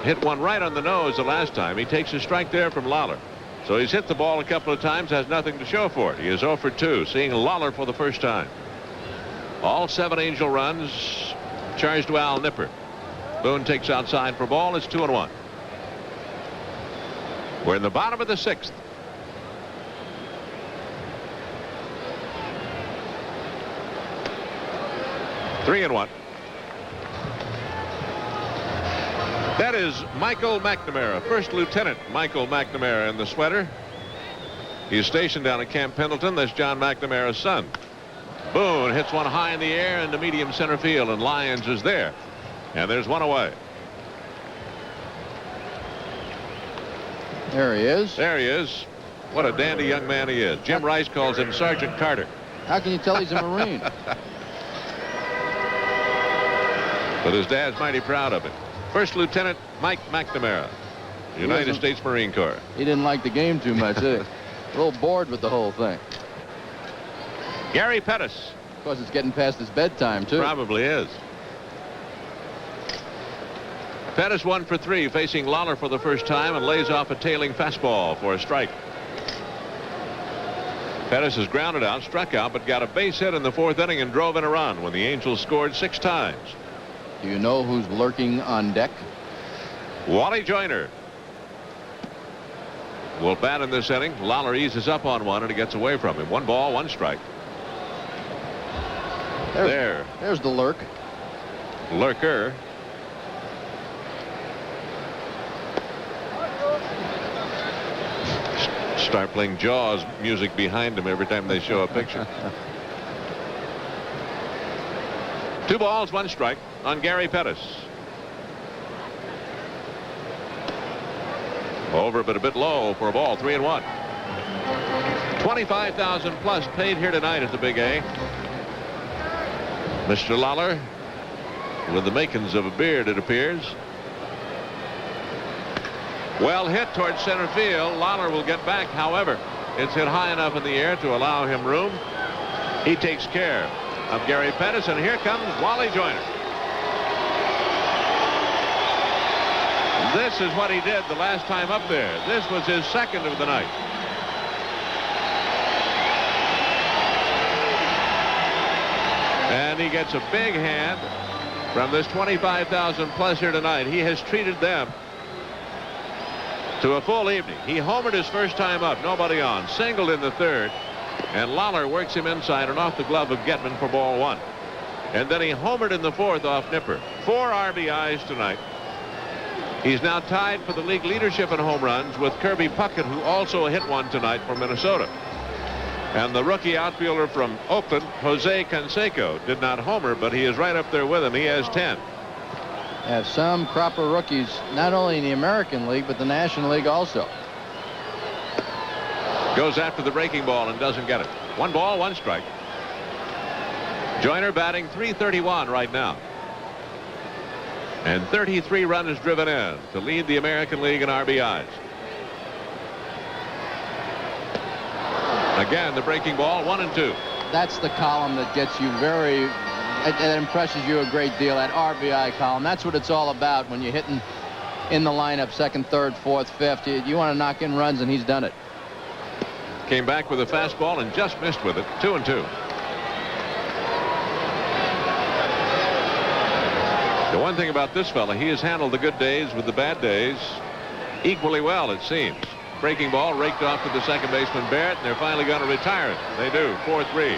A: hit one right on the nose the last time. He takes a strike there from Lawler. So he's hit the ball a couple of times, has nothing to show for it. He is 0 for 2, seeing Lawler for the first time. All 7 Angel runs charged to Al Nipper. Boone takes outside for ball. It's 2-1. We're in the bottom of the 6th. Three and 1. That is Michael McNamara, First Lieutenant Michael McNamara in the sweater. He's stationed down at Camp Pendleton. That's John McNamara's son. Boone hits one high in the air into medium center field, and Lyons is there. And there's one away.
B: There he is.
A: There he is. What a dandy young man he is. Jim Rice calls him Sergeant Carter.
B: How can you tell he's a Marine?
A: But his dad's mighty proud of him. First Lieutenant Mike McNamara, United States Marine Corps.
B: He didn't like the game too much. A little bored with the whole thing.
A: Gary Pettis.
B: Of course, it's getting past his bedtime, too.
A: Probably is. Pettis 1 for 3, facing Lawler for the first time, and lays off a tailing fastball for a strike. Pettis is grounded out, struck out, but got a base hit in the 4th inning and drove in a run when the Angels scored 6 times.
B: Do you know who's lurking on deck?
A: Wally Joyner will bat in this inning. Lawler eases up on one and he gets away from him. 1 ball, 1 strike.
B: There's the lurk.
A: Lurker. Start playing Jaws music behind him every time they show a picture. 2 balls, 1 strike on Gary Pettis. Over, but a bit low for a ball. 3-1. 25,000 plus paid here tonight at the Big A. Mr. Lawler with the makings of a beard, it appears. Well hit towards center field. Lawler will get back. However, it's hit high enough in the air to allow him room. He takes care of Gary Pettis, and here comes Wally Joyner. This is what he did the last time up there. This was his 2nd of the night. And he gets a big hand from this 25,000 plus here tonight. He has treated them to a full evening. He homered his first time up, nobody on, singled in the 3rd, and Lawler works him inside and off the glove of Getman for ball 1. And then he homered in the 4th off Nipper. 4 RBIs tonight. He's now tied for the league leadership in home runs with Kirby Puckett, who also hit one tonight for Minnesota. And the rookie outfielder from Oakland, Jose Canseco, did not homer, but he is right up there with him. He has 10.
B: Have some crop of rookies, not only in the American League, but the National League also.
A: Goes after the breaking ball and doesn't get it. 1 ball, 1 strike. Joyner batting .331 right now. And 33 runs driven in to lead the American League in RBIs. Again, the breaking ball, 1 and 2.
B: That's the column that gets you it impresses you a great deal, that RBI column. That's what it's all about when you're hitting in the lineup 2nd, 3rd, 4th, 5th. You want to knock in runs, and he's done it.
A: Came back with a fastball and just missed with it. 2 and 2. The one thing about this fella, he has handled the good days with the bad days equally well, it seems. Breaking ball raked off to the second baseman Barrett, and they're finally going to retire it. They do. 4-3.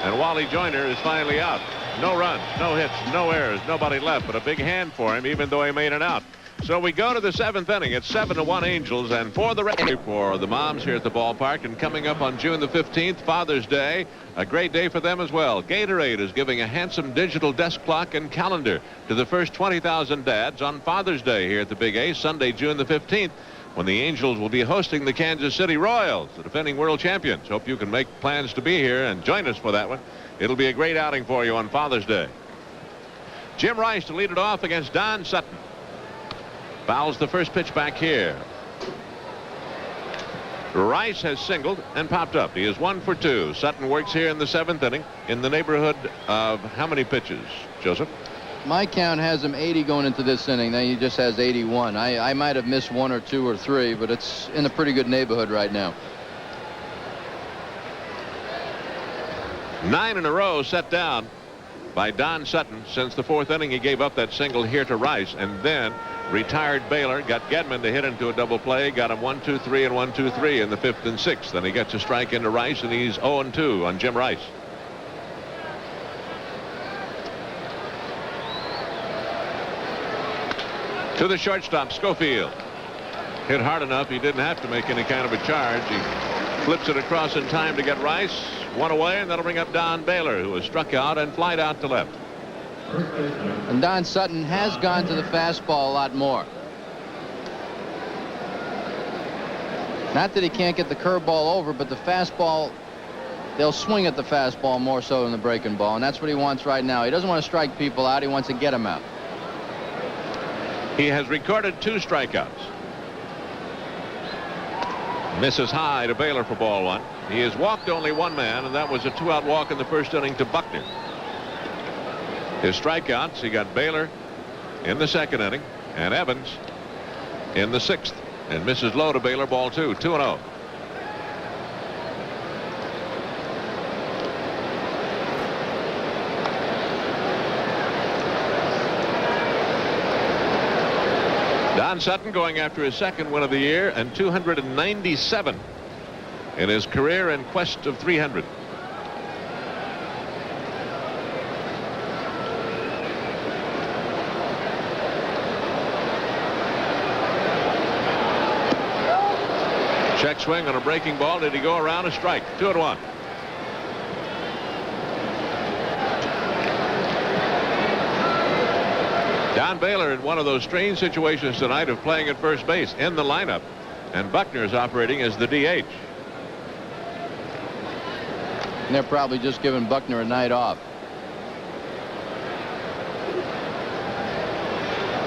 A: And Wally Joyner is finally out. No runs, no hits, no errors, nobody left, but a big hand for him, even though he made it out. So we go to the 7th inning. It's 7-1 Angels, and for the moms here at the ballpark. And coming up on June the 15th, Father's Day, a great day for them as well. Gatorade is giving a handsome digital desk clock and calendar to the first 20,000 dads on Father's Day here at the Big A, Sunday, June the 15th, when the Angels will be hosting the Kansas City Royals, the defending world champions. Hope you can make plans to be here and join us for that one. It'll be a great outing for you on Father's Day. Jim Rice to lead it off against Don Sutton. Fouls the first pitch back here. Rice has singled and popped up. He is 1 for 2. Sutton works here in the 7th inning in the neighborhood of how many pitches, Joseph?
B: My count has him 80 going into this inning. Then he just has 81. I might have missed 1 or 2 or 3, but it's in a pretty good neighborhood right now.
A: 9 in a row set down by Don Sutton. Since the 4th inning, he gave up that single here to Rice, and then retired Baylor, got Gedman to hit into a double play, got him 1-2-3 and 1-2-3 in the 5th and 6th. Then he gets a strike into Rice, and he's 0-2 on Jim Rice. To the shortstop, Schofield. Hit hard enough, he didn't have to make any kind of a charge. He flips it across in time to get Rice. 1 away, and that'll bring up Don Baylor, who was struck out and flied out to left.
B: And Don Sutton has gone to the fastball a lot more. Not that he can't get the curveball over, but the fastball, they'll swing at the fastball more so than the breaking ball, and that's what he wants right now. He doesn't want to strike people out. He wants to get them out.
A: He has recorded 2 strikeouts. Misses high to Baylor for ball 1. He has walked only 1 man, and that was a 2-out walk in the 1st inning to Buckner. His strikeouts, he got Baylor in the 2nd inning and Evans in the 6th, and misses low to Baylor, ball 2, 2-0. Don Sutton going after his second win of the year and 297 in his career in quest of 300. Check swing on a breaking ball. Did he go around? A strike. 2-1. Don Baylor in one of those strange situations tonight of playing at first base in the lineup, and Buckner is operating as the DH.
B: And they're probably just giving Buckner a night off.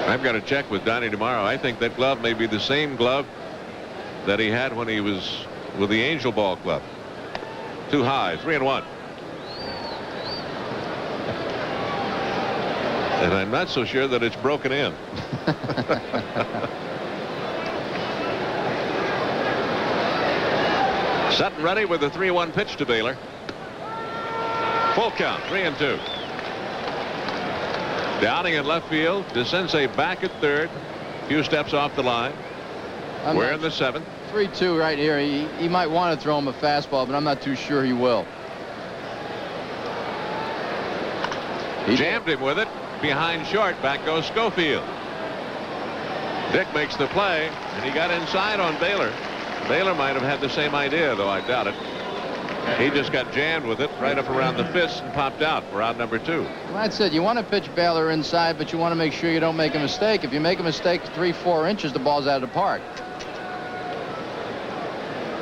A: I've got to check with Donnie tomorrow. I think that glove may be the same glove that he had when he was with the Angel Ball Club. Too high. 3-1. And I'm not so sure that it's broken in. Sutton ready with a 3-1 pitch to Baylor. Full count. 3-2. Downing in left field. DeCinces back at third. Few steps off the line. We're in the seventh.
B: 3-2 right here. He might want to throw him a fastball, but I'm not too sure he will.
A: He jammed him with it. Behind short. Back goes Schofield. Dick makes the play, and he got inside on Baylor. Baylor might have had the same idea, though I doubt it. He just got jammed with it right up around the fist and popped out for out number 2.
B: Well, that's it. You want to pitch Baylor inside, but you want to make sure you don't make a mistake. If you make a mistake 3-4 inches, the ball's out of the park.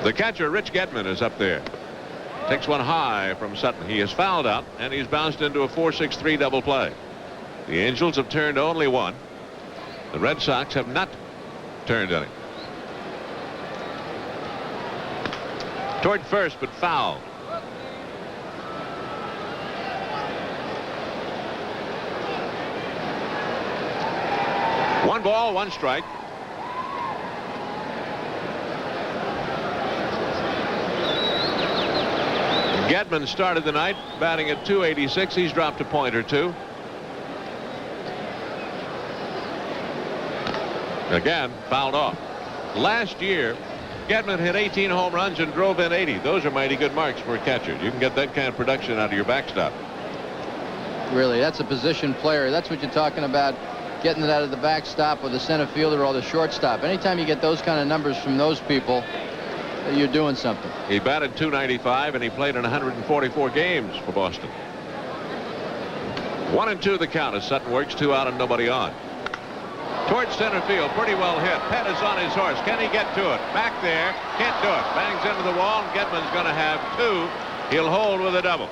A: The catcher, Rich Gedman, is up there. Takes one high from Sutton. He is fouled out, and he's bounced into a 4-6-3 double play. The Angels have turned only one. The Red Sox have not turned any. Toward first, but foul. One ball, one strike. Gedman started the night batting at .286. He's dropped a point or two. Again, fouled off. Last year, Gedman hit 18 home runs and drove in 80. Those are mighty good marks for a catcher. You can get that kind of production out of your backstop.
B: Really, that's a position player. That's what you're talking about, getting it out of the backstop or the center fielder or the shortstop. Anytime you get those kind of numbers from those people, you're doing something.
A: He batted .295, and he played in 144 games for Boston. 1-2 the count as Sutton works 2 out and nobody on. Towards center field, pretty well hit. Penn is on his horse. Can he get to it? Back there, can't do it. Bangs into the wall, and Gedman's going to have 2. He'll hold with a double.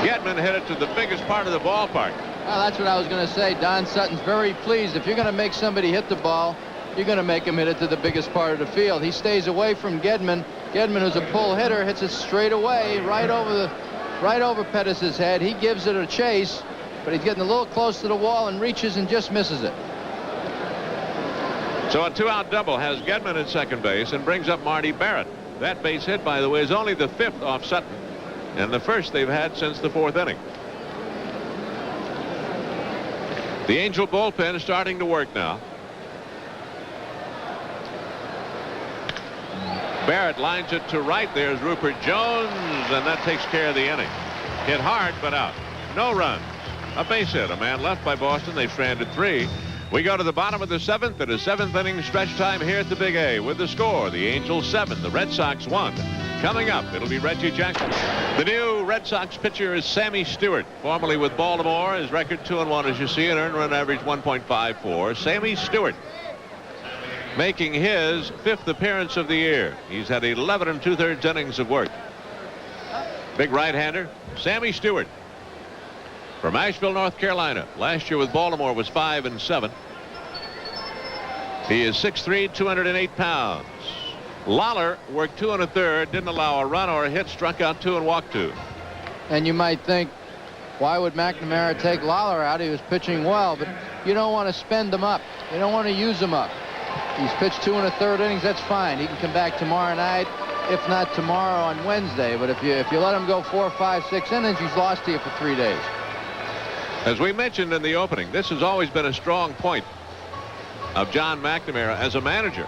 A: Gedman hit it to the biggest part of the ballpark.
B: Well, that's what I was going to say. Don Sutton's very pleased. If you're going to make somebody hit the ball, you're going to make him hit it to the biggest part of the field. He stays away from Gedman. Gedman, who's a pull hitter, hits it straight away, right over Pettis' head. He gives it a chase, but he's getting a little close to the wall and reaches and just misses it.
A: So a 2-out double has Gedman at second base and brings up Marty Barrett. That base hit, by the way, is only the 5th off Sutton, and the first they've had since the 4th inning. The Angel bullpen is starting to work now. Barrett lines it to right. There's Rupert Jones, and that takes care of the inning. Hit hard, but out. No runs. A base hit. A man left by Boston. They've stranded 3. We go to the bottom of the 7th. It is 7th inning stretch time here at the Big A with the score. The Angels 7, the Red Sox 1. Coming up, it'll be Reggie Jackson. The new Red Sox pitcher is Sammy Stewart, formerly with Baltimore. His record 2-1, as you see, an earned run average 1.54. Sammy Stewart making his 5th appearance of the year. He's had 11 2/3 innings of work. Big right-hander, Sammy Stewart from Asheville, North Carolina. Last year with Baltimore was 5-7. He is 6'3", 208 pounds. Lawler worked 2 1/3, didn't allow a run or a hit, struck out 2 and walked 2.
B: And you might think, why would McNamara take Lawler out? He was pitching well, but you don't want to spend him up. You don't want to use him up. He's pitched 2 1/3 innings. That's fine. He can come back tomorrow night, if not tomorrow on Wednesday. But if you let him go 4, 5, 6 innings, he's lost to you for 3 days.
A: As we mentioned in the opening, this has always been a strong point of John McNamara as a manager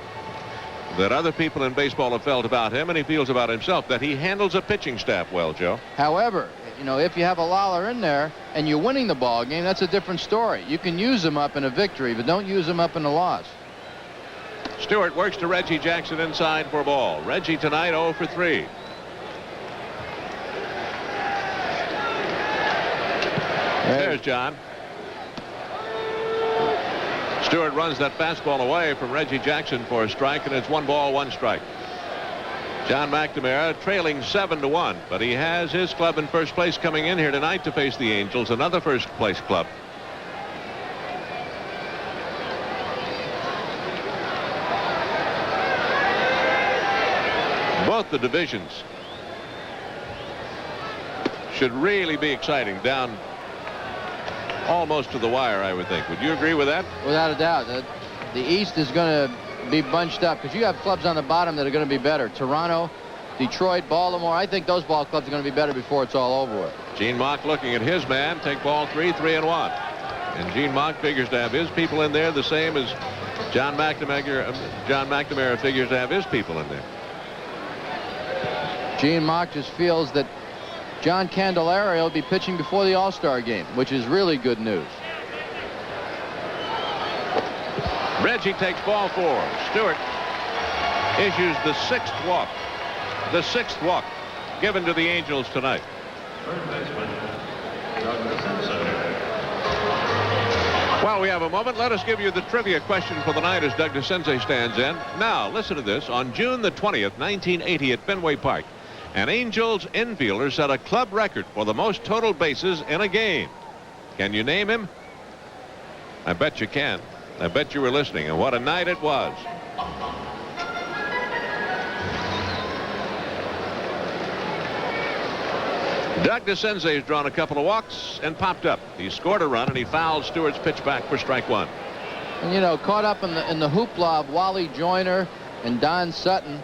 A: that other people in baseball have felt about him, and he feels about himself, that he handles a pitching staff well, Joe.
B: However, you know, if you have a Lawler in there and you're winning the ball game, that's a different story. You can use him up in a victory, but don't use him up in a loss.
A: Stewart works to Reggie Jackson inside for a ball. Reggie tonight 0 for 3. There's John. Stewart runs that fastball away from Reggie Jackson for a strike, and it's 1 ball, 1 strike. John McNamara trailing 7-1, but he has his club in first place coming in here tonight to face the Angels, another first place club. Both the divisions should really be exciting, down almost to the wire, I would think. Would you agree with that?
B: Without a doubt. The East is going to be bunched up because you have clubs on the bottom that are going to be better. Toronto, Detroit, Baltimore. I think those ball clubs are going to be better before it's all over with.
A: Gene Mock looking at his man. Take ball 3, 3-1. And Gene Mock figures to have his people in there the same as John McNamara. John McNamara figures to have his people in there.
B: Gene Mock just feels that John Candelario will be pitching before the All-Star game, which is really good news.
A: Reggie takes ball 4. Stewart issues the 6th walk. The 6th walk given to the Angels tonight. While we have a moment, let us give you the trivia question for the night as Doug DeCenze stands in. Now, listen to this. On June the 20th, 1980 at Fenway Park, an Angels infielder set a club record for the most total bases in a game. Can you name him? I bet you can. I bet you were listening, and what a night it was. Doug DeCenze has drawn a couple of walks and popped up. He scored a run, and he fouled Stewart's pitch back for strike 1.
B: And, you know, caught up in the hoopla of Wally Joyner and Don Sutton.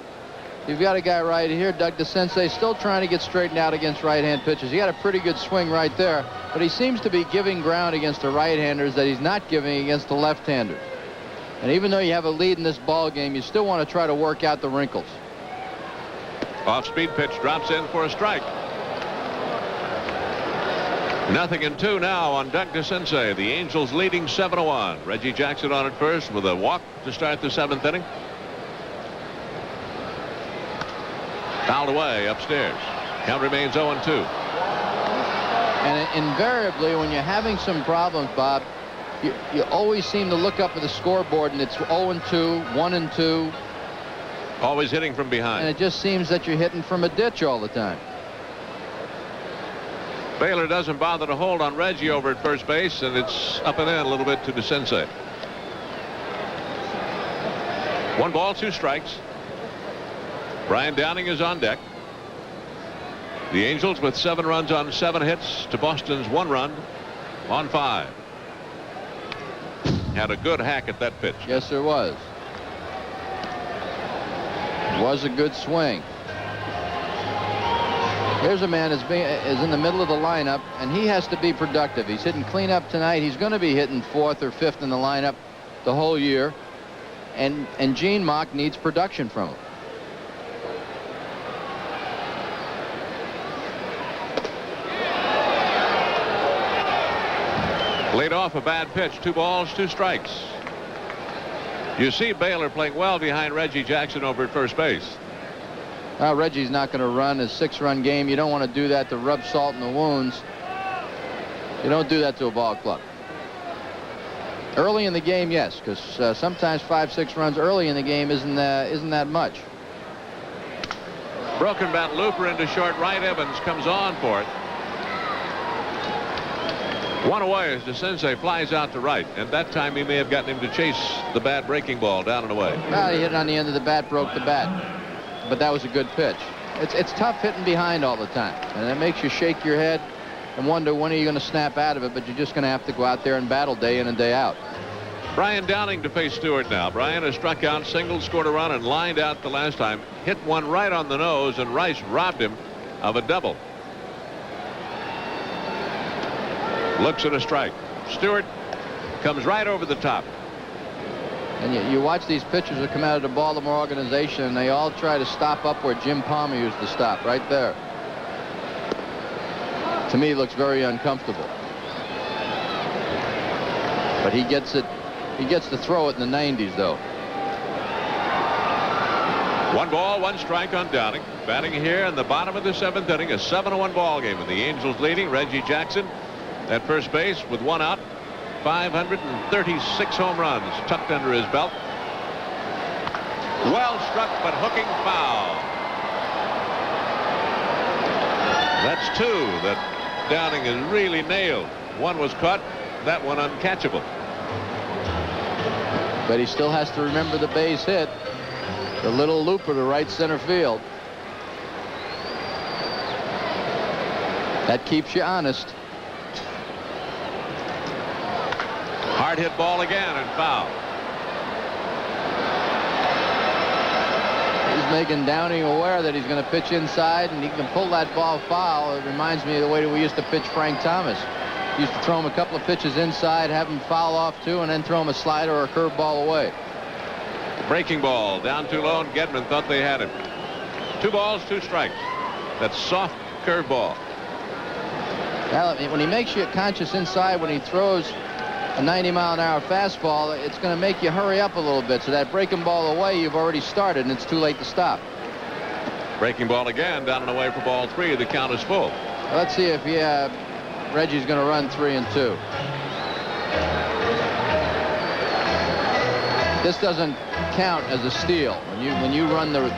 B: You've got a guy right here, Doug DeCenze, still trying to get straightened out against right-hand pitchers. He got a pretty good swing right there, but he seems to be giving ground against the right-handers that he's not giving against the left-handers. And even though you have a lead in this ball game, you still want to try to work out the wrinkles.
A: Off-speed pitch drops in for a strike. 0-2 now on Doug DeCenze. The Angels leading 7-1. Reggie Jackson on at first with a walk to start the 7th inning. Fouled away upstairs. Count remains 0-2.
B: And invariably, when you're having some problems, Bob, you always seem to look up at the scoreboard and it's 0-2, 1-2.
A: Always hitting from behind.
B: And it just seems that you're hitting from a ditch all the time.
A: Baylor doesn't bother to hold on Reggie over at first base, and it's up and in a little bit to DeCenze. 1 ball, 2 strikes. Brian Downing is on deck. The Angels with 7 runs on 7 hits to Boston's 1 run on 5. Had a good hack at that pitch.
B: Yes, there was. It was a good swing. Here's a man is in the middle of the lineup, and he has to be productive. He's hitting cleanup tonight. He's going to be hitting 4th or 5th in the lineup the whole year. And Gene Mock needs production from him.
A: Laid off a bad pitch. 2 balls, 2 strikes. You see Baylor playing well behind Reggie Jackson over at first base.
B: Well, Reggie's not going to run a 6-run game. You don't want to do that to rub salt in the wounds. You don't do that to a ball club. Early in the game, yes, because sometimes 5-6 runs early in the game isn't that much.
A: Broken bat looper into short right. Evans comes on for it. 1 away as DeCenze flies out to right, and that time he may have gotten him to chase the bad breaking ball down and away.
B: Well, he hit it on the end of the bat, broke the bat. But that was a good pitch. It's tough hitting behind all the time, and it makes you shake your head and wonder when are you going to snap out of it, but you're just going to have to go out there and battle day in and day out.
A: Brian Downing to face Stewart now. Brian has struck out, singled, scored a run, and lined out the last time. Hit one right on the nose, and Rice robbed him of a double. Looks at a strike. Stewart comes right over the top.
B: And you watch these pitchers that come out of the Baltimore organization, and they all try to stop up where Jim Palmer used to stop, right there. To me, it looks very uncomfortable. But he gets to throw it in the 90s, though.
A: 1 ball, 1 strike on Downing. Batting here in the bottom of the 7th inning, a 7-1 ball game, and the Angels leading. Reggie Jackson at first base with 1 out. 536 home runs tucked under his belt. Well struck, but hooking foul. That's 2 that Downing has really nailed. 1 was caught, that one uncatchable.
B: But he still has to remember the base hit. The little looper to right center field. That keeps you honest.
A: Hard hit ball again and foul.
B: He's making Downing aware that he's going to pitch inside, and he can pull that ball foul. It reminds me of the way that we used to pitch Frank Thomas. We used to throw him a couple of pitches inside, have him foul off too, and then throw him a slider or a curveball away.
A: Breaking ball down too low, and Gedman thought they had him. 2 balls, 2 strikes. That soft curveball.
B: Well, when he makes you conscious inside, when he throws a 90-mile-an-hour fastball, it's going to make you hurry up a little bit. So that breaking ball away, you've already started, and it's too late to stop.
A: Breaking ball again, down and away for ball 3. The count is full.
B: Well, let's see if Reggie's going to run 3-2. This doesn't count as a steal. When you run the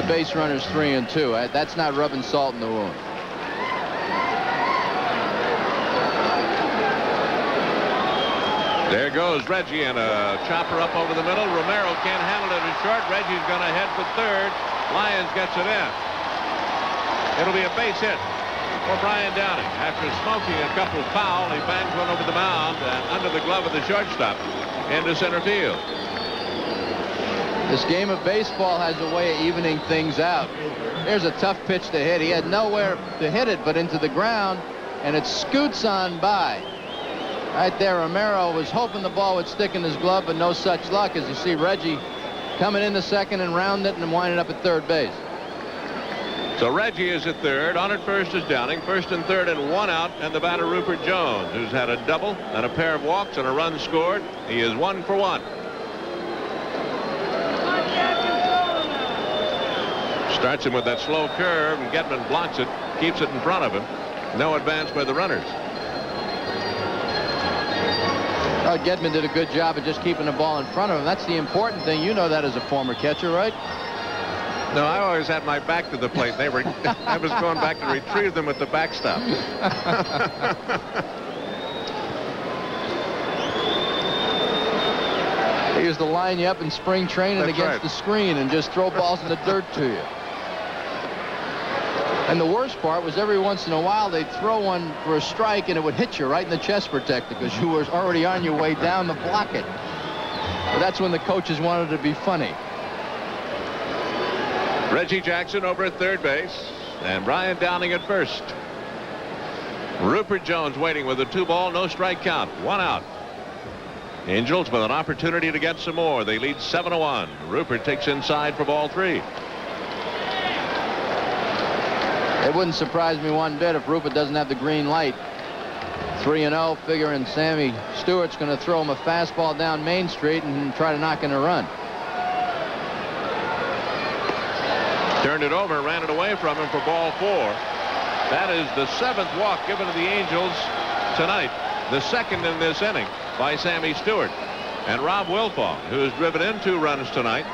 B: base runners 3-2, that's not rubbing salt in the wound.
A: There goes Reggie, and a chopper up over the middle. Romero can't handle it in short. Reggie's going to head for third. Lyons gets it in. It'll be a base hit for Brian Downing. After smoking a couple foul, he bangs one over the mound and under the glove of the shortstop into center field.
B: This game of baseball has a way of evening things out. There's a tough pitch to hit. He had nowhere to hit it but into the ground, and it scoots on by. Right there, Romero was hoping the ball would stick in his glove, but no such luck, as you see Reggie coming in the second and round it and winding up at third base.
A: So Reggie is at third. On at first is Downing. First and third and 1 out, and the batter Rupert Jones, who's had a double and a pair of walks and a run scored. He is 1 for 1. Starts him with that slow curve, and Gedman blocks it, keeps it in front of him. No advance by the runners.
B: Oh, Gedman did a good job of just keeping the ball in front of him. That's the important thing. You know that as a former catcher, right?
A: No, I always had my back to the plate. I was going back to retrieve them at the backstop.
B: They used to line you up in spring training against the screen and just throw balls in the dirt to you. And the worst part was every once in a while they'd throw one for a strike and it would hit you right in the chest protector because you were already on your way down to block it. But that's when the coaches wanted to be funny.
A: Reggie Jackson over at third base and Brian Downing at first. Rupert Jones waiting with a 2-ball, no strike count. 1 out. Angels with an opportunity to get some more. They lead 7-1. Rupert takes inside for ball 3.
B: It wouldn't surprise me one bit if Rupert doesn't have the green light. 3-0, figuring Sammy Stewart's going to throw him a fastball down Main Street and try to knock in a run.
A: Turned it over, ran it away from him for ball 4. That is the 7th walk given to the Angels tonight. The 2nd in this inning by Sammy Stewart. And Rob Wilfong, who has driven in 2 runs tonight,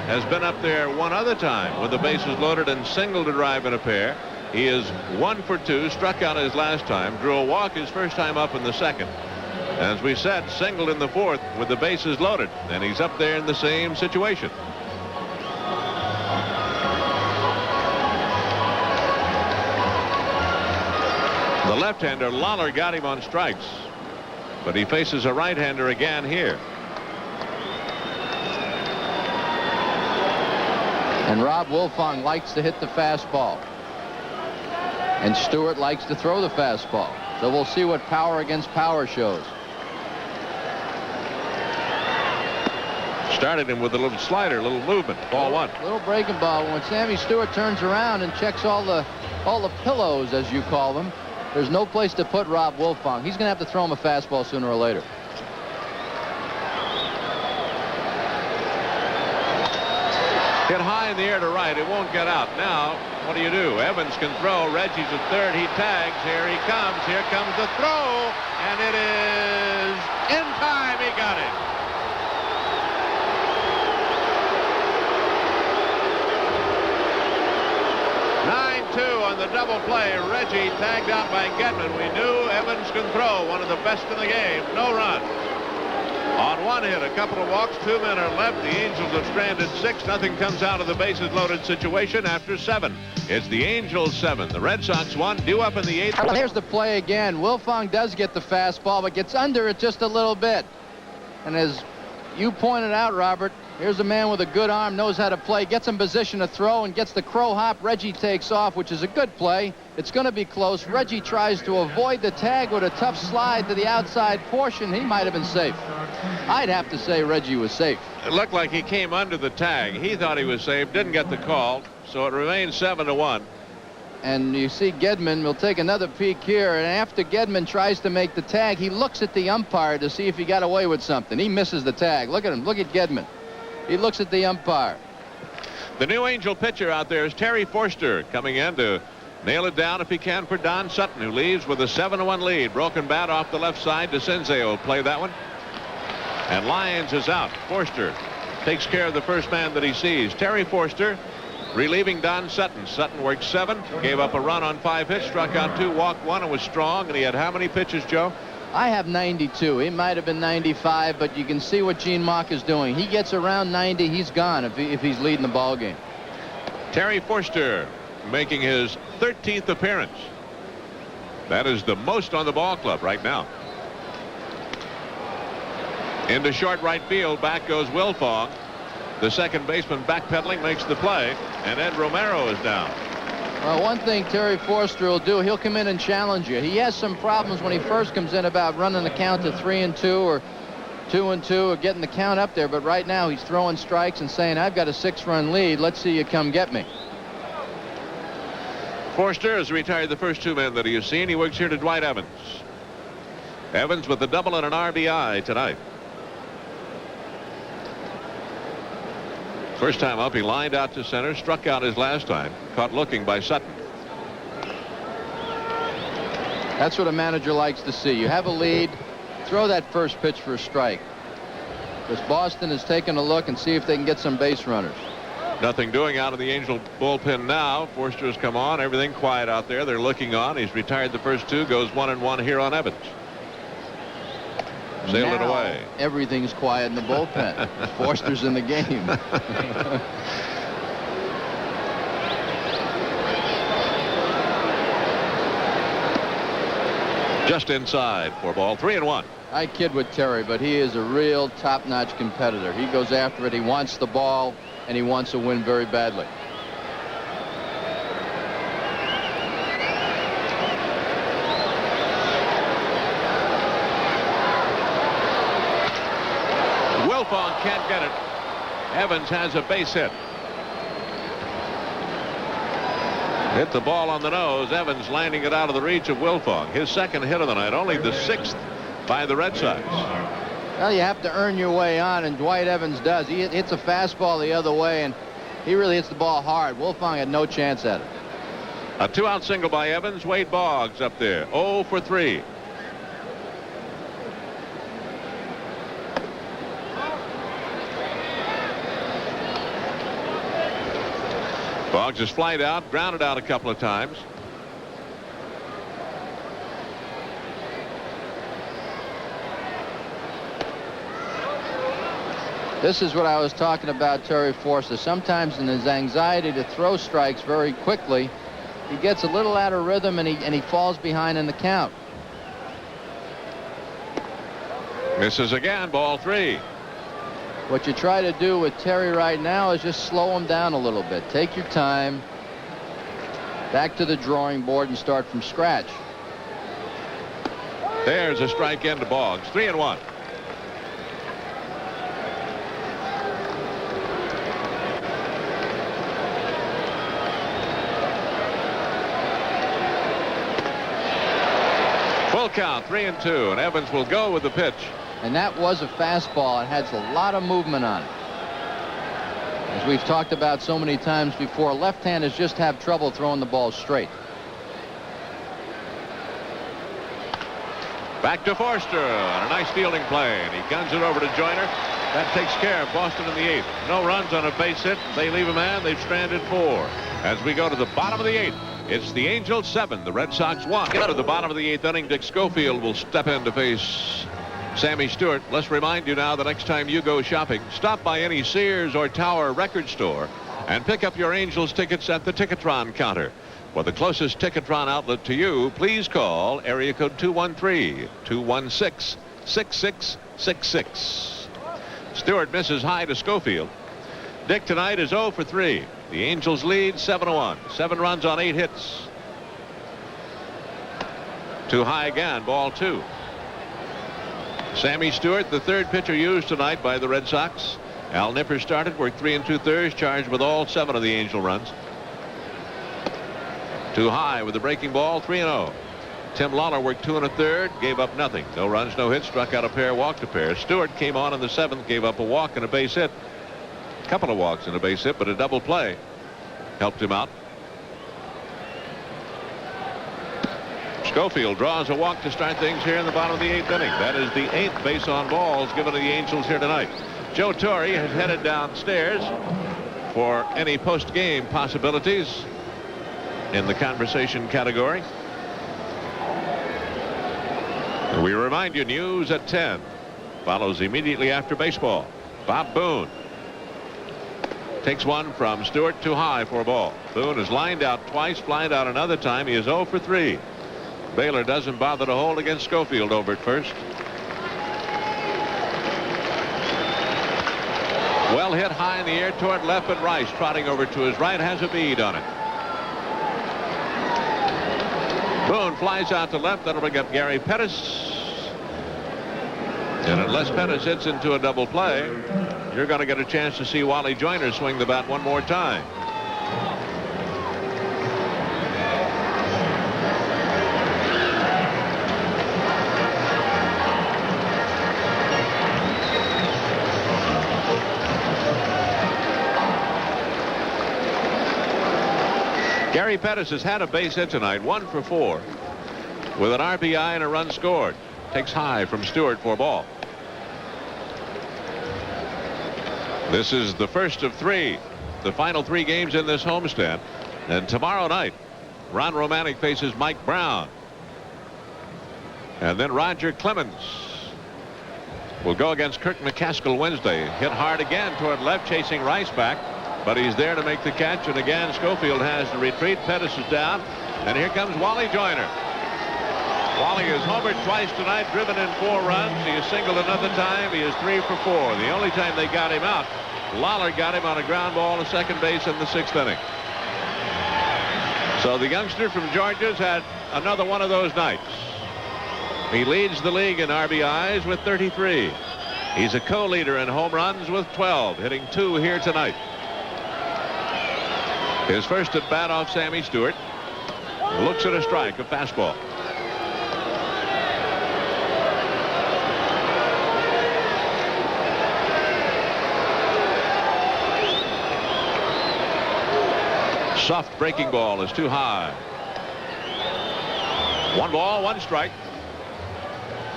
A: has been up there one other time with the bases loaded and singled to drive in a pair. He is 1 for 2, struck out his last time, drew a walk his first time up in the 2nd. As we said, singled in the 4th with the bases loaded, and he's up there in the same situation. The left-hander Lawler got him on strikes, but he faces a right-hander again here.
B: And Rob Wilfong likes to hit the fastball. And Stewart likes to throw the fastball. So we'll see what power against power shows.
A: Started him with a little slider, a little movement. Ball 1.
B: Little breaking ball. When Sammy Stewart turns around and checks all the pillows, as you call them, there's no place to put Rob Wilfong. He's going to have to throw him a fastball sooner or later.
A: Hit high in the air to right. It won't get out. Now, what do you do? Evans can throw. Reggie's at third. He tags. Here he comes. Here comes the throw. And it is in time. He got it. On the double play, Reggie tagged out by Gedman. We knew Evans can throw, one of the best in the game. No run. On one hit, a couple of walks, 2 men are left. The Angels have stranded 6. Nothing comes out of the bases loaded situation after 7. It's the Angels 7. The Red Sox 1, due up in the 8th.
B: Here's the play again. Wilfong does get the fastball, but gets under it just a little bit. And as you pointed out, Robert, here's a man with a good arm, knows how to play, gets in position to throw, and gets the crow hop. Reggie takes off, which is a good play. It's going to be close. Reggie tries to avoid the tag with a tough slide to the outside portion. He might have been safe. I'd have to say Reggie was safe.
A: It looked like he came under the tag. He thought he was safe, didn't get the call, so it remains 7-1.
B: And you see Gedman will take another peek here, and after Gedman tries to make the tag, he looks at the umpire to see if he got away with something. He misses the tag. Look at him. Look at Gedman. He looks at the umpire.
A: The new Angel pitcher out there is Terry Forster, coming in to nail it down if he can for Don Sutton, who leaves with a 7-1 lead. Broken bat off the left side. DeCinze will play that one. And Lyons is out. Forster takes care of the first man that he sees. Terry Forster relieving Don Sutton. Sutton worked 7, gave up a run on 5 hits, struck out 2, walked 1, and was strong. And he had how many pitches, Joe?
B: I have 92. He might have been 95, but you can see what Gene Mauch is doing. He gets around 90, he's gone if he's leading the ball game.
A: Terry Forster making his 13th appearance. That is the most on the ball club right now. Into short right field, back goes Wilfong. The second baseman backpedaling makes the play, and Ed Romero is down.
B: Well, one thing Terry Forster will do, he'll come in and challenge you. He has some problems when he first comes in about running the count to 3-2 or 2-2 or getting the count up there. But right now he's throwing strikes and saying, I've got a 6-run lead. Let's see you come get me.
A: Forster has retired the first 2 men that he has seen. He works here to Dwight Evans. Evans with a double and an RBI tonight. First time up, he lined out to center, struck out his last time, caught looking by Sutton.
B: That's what a manager likes to see. You have a lead, throw that first pitch for a strike. Because Boston is taking a look and see if they can get some base runners.
A: Nothing doing out of the Angel bullpen now. Forster has come on, everything quiet out there. They're looking on. He's retired the first 2, goes 1-1 here on Evans. Sailed it away.
B: Everything's quiet in the bullpen. Forster's in the game.
A: Just inside for ball. 3-1.
B: I kid with Terry, but he is a real top-notch competitor. He goes after it. He wants the ball, and he wants to win very badly.
A: Wilfong can't get it. Evans has a base hit. Hit the ball on the nose. Evans landing it out of the reach of Wilfong. His second hit of the night, only the 6th by the Red Sox.
B: Well, you have to earn your way on, and Dwight Evans does. He hits a fastball the other way, and he really hits the ball hard. Wilfong had no chance at it.
A: A 2-out single by Evans. Wade Boggs up there, 0 for 3. Boggs has flied out, grounded out a couple of times.
B: This is what I was talking about, Terry Forster. Sometimes in his anxiety to throw strikes very quickly, he gets a little out of rhythm and he falls behind in the count.
A: Misses again, ball 3.
B: What you try to do with Terry right now is just slow him down a little bit. Take your time. Back to the drawing board and start from scratch.
A: There's a strike into Boggs. 3-1. Full count, 3-2, and Evans will go with the pitch.
B: And that was a fastball. It has a lot of movement on it. As we've talked about so many times before, left-handers just have trouble throwing the ball straight.
A: Back to Forster on a nice fielding play, and he guns it over to Joyner. That takes care of Boston in the 8th. No runs on a base hit. They leave a man. They've stranded 4. As we go to the bottom of the 8th, it's the Angels 7, the Red Sox 1. Get to the bottom of the 8th inning. Dick Schofield will step in to face Sammy Stewart. Let's remind you now, the next time you go shopping, stop by any Sears or Tower record store and pick up your Angels tickets at the Ticketron counter. For the closest Ticketron outlet to you, please call area code 213-216-6666. Stewart misses high to Schofield. Dick tonight is 0 for 3. The Angels lead 7-1. 7 runs on 8 hits. Too high again, ball 2. Sammy Stewart, the third pitcher used tonight by the Red Sox. Al Nipper started, worked 3 2/3, charged with all 7 of the Angel runs. Too high with the breaking ball, 3-0. Tim Lawler worked 2 1/3, gave up nothing. No runs, no hits, struck out a pair, walked a pair. Stewart came on in the 7th, gave up a walk and a base hit. A couple of walks and a base hit, but a double play helped him out. Schofield draws a walk to start things here in the bottom of the 8th inning. That is the 8th base on balls given to the Angels here tonight. Joe Torre has headed downstairs for any post-game possibilities in the conversation category. We remind you, news at 10 follows immediately after baseball. Bob Boone takes one from Stewart, too high for a ball. Boone is lined out twice, flied out another time. He is 0 for 3. Baylor doesn't bother to hold against Schofield over at first. Well hit high in the air toward left, but Rice trotting over to his right has a bead on it. Boone flies out to left. That'll bring up Gary Pettis. And unless Pettis hits into a double play, you're going to get a chance to see Wally Joyner swing the bat one more time. Gary Pettis has had a base hit tonight, 1 for 4, with an RBI and a run scored. Takes high from Stewart for a ball. This is the first of 3, the final 3 games in this homestand. And tomorrow night, Ron Romanic faces Mike Brown. And then Roger Clemens will go against Kirk McCaskill Wednesday. Hit hard again toward left, chasing Rice back. But he's there to make the catch, and again Schofield has to retreat. Pettis is down, and here comes Wally Joyner. Wally has homered twice tonight, driven in 4 runs. He has singled another time. He is 3 for 4. The only time they got him out, Lawler got him on a ground ball to second base in the 6th inning. So the youngster from Georgia's had another one of those nights. He leads the league in RBIs with 33. He's a co-leader in home runs with 12, hitting 2 here tonight. His first at bat off Sammy Stewart. Looks at a strike, a fastball. Soft breaking ball is too high. 1 ball, 1 strike.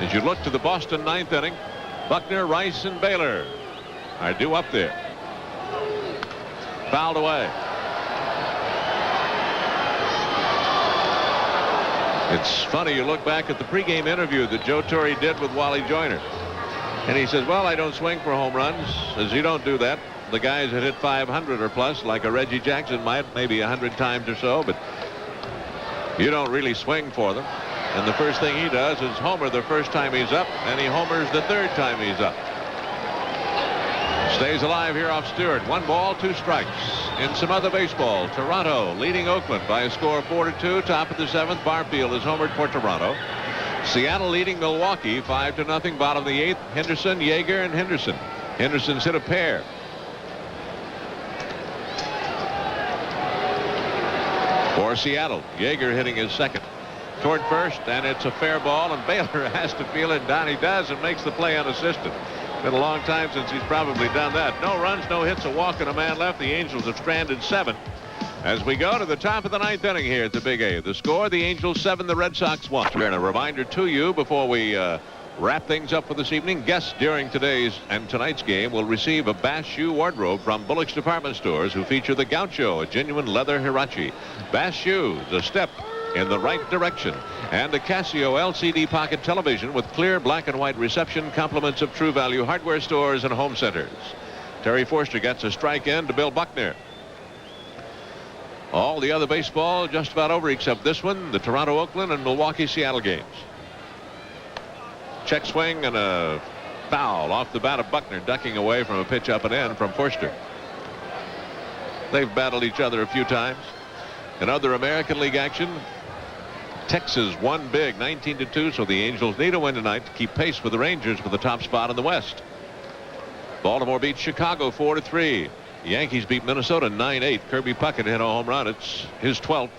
A: As you look to the Boston 9th inning, Buckner, Rice, and Baylor are due up there. Fouled away. It's funny, you look back at the pregame interview that Joe Torre did with Wally Joyner. And he says, well, I don't swing for home runs. Says, you don't do that. The guys that hit 500 or plus, like a Reggie Jackson might, maybe 100 times or so, but you don't really swing for them. And the first thing he does is homer the first time he's up, and he homers the 3rd time he's up. Stays alive here off Stewart. 1 ball, 2 strikes. In some other baseball, Toronto leading Oakland by a score of 4-2. Top of the 7th, Barfield is homered for Toronto. Seattle leading Milwaukee 5-0, bottom of the 8th. Henderson, Yeager, and Henderson. Henderson's hit a pair. For Seattle, Yeager hitting his second. Toward first, and it's a fair ball, and Baylor has to feel it. Donnie does, and makes the play unassisted. Been a long time since he's probably done that. No runs, no hits, a walk, and a man left. The Angels have stranded 7. As we go to the top of the 9th inning here at the Big A. The score, the Angels 7, the Red Sox 1. And a reminder to you before we wrap things up for this evening. Guests during today's and tonight's game will receive a Bass shoe wardrobe from Bullock's Department Stores, who feature the Gaucho, a genuine leather Hirachi. Bass shoes, a step in the right direction. And a Casio LCD pocket television with clear black and white reception, compliments of True Value hardware stores and home centers. Terry Forster gets a strike in to Bill Buckner. All the other baseball just about over except this one, the Toronto, Oakland, and Milwaukee, Seattle games. Check swing and a foul off the bat of Buckner, ducking away from a pitch up and in from Forster. They've battled each other a few times. In other American League action, Texas won big 19-2, so the Angels need a win tonight to keep pace with the Rangers for the top spot in the West. Baltimore beats Chicago 4-3. The Yankees beat Minnesota 9-8. Kirby Puckett hit a home run. It's his 12th.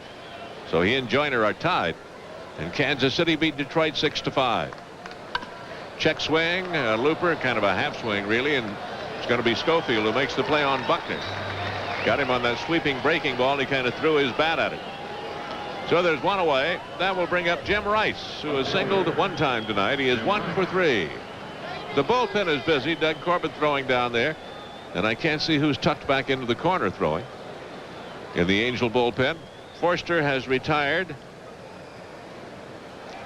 A: So he and Joyner are tied. And Kansas City beat Detroit 6-5. Check swing, looper, kind of a half swing really, and it's going to be Schofield who makes the play on Buckner. Got him on that sweeping breaking ball, and he kind of threw his bat at it. So there's one away. That will bring up Jim Rice, who has singled one time tonight. He is 1 for 3. The bullpen is busy. Doug Corbett throwing down there. And I can't see who's tucked back into the corner throwing. In the Angel bullpen, Forster has retired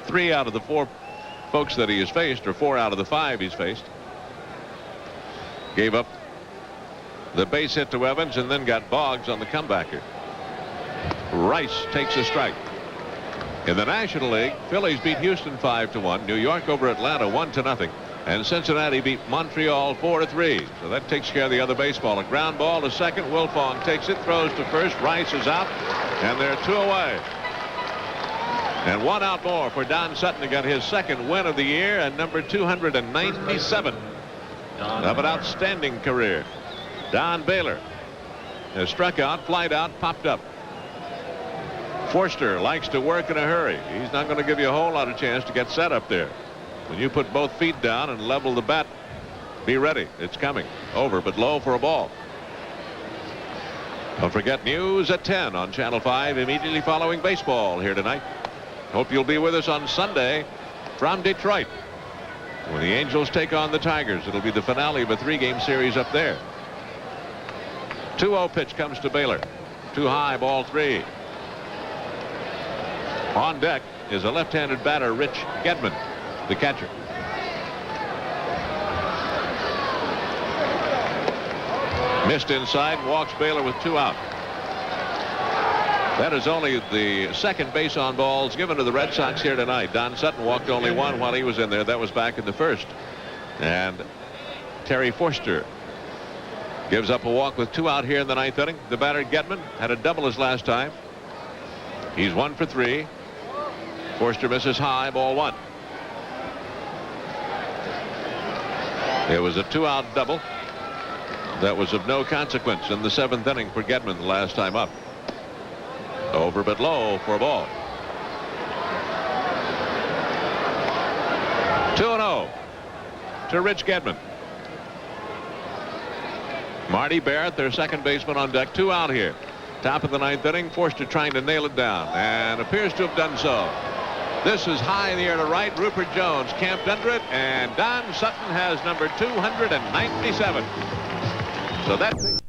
A: 3 out of the 4 folks that he has faced, or 4 out of the 5 he's faced. Gave up the base hit to Evans and then got Boggs on the comebacker. Rice takes a strike. In the National League, Phillies beat Houston 5-1. New York over Atlanta 1-0. And Cincinnati beat Montreal 4-3. So that takes care of the other baseball. A ground ball to second. Wilfong takes it, throws to first. Rice is out, and they're 2 away. And 1 out more for Don Sutton to get his second win of the year and number 297 of an outstanding career. Don Baylor has struck out, flied out, popped up. Forster likes to work in a hurry. He's not going to give you a whole lot of chance to get set up there. When you put both feet down and level the bat, be ready. It's coming. Over but low for a ball. Don't forget news at 10 on Channel 5 immediately following baseball here tonight. Hope you'll be with us on Sunday from Detroit when the Angels take on the Tigers. It'll be the finale of a 3-game series up there. 2-0 pitch comes to Baylor. Too high, ball 3. On deck is a left-handed batter, Rich Gedman, the catcher. Missed inside, walks Baylor with 2 out. That is only the second base on balls given to the Red Sox here tonight. Don Sutton walked only 1 while he was in there. That was back in the first. And Terry Forster gives up a walk with 2 out here in the 9th inning. The batter Gedman had a double his last time. He's 1 for 3. Forster misses high, ball 1. It was a 2-out double that was of no consequence in the 7th inning for Gedman the last time up. Over but low for a ball. 2-0 to Rich Gedman. Marty Barrett, their second baseman, on deck. 2 out here. Top of the 9th inning. Forster trying to nail it down and appears to have done so. This is high in the air to right. Rupert Jones camped under it, and Don Sutton has number 297. So that's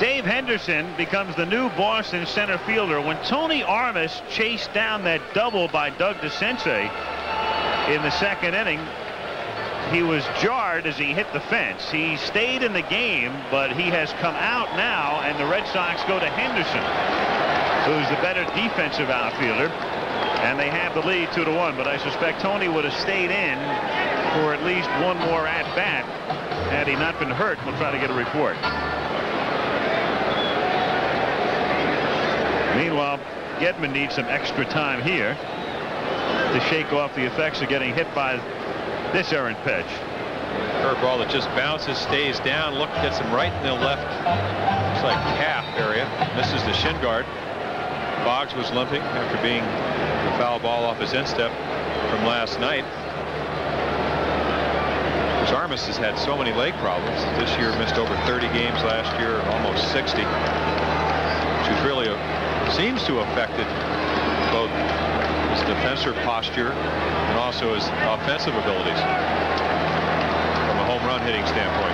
K: Dave Henderson becomes the new Boston center fielder. When Tony Armas chased down that double by Doug DeCinces in the 2nd inning, he was jarred as he hit the fence. He stayed in the game, but he has come out now, and the Red Sox go to Henderson, who's the better defensive outfielder, and they have the lead 2-1. But I suspect Tony would have stayed in for at least 1 more at-bat had he not been hurt. We'll try to get a report. Meanwhile, Gedman needs some extra time here to shake off the effects of getting hit by this errant pitch.
L: Curveball that just bounces, stays down. Look, gets him right in the left, looks like calf area. Misses the shin guard. Boggs was limping after being the foul ball off his instep from last night. Armas has had so many leg problems. This year missed over 30 games last year, almost 60, which has really seems to have affected both his defensive posture and also his offensive abilities from a home run hitting standpoint.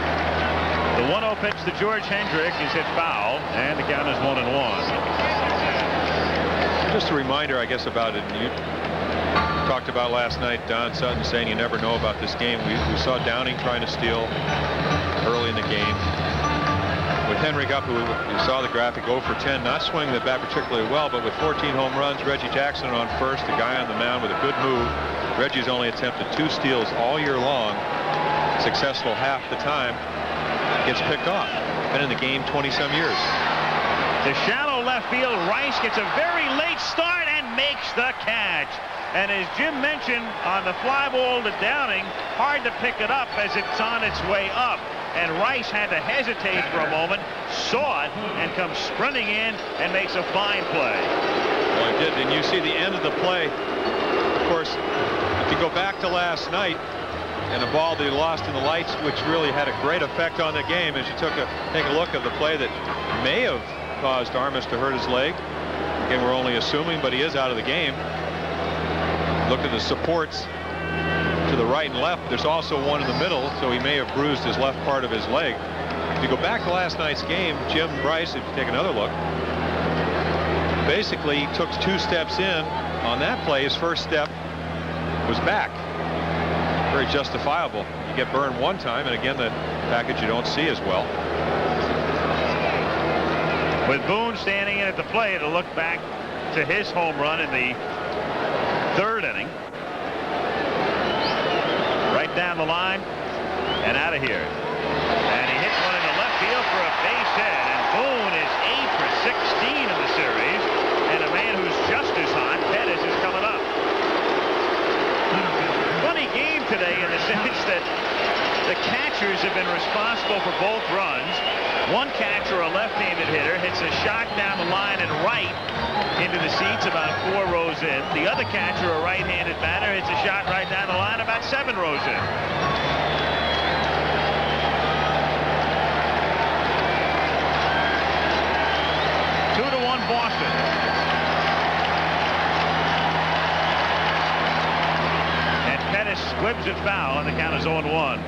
K: The 1-0 pitch to George Hendrick is hit foul, and the count is 1-1.
L: Just a reminder, I guess, about it. You talked about last night, Don Sutton saying you never know about this game. We saw Downing trying to steal early in the game. With Hendrick up, who you saw the graphic, 0 for 10, not swinging the bat particularly well, but with 14 home runs, Reggie Jackson on first, the guy on the mound with a good move. Reggie's only attempted 2 steals all year long, successful half the time, gets picked off. Been in the game 20-some years.
K: To shallow left field, Rice gets a very late start and makes the catch. And as Jim mentioned on the fly ball to Downing, hard to pick it up as it's on its way up. And Rice had to hesitate for a moment, saw it, and comes sprinting in and makes a fine play.
L: Well, he did, and you see the end of the play. Of course, if you go back to last night, and a ball that he lost in the lights, which really had a great effect on the game, as you take a look at the play that may have caused Armas to hurt his leg. Again, we're only assuming, but he is out of the game. Look at the supports to the right and left. There's also one in the middle, so he may have bruised his left part of his leg. If you go back to last night's game, Jim Rice, if you take another look, basically took 2 steps in. On that play, his first step was back. Very justifiable. You get burned one time, and again, the package you don't see as well.
K: With Boone standing in at the plate to look back to his home run in the 3rd inning. Right down the line and out of here. And he hits one in the left field for a base hit. And Boone is 8 for 16 in the series. And a man who's just as hot, Pettis, is coming up. Funny game today in the sense that the catchers have been responsible for both runs. One catcher, a left-handed hitter, hits a shot down the line and right into the seats about 4 rows in. The other catcher, a right-handed batter, hits a shot right down the line about 7 rows in. Two to 1 Boston. And Pettis squibs it foul, and the count is 0-1.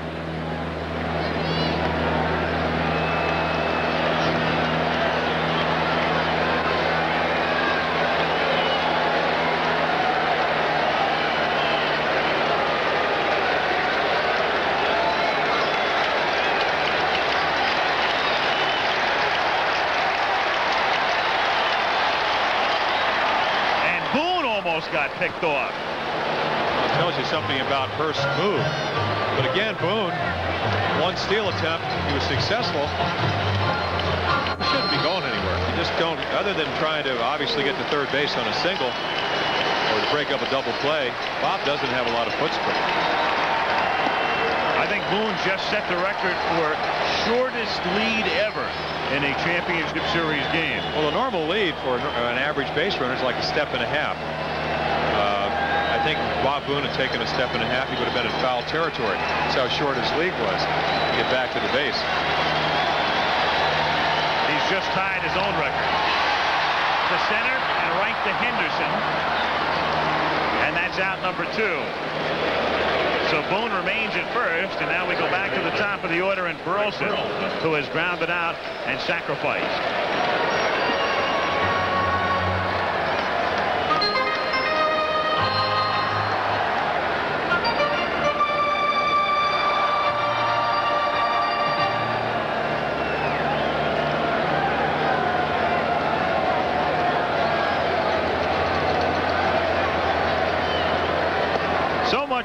K: Got picked off.
L: It tells you something about Hurst's move. But again, Boone, 1 steal attempt, he was successful. He shouldn't be going anywhere. You just don't, other than trying to obviously get to third base on a single or to break up a double play. Bob doesn't have a lot of foot speed.
K: I think Boone just set the record for shortest lead ever in a championship series game.
L: Well, the normal lead for an average base runner is like a step and a half. I think if Bob Boone had taken a step and a half, he would have been in foul territory. That's how short his league was to get back to the base.
K: He's just tied his own record. To center and right to Henderson. And that's out number 2. So Boone remains at first, and now we go back to the top of the order in Burleson, who has grounded out and sacrificed.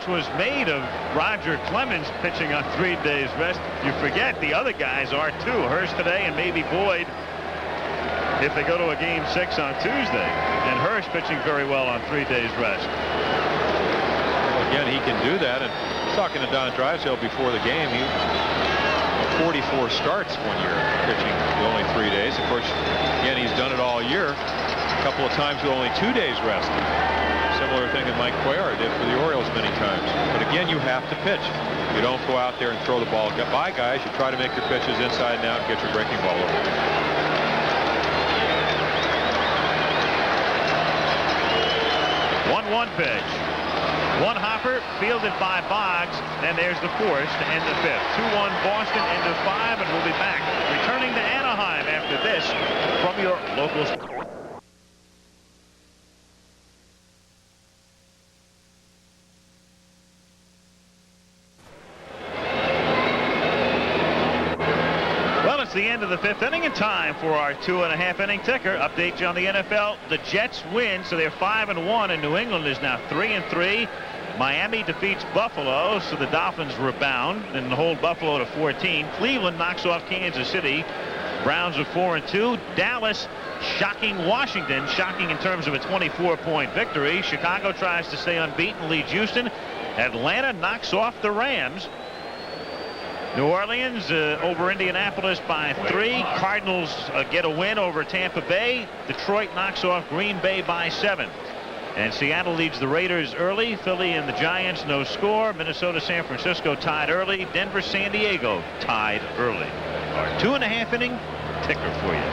K: Was made of Roger Clemens pitching on 3 days rest. You forget the other guys are too. Hurst today and maybe Boyd if they go to a game 6 on Tuesday. And Hirsch pitching very well on 3 days rest.
L: Well, again, he can do that. And talking to Don Drysdale before the game, he 44 starts 1 year pitching with only 3 days. Of course, again, he's done it all year. A couple of times with only 2 days rest. Similar thing that Mike Cuellar did for the Orioles many times. But again, you have to pitch. You don't go out there and throw the ball by guys. You try to make your pitches inside and out and get your breaking ball over.
K: 1-1 pitch. One hopper fielded by Boggs. Then there's the fourth to end the fifth. 2-1 Boston, end of 5, and we'll be back returning to Anaheim after this from your local. The end of the 5th inning, and time for our 2.5 inning ticker. Update you on the NFL. The Jets win, so they're 5-1, and New England is now 3-3. Miami defeats Buffalo, so the Dolphins rebound and hold Buffalo to 14. Cleveland knocks off Kansas City. Browns are 4-2. Dallas shocking Washington, shocking in terms of a 24-point victory. Chicago tries to stay unbeaten, leads Houston. Atlanta knocks off the Rams. New Orleans over Indianapolis by 3. Cardinals get a win over Tampa Bay. Detroit knocks off Green Bay by 7. And Seattle leads the Raiders early. Philly and the Giants, no score. Minnesota, San Francisco tied early. Denver, San Diego tied early. Our 2.5 inning ticker for you.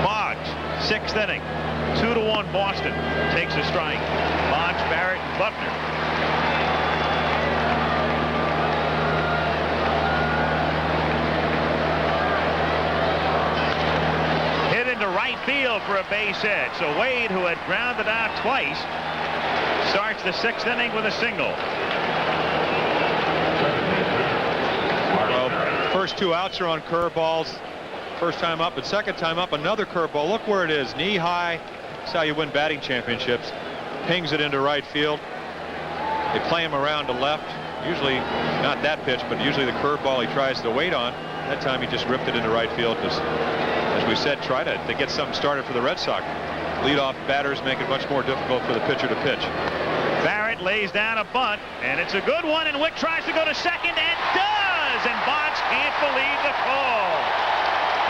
K: Boggs, 6th inning. 2-1 Boston takes a strike. Boggs, Barrett, and Buckner. To right field for a base hit. So Wade, who had grounded out twice, starts the 6th inning with a single.
L: Well, first 2 outs are on curveballs. First time up, but second time up, another curveball. Look where it is, knee high. That's how you win batting championships. Pings it into right field. They play him around to left. Usually not that pitch, but usually the curveball he tries to wait on. That time he just ripped it into right field. Just, as we said, try to get something started for the Red Sox. Leadoff batters make it much more difficult for the pitcher to pitch.
K: Barrett lays down a bunt, and it's a good one, and Witt tries to go to second and does, and Boggs can't believe the call.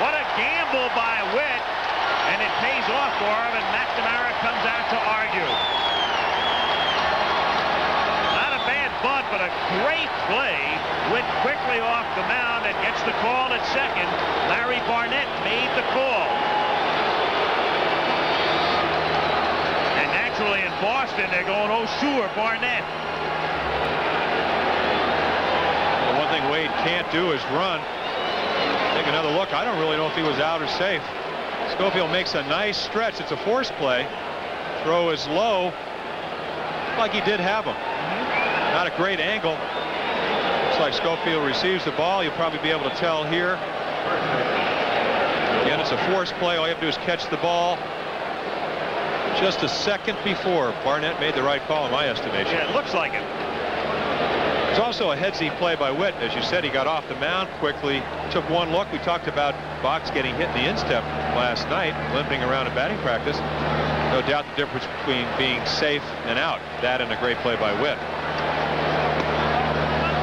K: What a gamble by Witt, and it pays off for him, and McNamara comes out to argue. Not a bad bunt, but a great play. Witt quickly off the mound and gets the call at second. Larry Barnett made the call. And naturally in Boston, they're going, oh, sure, Barnett.
L: Well, one thing Wade can't do is run. Take another look. I don't really know if he was out or safe. Schofield makes a nice stretch. It's a force play. Throw is low. Like he did have him. Not a great angle. Looks like Schofield receives the ball. You'll probably be able to tell here. Again, it's a force play. All you have to do is catch the ball. Just a second before Barnett made the right call in my estimation.
K: Yeah, it looks like it.
L: It's also a headsy play by Witt. As you said, he got off the mound quickly, took one look. We talked about Boggs getting hit in the instep last night, limping around in batting practice. No doubt the difference between being safe and out. That and a great play by Witt.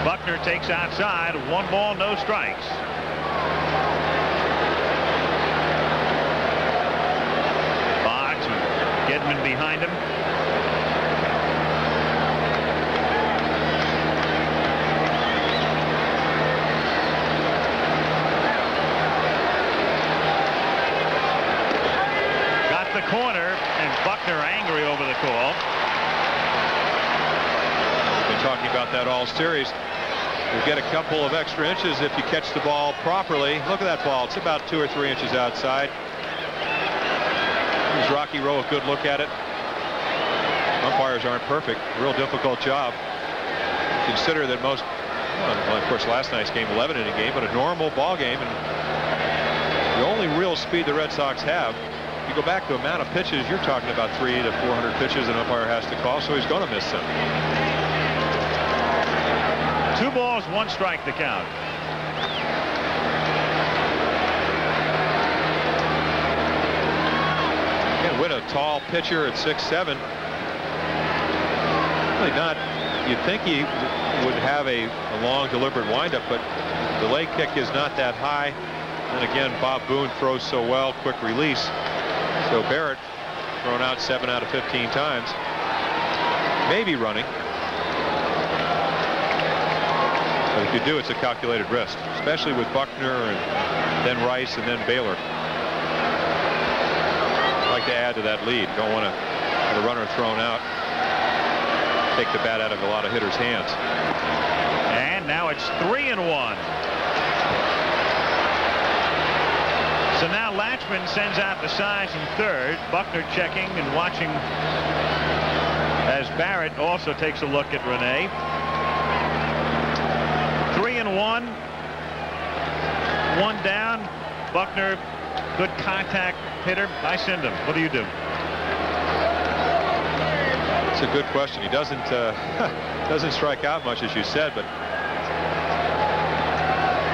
K: Buckner takes outside. 1 ball, no strikes. Boggs with Gedman behind him. Got the corner, and Buckner angry over the call.
L: We've been talking about that all series. You'll get a couple of extra inches if you catch the ball properly. Look at that ball. It's about 2 or 3 inches outside. Gives Rocky Rowe a good look at it. Umpires aren't perfect. Real difficult job. Consider that most, well, of course, last night's game, 11-inning game, but a normal ball game. And the only real speed the Red Sox have, you go back to the amount of pitches, you're talking about 300 to 400 pitches an umpire has to call, so he's going to miss some. 2 balls, 1 strike to count. Witt, a tall pitcher at 6'7". Really not. You'd think he would have a long, deliberate windup, but the leg kick is not that high. And again, Bob Boone throws so well, quick release. So Barrett thrown out 7 out of 15 times. Maybe running. But if you do, it's a calculated risk, especially with Buckner and then Rice and then Baylor. I'd like to add to that lead. Don't want to have a runner thrown out. Take the bat out of a lot of hitters' hands.
K: And now it's 3-1. So now Latchman sends out the sides in third. Buckner checking and watching as Barrett also takes a look at Rene. 3-1. 1 down. Buckner, good contact hitter. I send him. What do you do?
L: It's a good question. He doesn't strike out much, as you said, but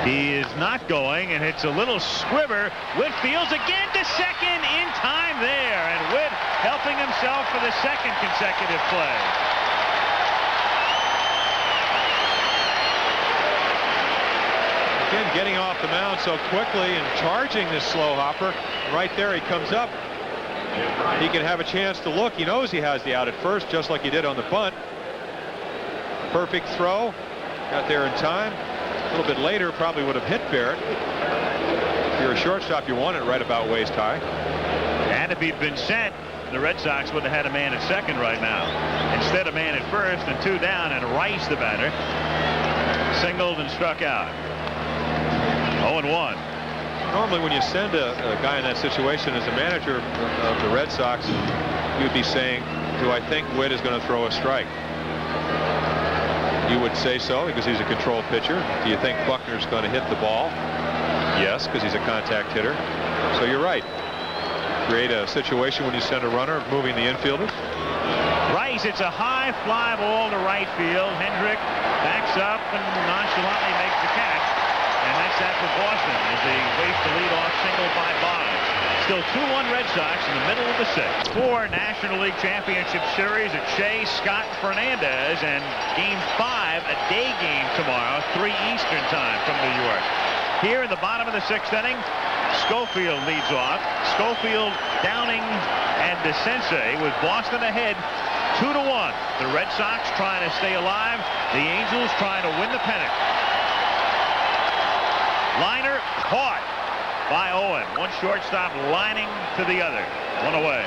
K: he is not going, and it's a little squibber. Witt fields again to second, in time there, and Witt helping himself for the second consecutive play.
L: Again, getting off the mound so quickly and charging this slow hopper. Right there, he comes up. He can have a chance to look. He knows he has the out at first, just like he did on the bunt. Perfect throw. Got there in time. A little bit later, probably would have hit Barrett. If you're a shortstop, you want it right about waist high.
K: And if he'd been sent, the Red Sox would have had a man at second right now. Instead, a man at first and 2 down, and Rice, the batter, singled and struck out. 0-1.
L: Normally, when you send a guy in that situation as a manager of the Red Sox, you'd be saying, do I think Witt is going to throw a strike? You would say so because he's a control pitcher. Do you think Buckner's going to hit the ball? Yes, because he's a contact hitter. So you're right. Create a situation when you send a runner moving the infielders.
K: Rice, it's a high fly ball to right field. Hendrick backs up and nonchalantly makes the catch. And that's that for Boston as they waste the leadoff single by Boggs. Still 2-1 Red Sox in the middle of the 6th. 4 National League Championship Series at Shea, Scott, Fernandez, and Game 5, a day game tomorrow, 3 Eastern time from New York. Here in the bottom of the 6th inning, Schofield leads off. Schofield, Downing, and DeCinces with Boston ahead 2-1. The Red Sox trying to stay alive. The Angels trying to win the pennant. Liner caught by Owen. One shortstop lining to the other. 1 away.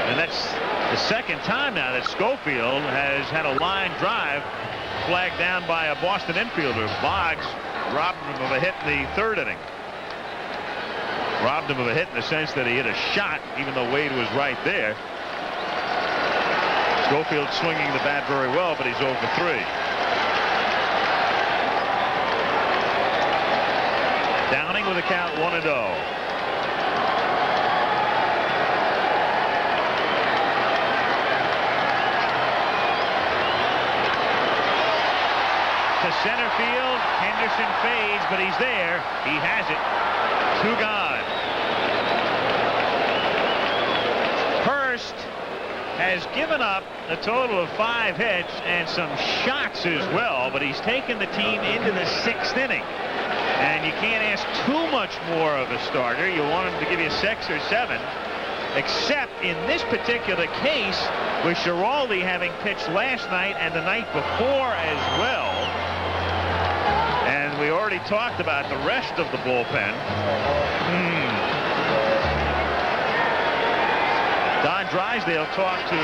K: And that's the second time now that Schofield has had a line drive flagged down by a Boston infielder. Boggs robbed him of a hit in the 3rd inning. Robbed him of a hit in the sense that he hit a shot even though Wade was right there. Schofield swinging the bat very well, but he's 0 for 3. Downing with a count 1-0. To center field, Henderson fades, but he's there. He has it. 2 gone. Hurst has given up a total of 5 hits and some shots as well, but he's taken the team into the 6th inning. And you can't ask too much more of a starter. You want him to give you 6 or 7. Except in this particular case, with Giraldi having pitched last night and the night before as well. And we already talked about the rest of the bullpen. Don Drysdale talked to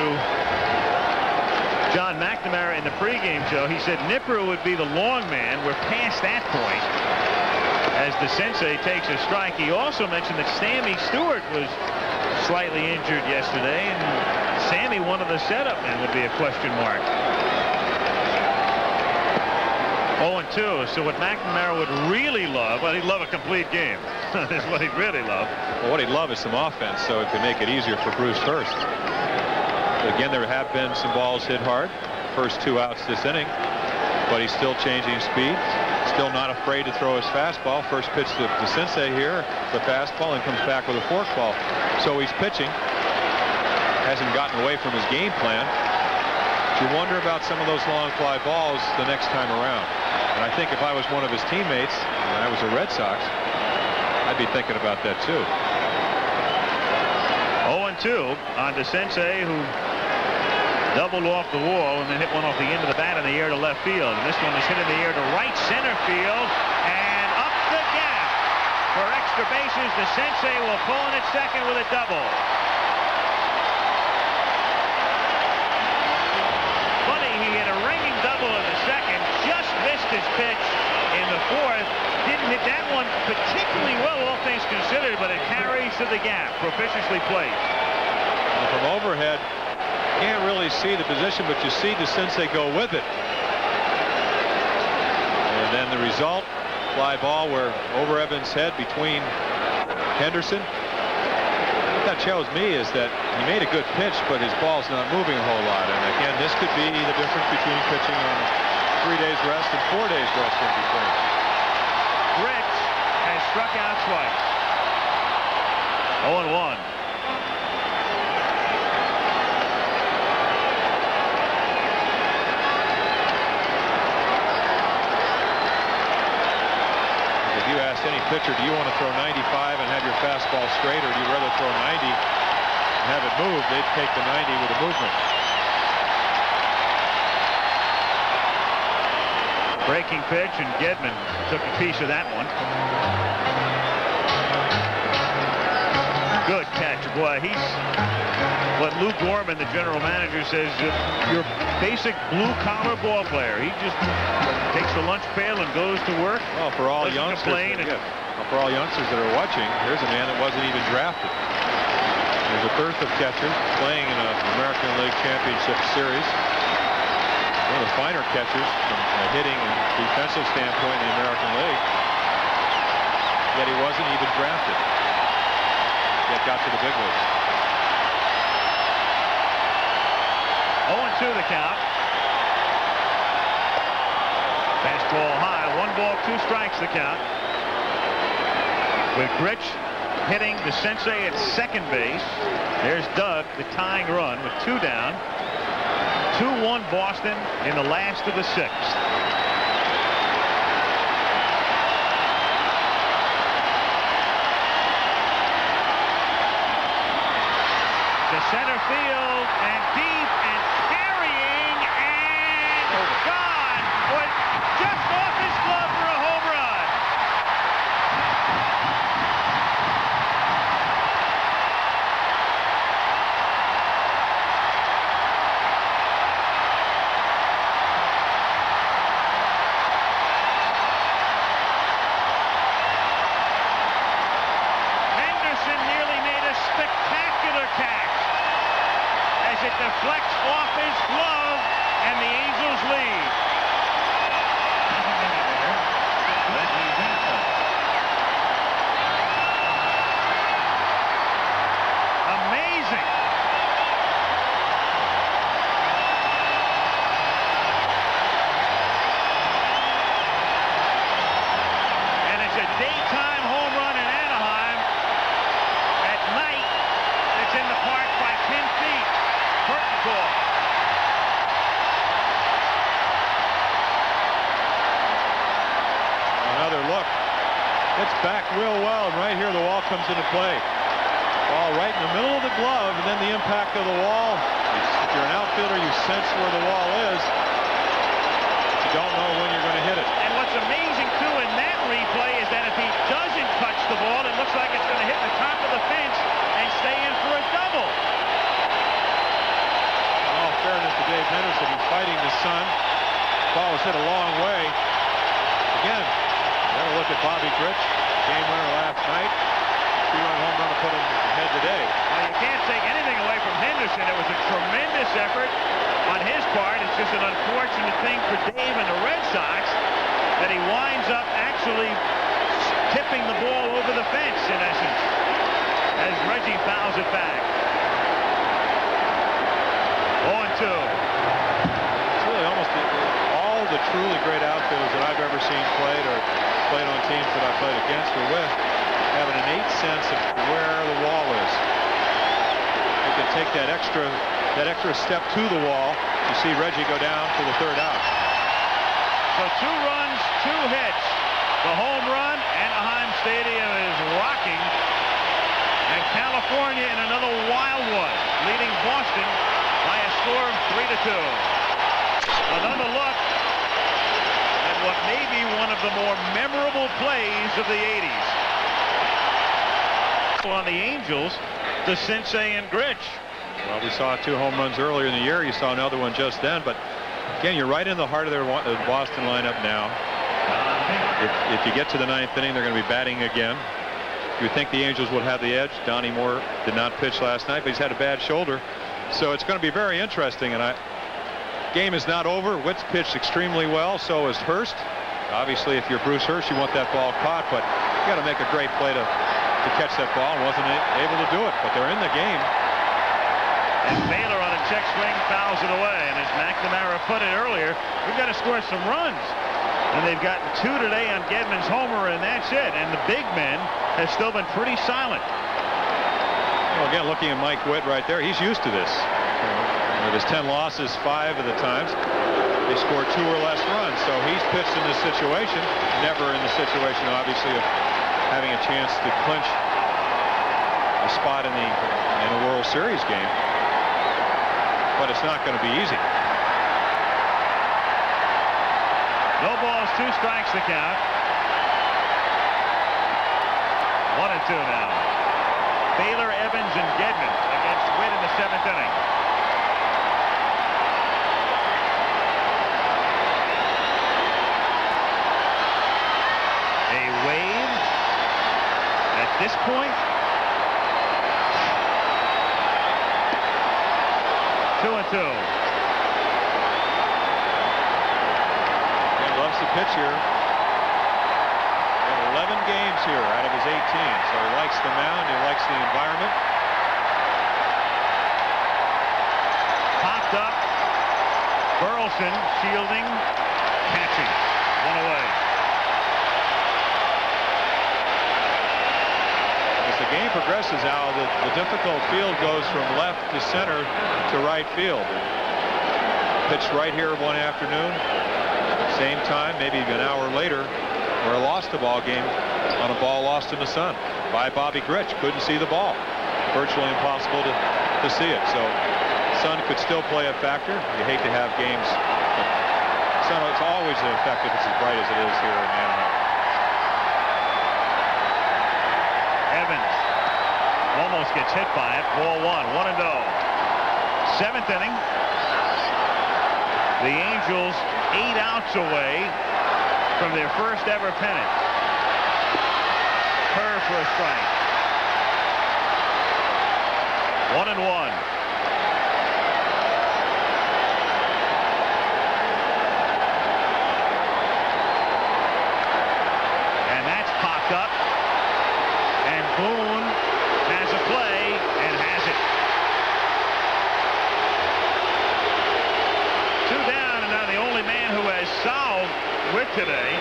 K: John McNamara in the pregame show. He said Nipper would be the long man. We're past that point as DeCinces takes a strike. He also mentioned that Sammy Stewart was slightly injured yesterday, and Sammy, one of the setup men, would be a question mark. 0-2. So what McNamara would really love, well, he'd love a complete game. That's what he'd really love.
L: Well, what he'd love is some offense, so it could make it easier for Bruce Hurst. But again, there have been some balls hit hard. First 2 outs this inning. but he's still changing speed. Still not afraid to throw his fastball. First pitch to Sensei here, the fastball, and comes back with a forkball. So he's pitching. Hasn't gotten away from his game plan. You wonder about some of those long fly balls the next time around. And I think if I was one of his teammates, and I was a Red Sox, I'd be thinking about that too.
K: 0-2 on DeCinces, who doubled off the wall and then hit one off the end of the bat in the air to left field. And this one is hit in the air to right center field and up the gap for extra bases. DeCinces will pull in at second with a double. Funny, he hit a ringing double in the second, just missed his pitch in the fourth. Didn't hit that one particularly well, all things considered, but it carries to the gap. Proficiously played.
L: And from overhead, can't really see the position, but you see DeCinces go with it. And then the result, fly ball where over Evans' head between Henderson. What that tells me is that he made a good pitch, but his ball's not moving a whole lot. And again, this could be the difference between pitching on 3 days rest and 4 days rest in between.
K: Rich has struck out twice. 0-1.
L: If you asked any pitcher, do you want to throw 95 and have your fastball straight, or do you rather throw 90 and have it move? They'd take the 90 with a movement.
K: Breaking pitch, and Gedman took a piece of that one. Good catch. Boy, he's what Lou Gorman, the general manager, says your basic blue-collar ball player. He just takes the lunch pail and goes to work.
L: Well, for all youngsters, for all youngsters that are watching, here's a man that wasn't even drafted. There's a dearth of catchers playing in an American League Championship Series. One of the finer catchers from a hitting and defensive standpoint in the American League. Yet he wasn't even drafted. Yet got to the big leagues.
K: 0-2 the count. Fastball high. 1 ball, 2 strikes the count. With Grich hitting DeCinces at second base. There's Doug, the tying run with 2 down. 2-1 Boston in the last of the 6th. To center field and deep and carrying and gone. Was just off his glove for a home run. It deflects off his glove, and the Angels lead. Amazing. And it's a daytime home run in Anaheim. At night, it's in the park by 10 feet. Curtain call.
L: Another look. It's back real well, and right here the wall comes into play. Ball right in the middle of the glove, and then the impact of the wall. If you're an outfielder, you sense where the wall is, but you don't know when you're going to hit it.
K: And what's amazing, too, in that replay is that if he doesn't touch the ball, it looks like it's going to hit the top of the fence and stay in for a double.
L: Fairness to Dave Henderson, he's fighting the sun. Ball was hit a long way. Again, have a look at Bobby Grich, game winner last night. 2-run home run to put him ahead today.
K: Well, you can't take anything away from Henderson. It was a tremendous effort on his part. It's just an unfortunate thing for Dave and the Red Sox that he winds up actually tipping the ball over the fence, in essence, as Reggie fouls it back. 0-2.
L: It's really almost all the truly great outfielders that I've ever seen played or played on teams that I've played against or with have an innate sense of where the wall is. They can take that extra step to the wall. You see Reggie go down for the third out.
K: So 2 runs, 2 hits. The home run. Anaheim Stadium is rocking. And California in another wild one, leading Boston by a score of 3-2. Another look at what may be one of the more memorable plays of the 80s. On the Angels, the Sensei and Grich.
L: Well, we saw 2 home runs earlier in the year. You saw another one just then. But again, you're right in the heart of their Boston lineup now. If you get to the 9th inning, they're going to be batting again. You would think the Angels would have the edge. Donnie Moore did not pitch last night, but he's had a bad shoulder. So it's going to be very interesting. And game is not over. Witt's pitched extremely well. So is Hurst. Obviously, if you're Bruce Hurst, you want that ball caught. But you got to make a great play to catch that ball. Wasn't able to do it. But they're in the game.
K: And Baylor on a check swing fouls it away. And as McNamara put it earlier, we've got to score some runs. And they've gotten 2 today on Gedman's homer, and that's it. And the big men have still been pretty silent.
L: Well, again, looking at Mike Witt right there, he's used to this. With his 10 losses, 5 of the times, they scored 2 or less runs. So he's pitched in this situation, never in the situation, obviously, of having a chance to clinch a spot in a World Series game. But it's not going to be easy.
K: No balls, 2 strikes to count. 1-2 now. Baylor, Evans, and Gedman against Witt in the 7th inning. A wave at this point. 2-2.
L: Loves to pitch here. 11 games here out of his 18, so he likes the mound, he likes the environment.
K: Popped up. Burleson shielding, catching. 1 away.
L: As the game progresses, Al, the difficult field goes from left to center to right field. Pitched right here one afternoon. Same time, maybe an hour later, where lost a ball game on a ball lost in the sun by Bobby Grich. Couldn't see the ball. Virtually impossible to see it. So sun could still play a factor. You hate to have games. Sun is always an effect if it's as bright as it is here in Anaheim.
K: Evans almost gets hit by it. Ball 1-0. 7th inning. The Angels 8 outs away from their first ever pennant. Curve for a strike. 1-1. And that's popped up. And Boone has a play and has it. 2 down, and now the only man who has solved Witt today,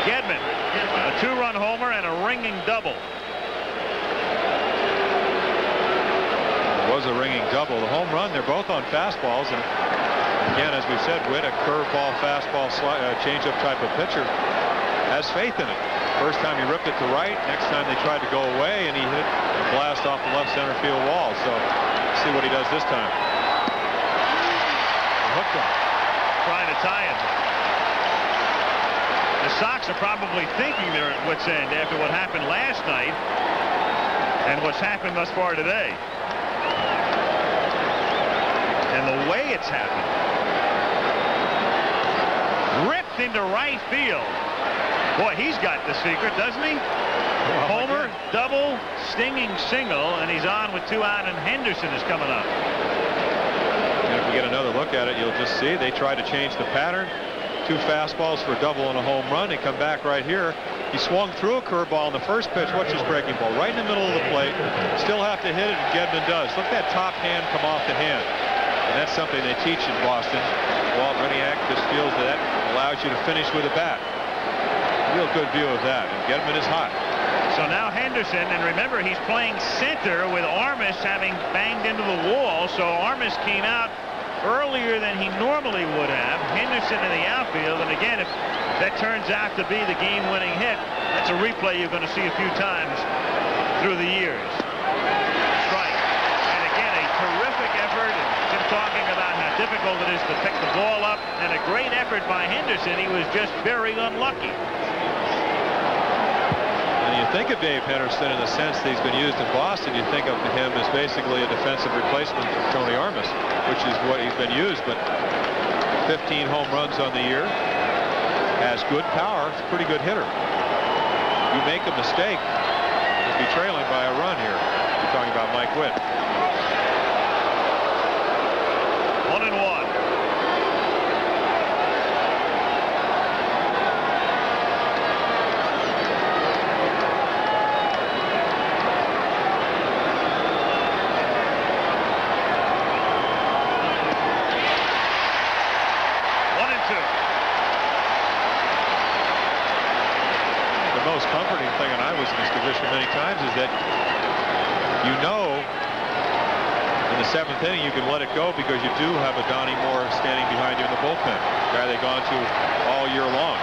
K: Gedman. A 2-run homer and a ringing double.
L: It was a ringing double. The home run, they're both on fastballs. And again, as we've said, Witt, a curveball, fastball, changeup type of pitcher, has faith in it. First time he ripped it to right. Next time they tried to go away, and he hit a blast off the left center field wall. So let's see what he does this time. Hooked him.
K: Trying to tie it. The Sox are probably thinking they're at wit's end after what happened last night and what's happened thus far today. And the way it's happened. Ripped into right field. Boy, he's got the secret, doesn't he? Homer, double, stinging single, and he's on with 2 out, and Henderson is coming up.
L: And if we get another look at it, you'll just see they try to change the pattern. 2 fastballs for a double and a home run. They come back right here. He swung through a curveball in the first pitch. What's his breaking ball? Right in the middle of the plate. Still have to hit it, and Gedman does. Look at that top hand come off the hand. And that's something they teach in Boston. Walt Briniak just feels that allows you to finish with a bat. Real good view of that, and Gedman is hot.
K: So now Henderson, and remember he's playing center with Armas having banged into the wall, so Armas came out earlier than he normally would have. Henderson in the outfield, and again, if that turns out to be the game-winning hit, that's a replay you're going to see a few times through the years. Strike. And again, a terrific effort, and Jim talking about how difficult it is to pick the ball up, and a great effort by Henderson. He was just very unlucky.
L: You think of Dave Henderson in the sense that he's been used in Boston. You think of him as basically a defensive replacement for Tony Armas, which is what he's been used. But 15 home runs on the year, has good power, it's a pretty good hitter. You make a mistake, you'll be trailing by a run here. You're talking about Mike Witt.
K: 1-1.
L: Comforting thing, and I was in this division many times, is that you know in the 7th inning you can let it go because you do have a Donnie Moore standing behind you in the bullpen, a guy they've gone to all year long.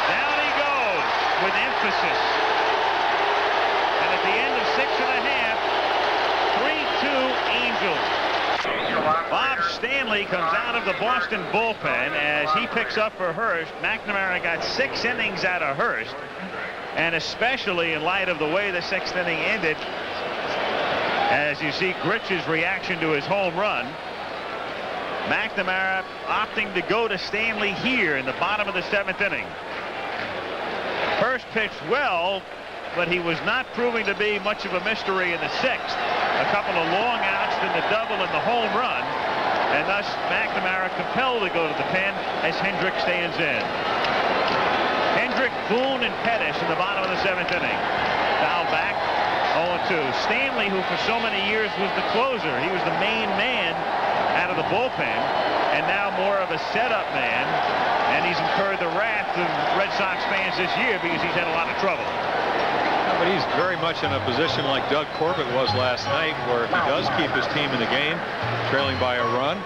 K: Down he goes with emphasis, and at the end of 6 1/2, 3-2 Angels. Bob Stanley comes out of the Boston bullpen as he picks up for Hurst. McNamara got 6 innings out of Hurst, and especially in light of the way the 6th inning ended, as you see Gritch's reaction to his home run, McNamara opting to go to Stanley here in the bottom of the 7th inning. Hurst pitched well, but he was not proving to be much of a mystery in the 6th. A couple of long outs, then the double and the home run, and thus McNamara compelled to go to the pen as Hendrick stands in. Hendrick, Boone, and Pettis in the bottom of the 7th inning. Foul back, 0-2. Stanley, who for so many years was the closer, he was the main man out of the bullpen, and now more of a setup man, and he's incurred the wrath of Red Sox fans this year because he's had a lot of trouble.
L: But he's very much in a position like Doug Corbett was last night, where he does keep his team in the game, trailing by a run,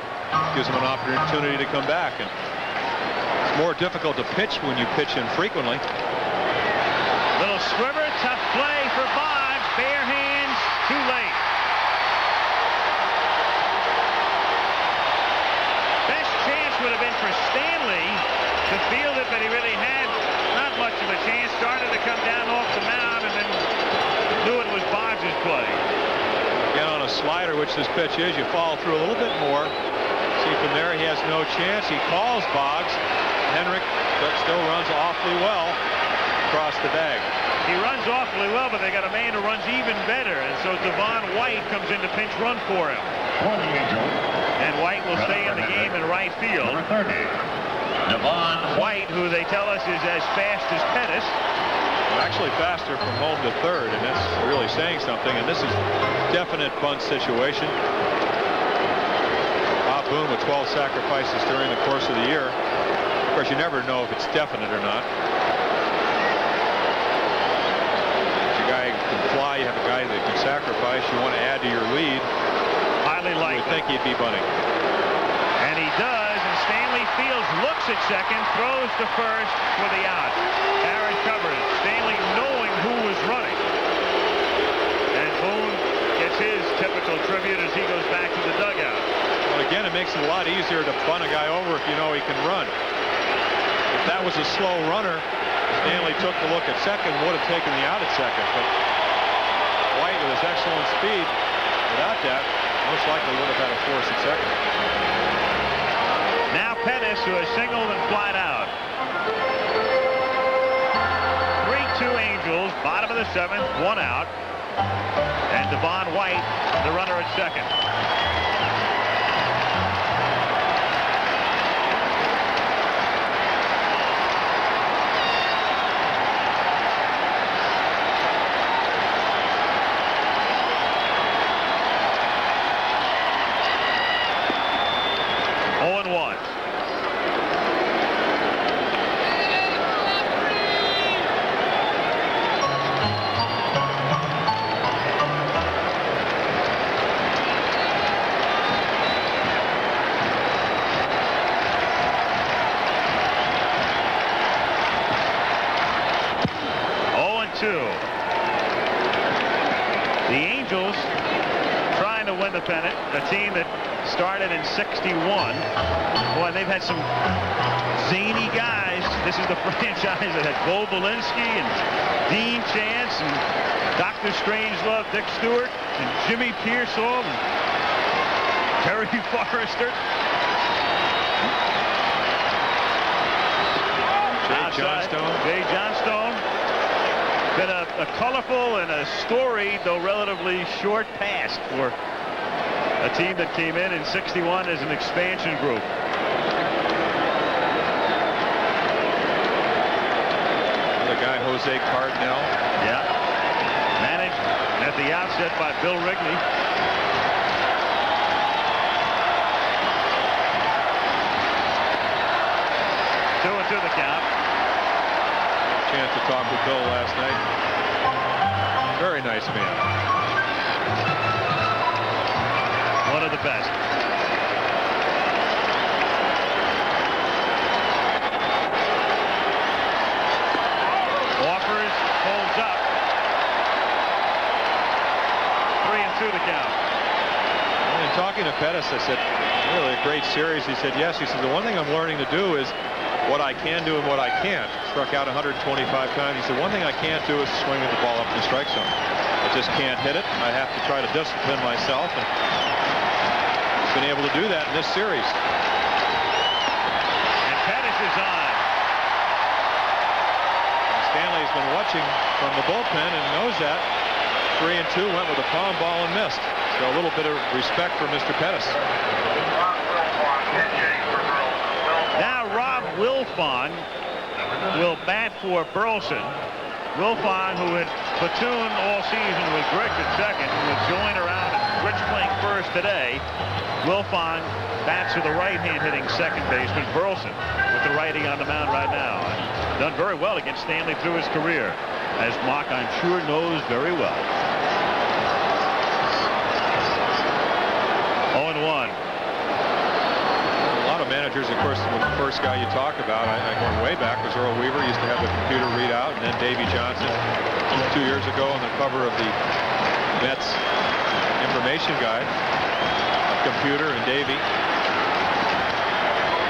L: gives him an opportunity to come back. And it's more difficult to pitch when you pitch infrequently.
K: Little swimmer, tough play for Boggs, bare hands, too late. Best chance would have been for Stanley to field it, but he really had not much of a chance. Started to come down off the mound and then knew it was Boggs' play.
L: Again, on a slider, which this pitch is, you follow through a little bit more. See, from there he has no chance. He calls Boggs. Henrik still runs awfully well across the bag.
K: He runs awfully well, but they got a man who runs even better, and so Devon White comes in to pinch run for him. And White will stay in the game in right field. Devon White, who they tell us is as fast as Pettis.
L: Actually faster from home to third, and that's really saying something. And this is definite bunt situation. Bob Boone with 12 sacrifices during the course of the year. Of course, you never know if it's definite or not. If a guy can fly, you have a guy that can sacrifice. You want to add to your lead.
K: Highly likely.
L: You would think he'd be bunting.
K: And he does, and Stanley Fields looks at second, throws to first for the out. Aaron covers. Stanley knowing who was running. And Boone gets his typical tribute as he goes back to the dugout.
L: Well, again, it makes it a lot easier to bunt a guy over if you know he can run. If that was a slow runner, Stanley took the look at second, would have taken the out at second. But White, with his excellent speed, without that, most likely would have had a force at second.
K: Now Pettis, who has singled and flied out. 3-2 Angels, bottom of the 7th, 1 out. And Devon White, the runner at second. The Angels trying to win the pennant, a team that started in '61. Boy, they've had some zany guys. This is the franchise that had Bo Belinsky and Dean Chance and Dr. Strangelove, Dick Stewart, and Jimmy Pearsall, and Terry Forrester. Jay Johnstone. Been a colorful and a storied, though relatively short past for a team that came in '61 as an expansion group.
L: The guy, Jose Cardinal.
K: Yeah. Managed at the outset by Bill Wrigley. Two and two the count.
L: Chance to talk with Bill last night. Very nice man.
K: One of the best. Offers, holds up. 3 and 2 to count.
L: And talking to Pettis, I said, really a great series. He said, yes. He said, the one thing I'm learning to do is what I can do and what I can't. Struck out 125 times. He said, one thing I can't do is swing the ball up in the strike zone. I just can't hit it. I have to try to discipline myself, and been able to do that in this series.
K: And Pettis is on.
L: Stanley's been watching from the bullpen and knows that. 3 and 2, went with a palm ball and missed. So a little bit of respect for Mr. Pettis.
K: Now Rob Wilfong will bat for Burleson. Wilfong, who had platooned all season with Grich at second, will join around and Grich playing first today. Wilfong bats for the right-hand hitting second baseman Burleson, with the righty on the mound right now. Done very well against Stanley through his career, as Mock, I'm sure, knows very well. 0-1.
L: A lot of managers, of course, the first guy you talk about, I going way back, was Earl Weaver. Used to have the computer readout, and then Davey Johnson 2 years ago on the cover of the Mets information guide, a computer and Davey.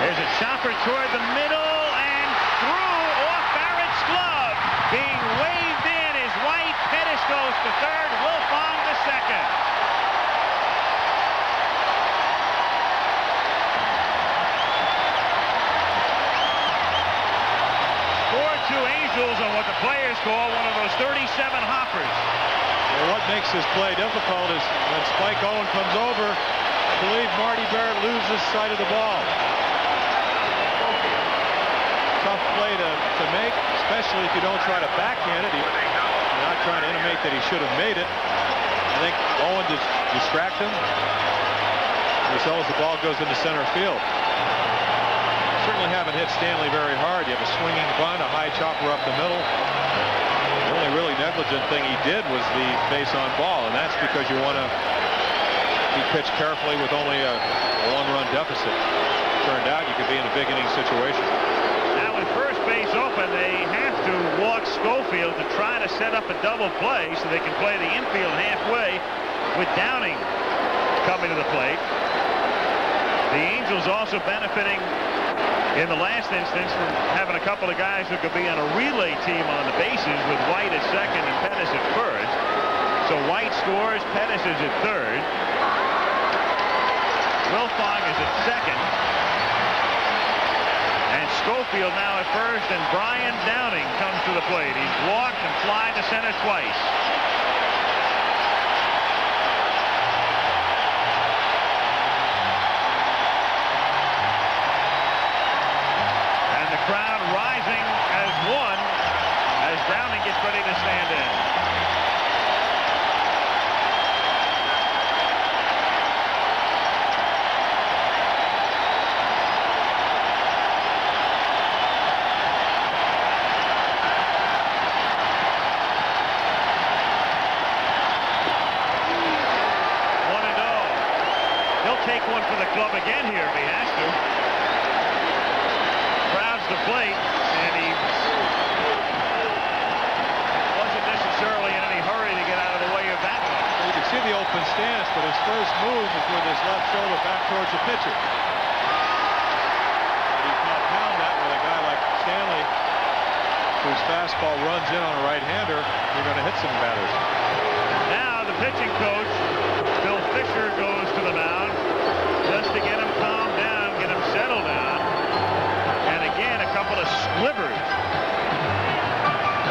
K: There's a chopper toward the middle and through off Barrett's glove. Being waved in is White. Pettis goes to third. Wilfong to second. Angels on what the players call one of those 37 hoppers.
L: Well, what makes this play difficult is when Spike Owen comes over, I believe Marty Barrett loses sight of the ball. Tough play to make, especially if you don't try to backhand it. You're not trying to intimate that he should have made it. I think Owen just distracts him. As well as the ball goes into center field. Certainly haven't hit Stanley very hard. You have a swinging bunt, a high chopper up the middle. The only really negligent thing he did was the base on ball, and that's because you want to be pitched carefully with only a one-run deficit. Turned out you could be in a big inning situation.
K: Now with first base open, they have to walk Schofield to try to set up a double play so they can play the infield halfway with Downing coming to the plate. The Angels also benefiting in the last instance from having a couple of guys who could be on a relay team on the bases with White at second and Pettis at first. So White scores, Pettis is at third. Wilfong is at second. And Schofield now at first, and Brian Downing comes to the plate. He's walked and flied to center twice. Crowd rising as one as Downing gets ready to stand in. He'll take one for the club again here if he has to. The plate, and he wasn't necessarily in any hurry to get out of the way of that one.
L: stance, but his first move is with his left shoulder back towards the pitcher. And you can't pound that with a guy like Stanley, whose fastball runs in on a right-hander. You're going to hit some batters.
K: Now the pitching coach, Bill Fisher, goes to the mound just to get him calmed down, get him settled down. And again, a couple of slivers.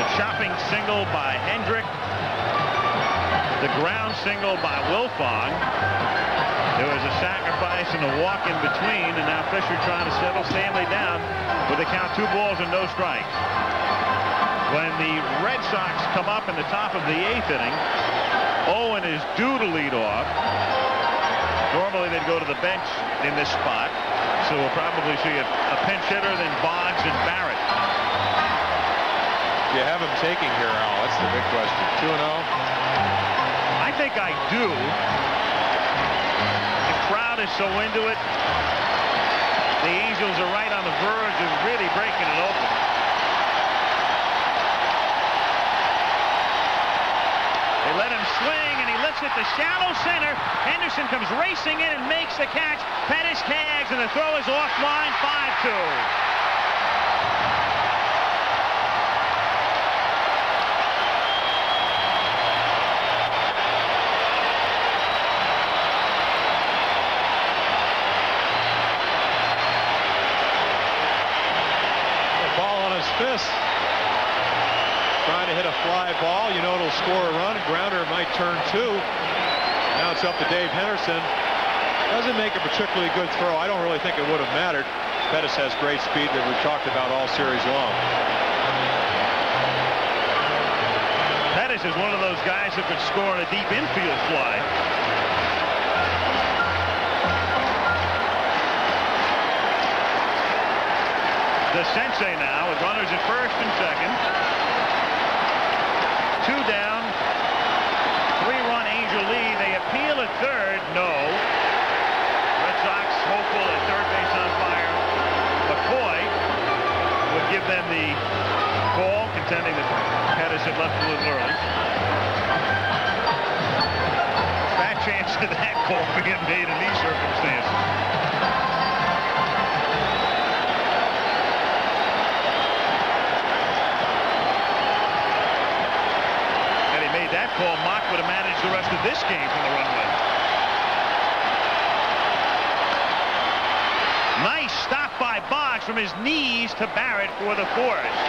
K: The chopping single by Hendrick. The ground single by Wilfong. There was a sacrifice and a walk in between, and now Fisher trying to settle Stanley down with a count 2 balls and no strikes. When the Red Sox come up in the top of the 8th inning, Owen is due to lead off. Normally they'd go to the bench in this spot, so we'll probably see a pinch hitter, then Boggs and Barrett.
L: Do you have him taking here, Al? That's the big question. 2-0?
K: I think I do. The crowd is so into it. The Angels are right on the verge of really breaking it open. They let him swing, and he lifts it to shallow center. Henderson comes racing in and makes the catch. Pettis tags, and the throw is offline. 5-2.
L: Fist trying to hit a fly ball. You know it'll score a run. Grounder might turn 2. Now it's up to Dave Henderson. Doesn't make a particularly good throw. I don't really think it would have mattered. Pettis has great speed that we've talked about all series long.
K: Pettis is one of those guys who could score on a deep infield fly. The Sensei now with runners at first and second. 2 down. 3-run Angel lead. They appeal at third. No. Red Sox hopeful at third base on fire. McCoy would give them the call, contending that Pettis had left a little early. Fat chance of that call being made in these circumstances. That call, Mock would have managed the rest of this game from the runway. Nice stop by Boggs from his knees to Barrett for the force.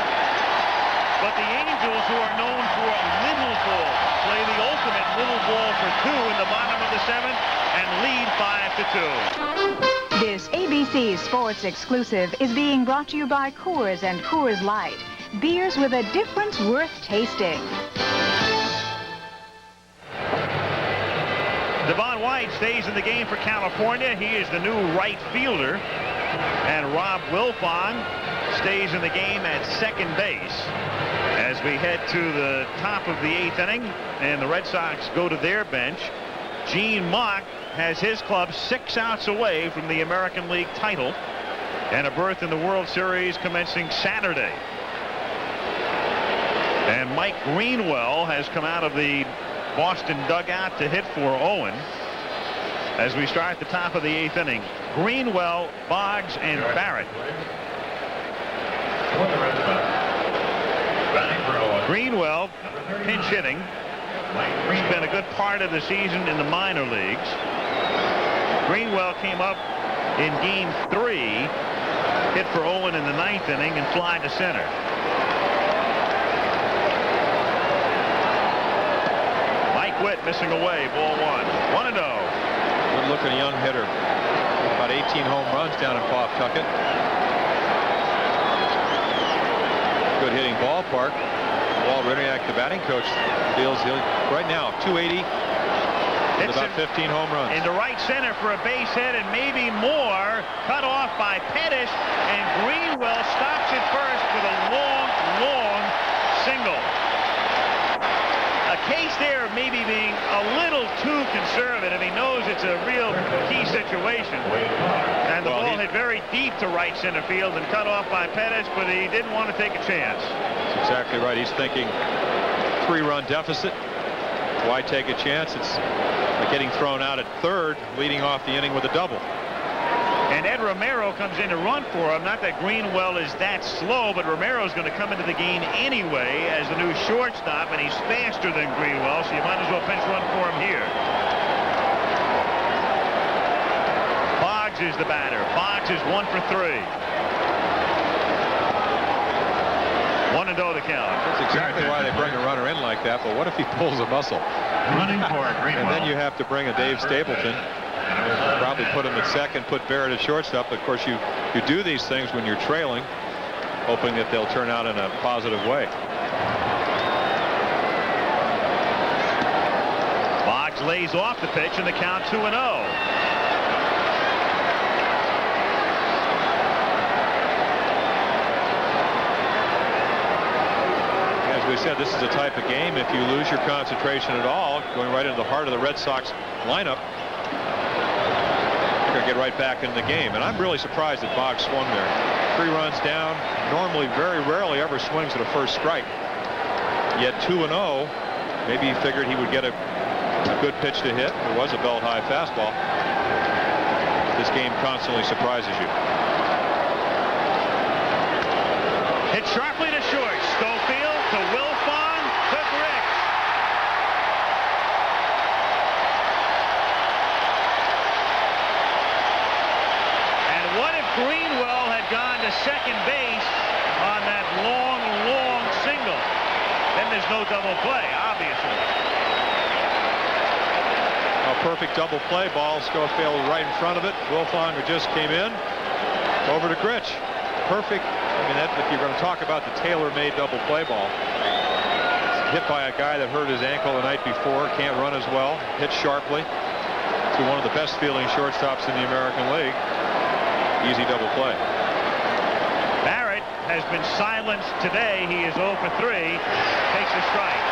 K: But the Angels, who are known for little ball, play the ultimate little ball for 2 in the bottom of the 7th and lead 5-2.
M: This ABC Sports exclusive is being brought to you by Coors and Coors Light. Beers with a difference worth tasting.
K: Devon White stays in the game for California. He is the new right fielder. And Rob Wilfong stays in the game at second base. As we head to the top of the 8th inning, and the Red Sox go to their bench. Gene Mock has his club 6 outs away from the American League title and a berth in the World Series commencing Saturday. And Mike Greenwell has come out of the Boston dugout to hit for Owen as we start the top of the 8th inning. Greenwell, Boggs, and Barrett. Greenwell pinch hitting. Spent a good part of the season in the minor leagues. Greenwell came up in game 3, hit for Owen in the 9th inning and fly to center. Witt missing away, ball 1. 1-0.
L: Good looking young hitter. About 18 home runs down in Pawtucket. Good hitting ballpark. Walt Riddick, the batting coach, feels he'll right now 280 with about 15 home runs.
K: Into right center for a base hit and maybe more. Cut off by Pettis, and Greenwell stops it first with a long single. A case there of maybe being a little too conservative. He knows it's a real key situation. And the ball hit very deep to right center field and cut off by Pettis, but he didn't want to take a chance.
L: That's exactly right. He's thinking 3-run deficit. Why take a chance? It's like getting thrown out at third, leading off the inning with a double.
K: And Ed Romero comes in to run for him. Not that Greenwell is that slow, but Romero's going to come into the game anyway as the new shortstop, and he's faster than Greenwell, so you might as well pinch run for him here. Boggs is the batter. Boggs is 1 for 3. 1-0 the count.
L: That's exactly why they bring a runner in like that, but what if he pulls a muscle?
D: Running for Greenwell.
L: And then you have to bring a Dave Stapleton. Probably put him at second, put Barrett at shortstop. Of course, you do these things when you're trailing, hoping that they'll turn out in a positive way.
K: Boggs lays off the pitch, and the count 2-0.
L: As we said, this is a type of game, if you lose your concentration at all, going right into the heart of the Red Sox lineup, you're going to get right back in the game. And I'm really surprised that Boggs swung there. 3 runs down. Normally, very rarely ever swings at a first strike. Yet 2-0. Maybe he figured he would get a good pitch to hit. It was a belt-high fastball. This game constantly surprises you.
K: Hit sharply to short. Schofield to Wilfong to Grich. And what if Greenwell had gone to second base on that long single? Then there's no double play, obviously.
L: A perfect double play ball. Schofield right in front of it. Wilfong just came in. Over to Grich. Perfect. I mean, if you're going to talk about the tailor-made double play ball, hit by a guy that hurt his ankle the night before, can't run as well, hit sharply to one of the best fielding shortstops in the American League. Easy double play.
K: Barrett has been silenced today. He is 0 for 3. Takes a strike.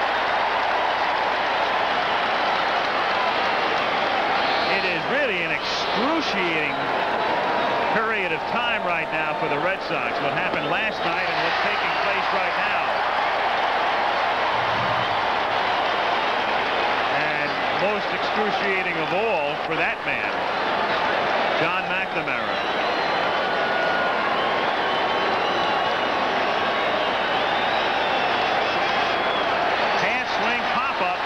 K: It is really an excruciating period of time right now for the Red Sox. What happened last night and what's taking place right now. And most excruciating of all for that man, John McNamara. Hand swing pop-up.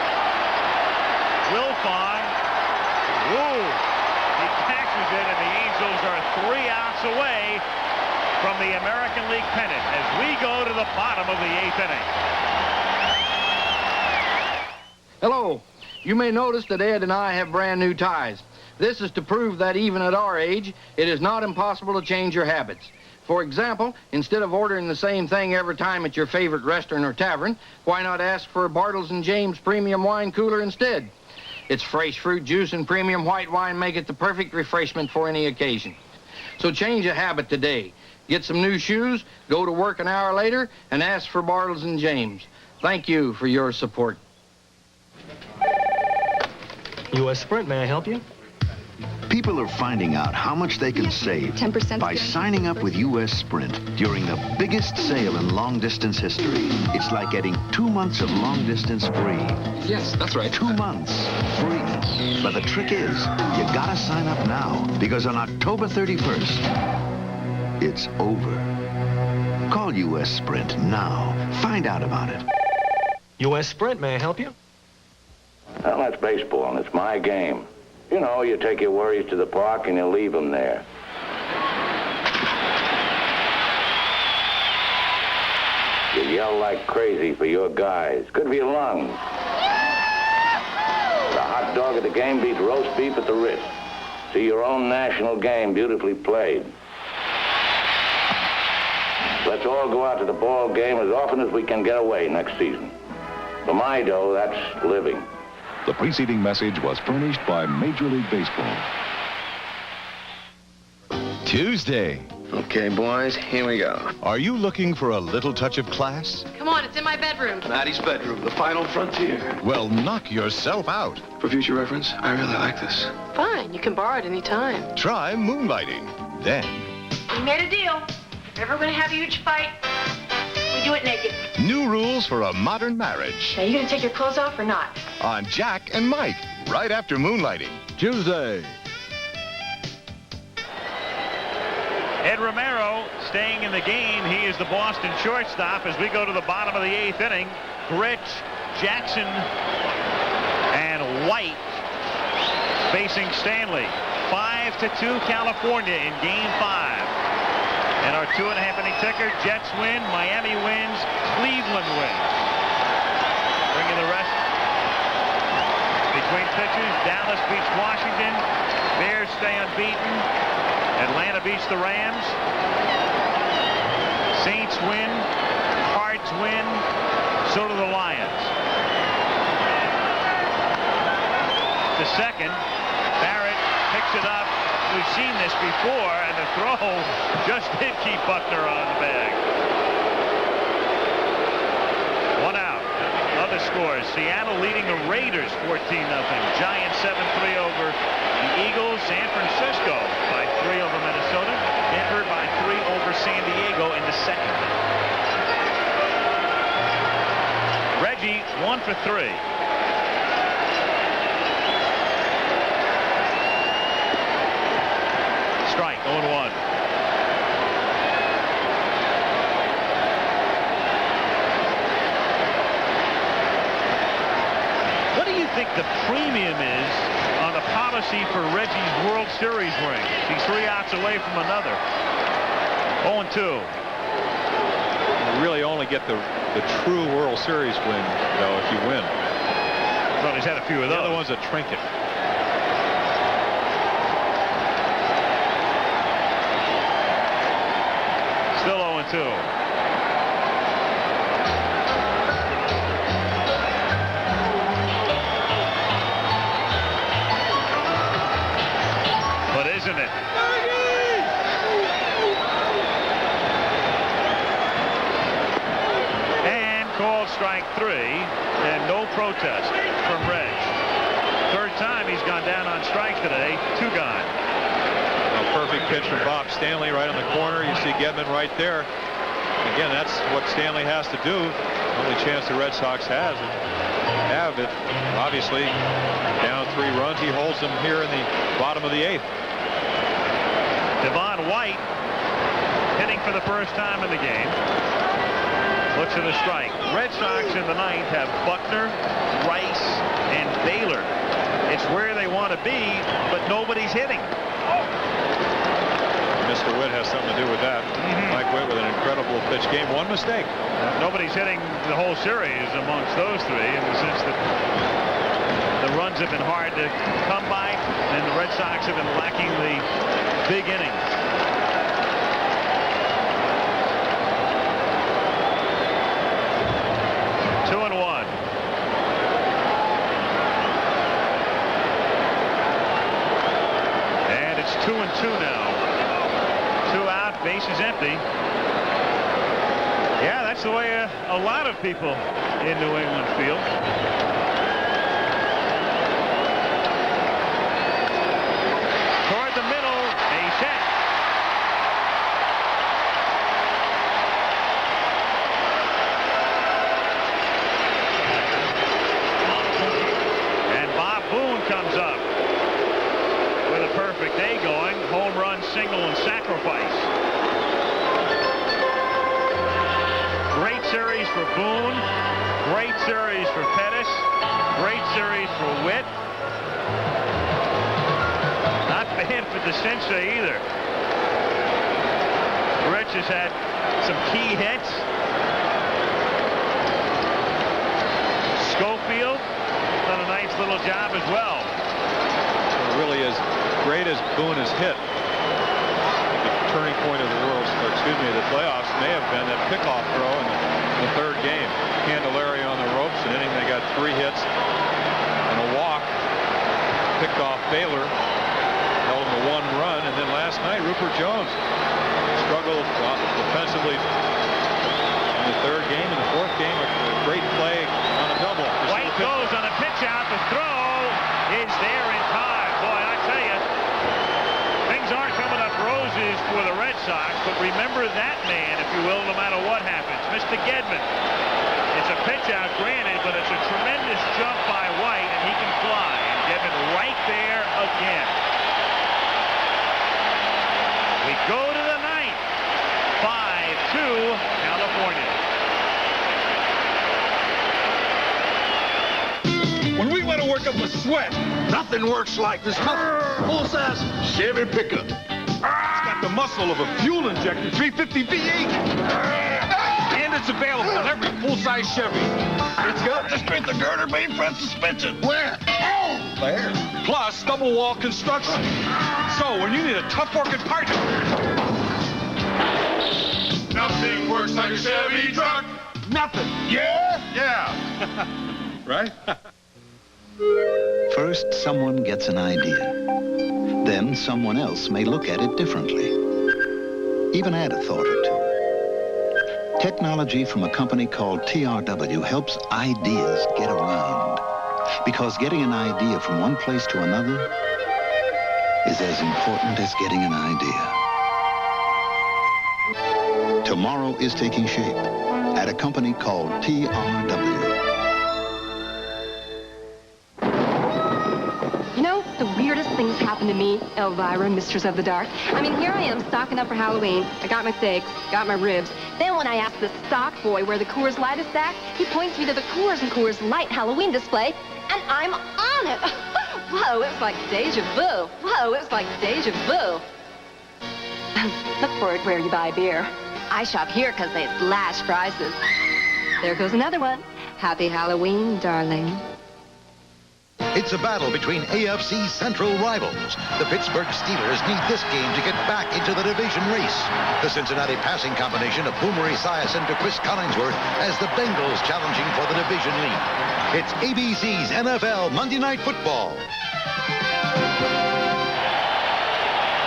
K: Wilfong. Woo! He catches it, and the Angels are 3 outs away from the American League pennant as we go to the bottom of the 8th inning.
B: Hello. You may notice that Ed and I have brand new ties. This is to prove that even at our age, it is not impossible to change your habits. For example, instead of ordering the same thing every time at your favorite restaurant or tavern, why not ask for a Bartles & James premium wine cooler instead? Its fresh fruit juice and premium white wine make it the perfect refreshment for any occasion. So change a habit today. Get some new shoes, go to work an hour later, and ask for Bartles & James. Thank you for your support.
N: U.S. Sprint, may I help you?
O: People are finding out how much they can save
P: 10%
O: by signing up with U.S. Sprint during the biggest sale in long-distance history. It's like getting 2 months of long-distance free.
N: Yes, that's right.
O: 2 months free. But the trick is, you gotta sign up now, because on October 31st, it's over. Call U.S. Sprint now. Find out about it.
N: U.S. Sprint, may I help you?
Q: Well, that's baseball, and it's my game. You know, you take your worries to the park and you leave them there. You yell like crazy for your guys. Good for your lungs. The hot dog at the game beats roast beef at the Ritz. See your own national game beautifully played. Let's all go out to the ball game as often as we can get away next season. For my dough, that's living.
R: The preceding message was furnished by Major League Baseball.
S: Tuesday.
T: Okay, boys, here we go.
S: Are you looking for a little touch of class?
P: Come on, it's in my bedroom.
T: Maddie's bedroom, the final frontier.
S: Well, knock yourself out.
T: For future reference, I really like this.
P: Fine, you can borrow it any time.
S: Try moonlighting. Then.
P: We made a deal. If we're ever going to have a huge fight, We do it naked.
S: New rules for a modern marriage.
P: Are you going to take your clothes off or not?
S: On Jack and Mike, right after Moonlighting. Tuesday.
K: Ed Romero staying in the game. He is the Boston shortstop as we go to the bottom of the 8th inning. Rich, Jackson, and White facing Stanley. 5-2 California in Game 5. And our 2.5 inning ticker, Jets win, Miami wins, Cleveland wins. Bringing the rest between pitches. Dallas beats Washington. Bears stay unbeaten. Atlanta beats the Rams. Saints win. Cards win. So do the Lions. The second, Barrett picks it up. We've seen this before, and the throw just did keep Buckner on the bag. 1 out. Other scores. Seattle leading the Raiders 14-0. Giants 7-3 over the Eagles. San Francisco by 3 over Minnesota. Denver by 3 over San Diego in the second. Reggie 1 for 3. Strike, 0-1. What do you think the premium is on the policy for Reggie's World Series ring? He's 3 outs away from another. 0-2.
L: You really only get the true World Series win, though, if you win.
K: Well, he's had a few of those.
L: The other one's a trinket.
K: Still 0-2. But isn't it? And called strike 3, and no protest from Reg. Third time he's gone down on strikes today. 2 gone.
L: Perfect pitch from Bob Stanley right on the corner. You see Gedman right there. Again, that's what Stanley has to do. Only chance the Red Sox have it. Obviously, down 3 runs. He holds them here in the bottom of the 8th.
K: Devon White hitting for the first time in the game. Looks at the strike. Red Sox in the 9th have Buckner, Rice, and Baylor. It's where they want to be, but nobody's hitting.
L: Mr. Witt has something to do with that. Mike Witt with an incredible pitch game. 1 mistake.
K: Nobody's hitting the whole series amongst those 3 in the sense that the runs have been hard to come by, and the Red Sox have been lacking the big innings. Two and 1. And it's 2-2 now. 2 out, bases empty. Yeah, that's the way a lot of people in New England feel. Toward the middle, base hit. And Bob Boone comes up with a perfect day going. Home run, single, and sacrifice. Great series for Boone. Great series for Pettis. Great series for Witt. Not bad for DeCinces either. Rich has had some key hits. Schofield done a nice little job as well.
L: It really is great as Boone has hit. The turning point of the the playoffs may have been that pickoff throw in the 3rd game. Candelaria on the ropes, an inning they got 3 hits and a walk. Picked off Baylor, held him to 1 run, and then last night Rupert Jones struggled defensively in the 3rd game. In the 4th game, a great play on a double.
K: White goes on a pitch out. The throw is there in time. Boy, I tell you, things aren't coming up roses for the Red Sox, but remember that man, if you will, no matter what happens. Mr. Gedman. It's a pitch out, granted, but it's a tremendous jump by White, and he can fly. And Gedman right there again. We go to the ninth. 5-2, California.
U: When we want to work up a sweat,
V: nothing works like this full-size Chevy pickup.
U: It's got the muscle of a fuel-injected 350 V8. And it's available in every full-size Chevy. It's got the strength of girder main front suspension.
V: Where? Oh, there.
U: Plus double-wall construction. So when you need a tough-working partner, nothing works like a Chevy truck. Nothing. Yeah? Yeah. Right?
O: First, someone gets an idea. Then someone else may look at it differently. Even add a thought or two. Technology from a company called TRW helps ideas get around. Because getting an idea from one place to another is as important as getting an idea. Tomorrow is taking shape at a company called TRW.
W: You know, the weirdest things happen to me, Elvira, Mistress of the Dark. I mean, here I am stocking up for Halloween. I got my steaks, got my ribs. Then when I ask the stock boy where the Coors Light is stacked, he points me to the Coors and Coors Light Halloween display, and I'm on it. Whoa, it was like deja vu. Whoa, it was like deja vu. Look for it where you buy beer. I shop here because they slash prices. There goes another one. Happy Halloween, darling.
X: It's a battle between AFC Central rivals. The Pittsburgh Steelers need this game to get back into the division race. The Cincinnati passing combination of Boomer Esiason to Chris Collinsworth as the Bengals challenging for the division lead. It's ABC's NFL Monday Night Football.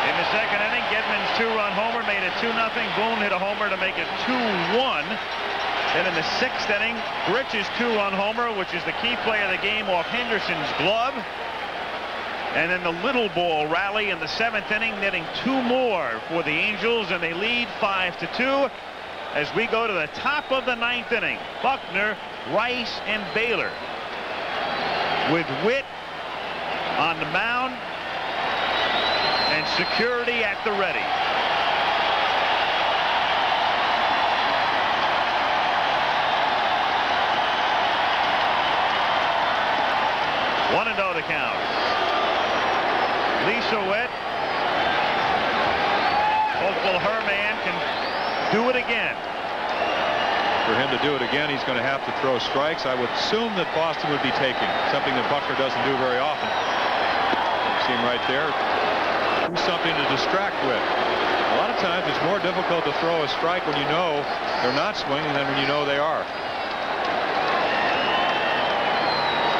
K: In the second inning, Gedman's two-run homer made it 2-0. Boone hit a homer to make it 2-1. Then in the sixth inning, Rich's two-run homer, which is the key play of the game, off Henderson's glove. And then the little ball rally in the seventh inning, netting 2 more for the Angels, and they lead 5-2 as we go to the top of the ninth inning. Buckner, Rice, and Baylor with Witt on the mound and security at the ready. One and 0 the count. Lisa Witt. Hopeful her man can do it again.
L: For him to do it again, he's going to have to throw strikes. I would assume that Boston would be taking something that Buckner doesn't do very often. You see him right there. Do something to distract with. A lot of times it's more difficult to throw a strike when you know they're not swinging than when you know they are.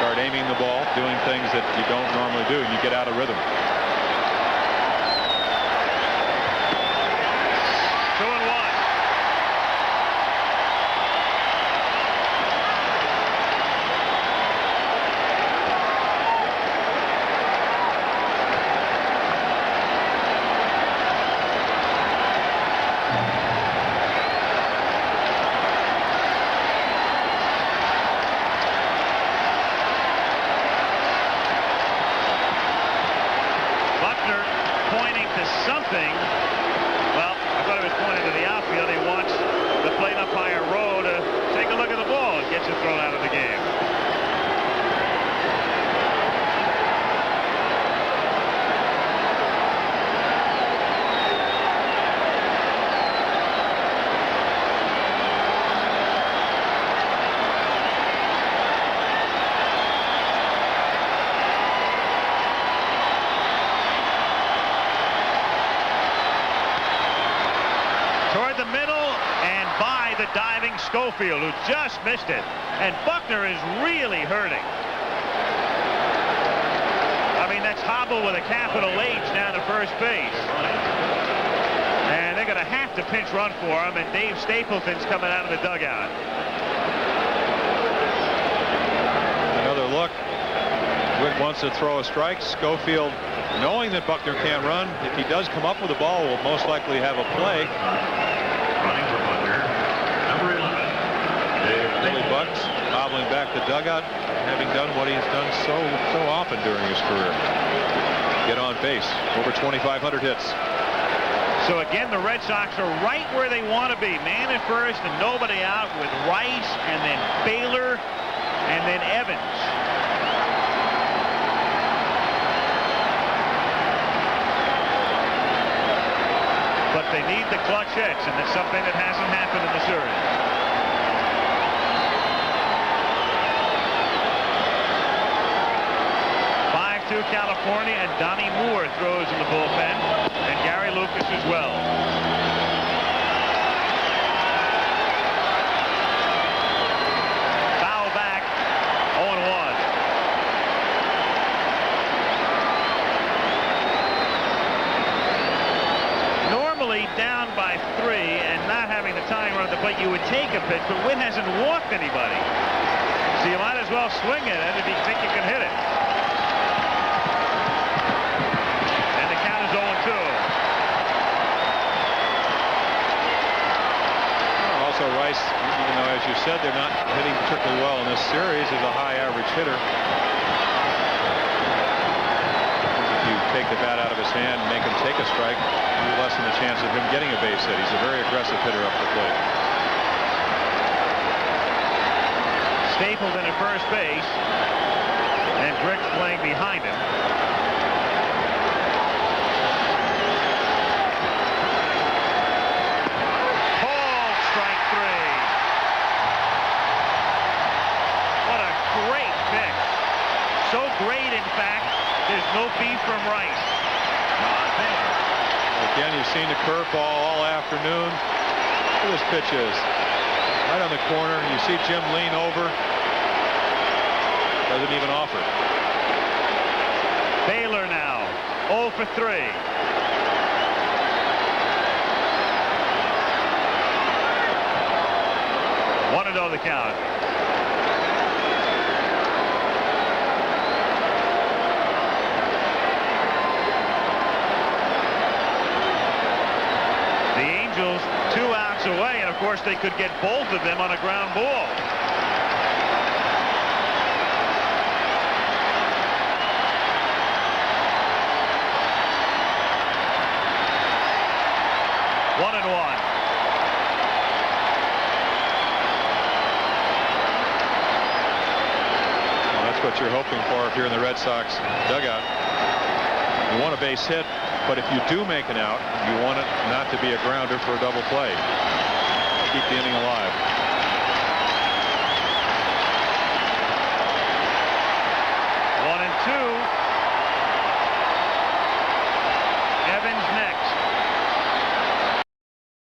L: Start aiming the ball, doing things that you don't normally do, and you get out of rhythm.
K: 2-1. Something. Well, I thought he was pointing to the outfield. He wants the plate umpire Rowe to take a look at the ball and gets it thrown out of the game. Diving Schofield, who just missed it, and Buckner is really hurting. I mean, that's hobble with a capital H down to first base, and they're going to have to pinch run for him, and Dave Stapleton's coming out of the dugout.
L: Another look. Wick wants to throw a strike. Schofield, knowing that Buckner can't run, if he does come up with the ball, will most likely have a play.
D: Running for Buckner, number 11.
L: Billy Bucks hobbling back the dugout, having done what he's done so often during his career. Get on base. Over 2,500 hits.
K: So again, the Red Sox are right where they want to be. Man at first and nobody out with Rice and then Baylor and then Evans. But they need the clutch hits, and it's something that hasn't happened in the series. 5-2 California, and Donnie Moore throws in the bullpen, and Gary Lucas as well. Foul back, 0-1. Normally down by 3 and not having the tying run at the plate, you would take a pitch, but Wynn hasn't walked anybody. So you might as well swing it if you think you can hit it. And the count is 0-2.
L: Also, Rice, even though, as you said, they're not hitting particularly well in this series, is a high average hitter. If you take the bat out of his hand and make him take a strike, you lessen the chance of him getting a base hit. He's a very aggressive hitter up the plate.
K: Stapleton at first base, and Bricks playing behind him. Called strike 3. What a great pitch. So great, in fact, there's no beef from Rice.
L: Again, you've seen the curveball all afternoon. Look where this pitch is. Right on the corner. You see Jim lean over. Doesn't even offer.
K: Baylor now, 0 for 3. One and 0 the count. The Angels 2 outs away, and of course they could get both of them on a ground ball. One and 1.
L: Well, that's what you're hoping for if you're in the Red Sox dugout. You want a base hit, but if you do make an out, you want it not to be a grounder for a double play. Keep the inning alive.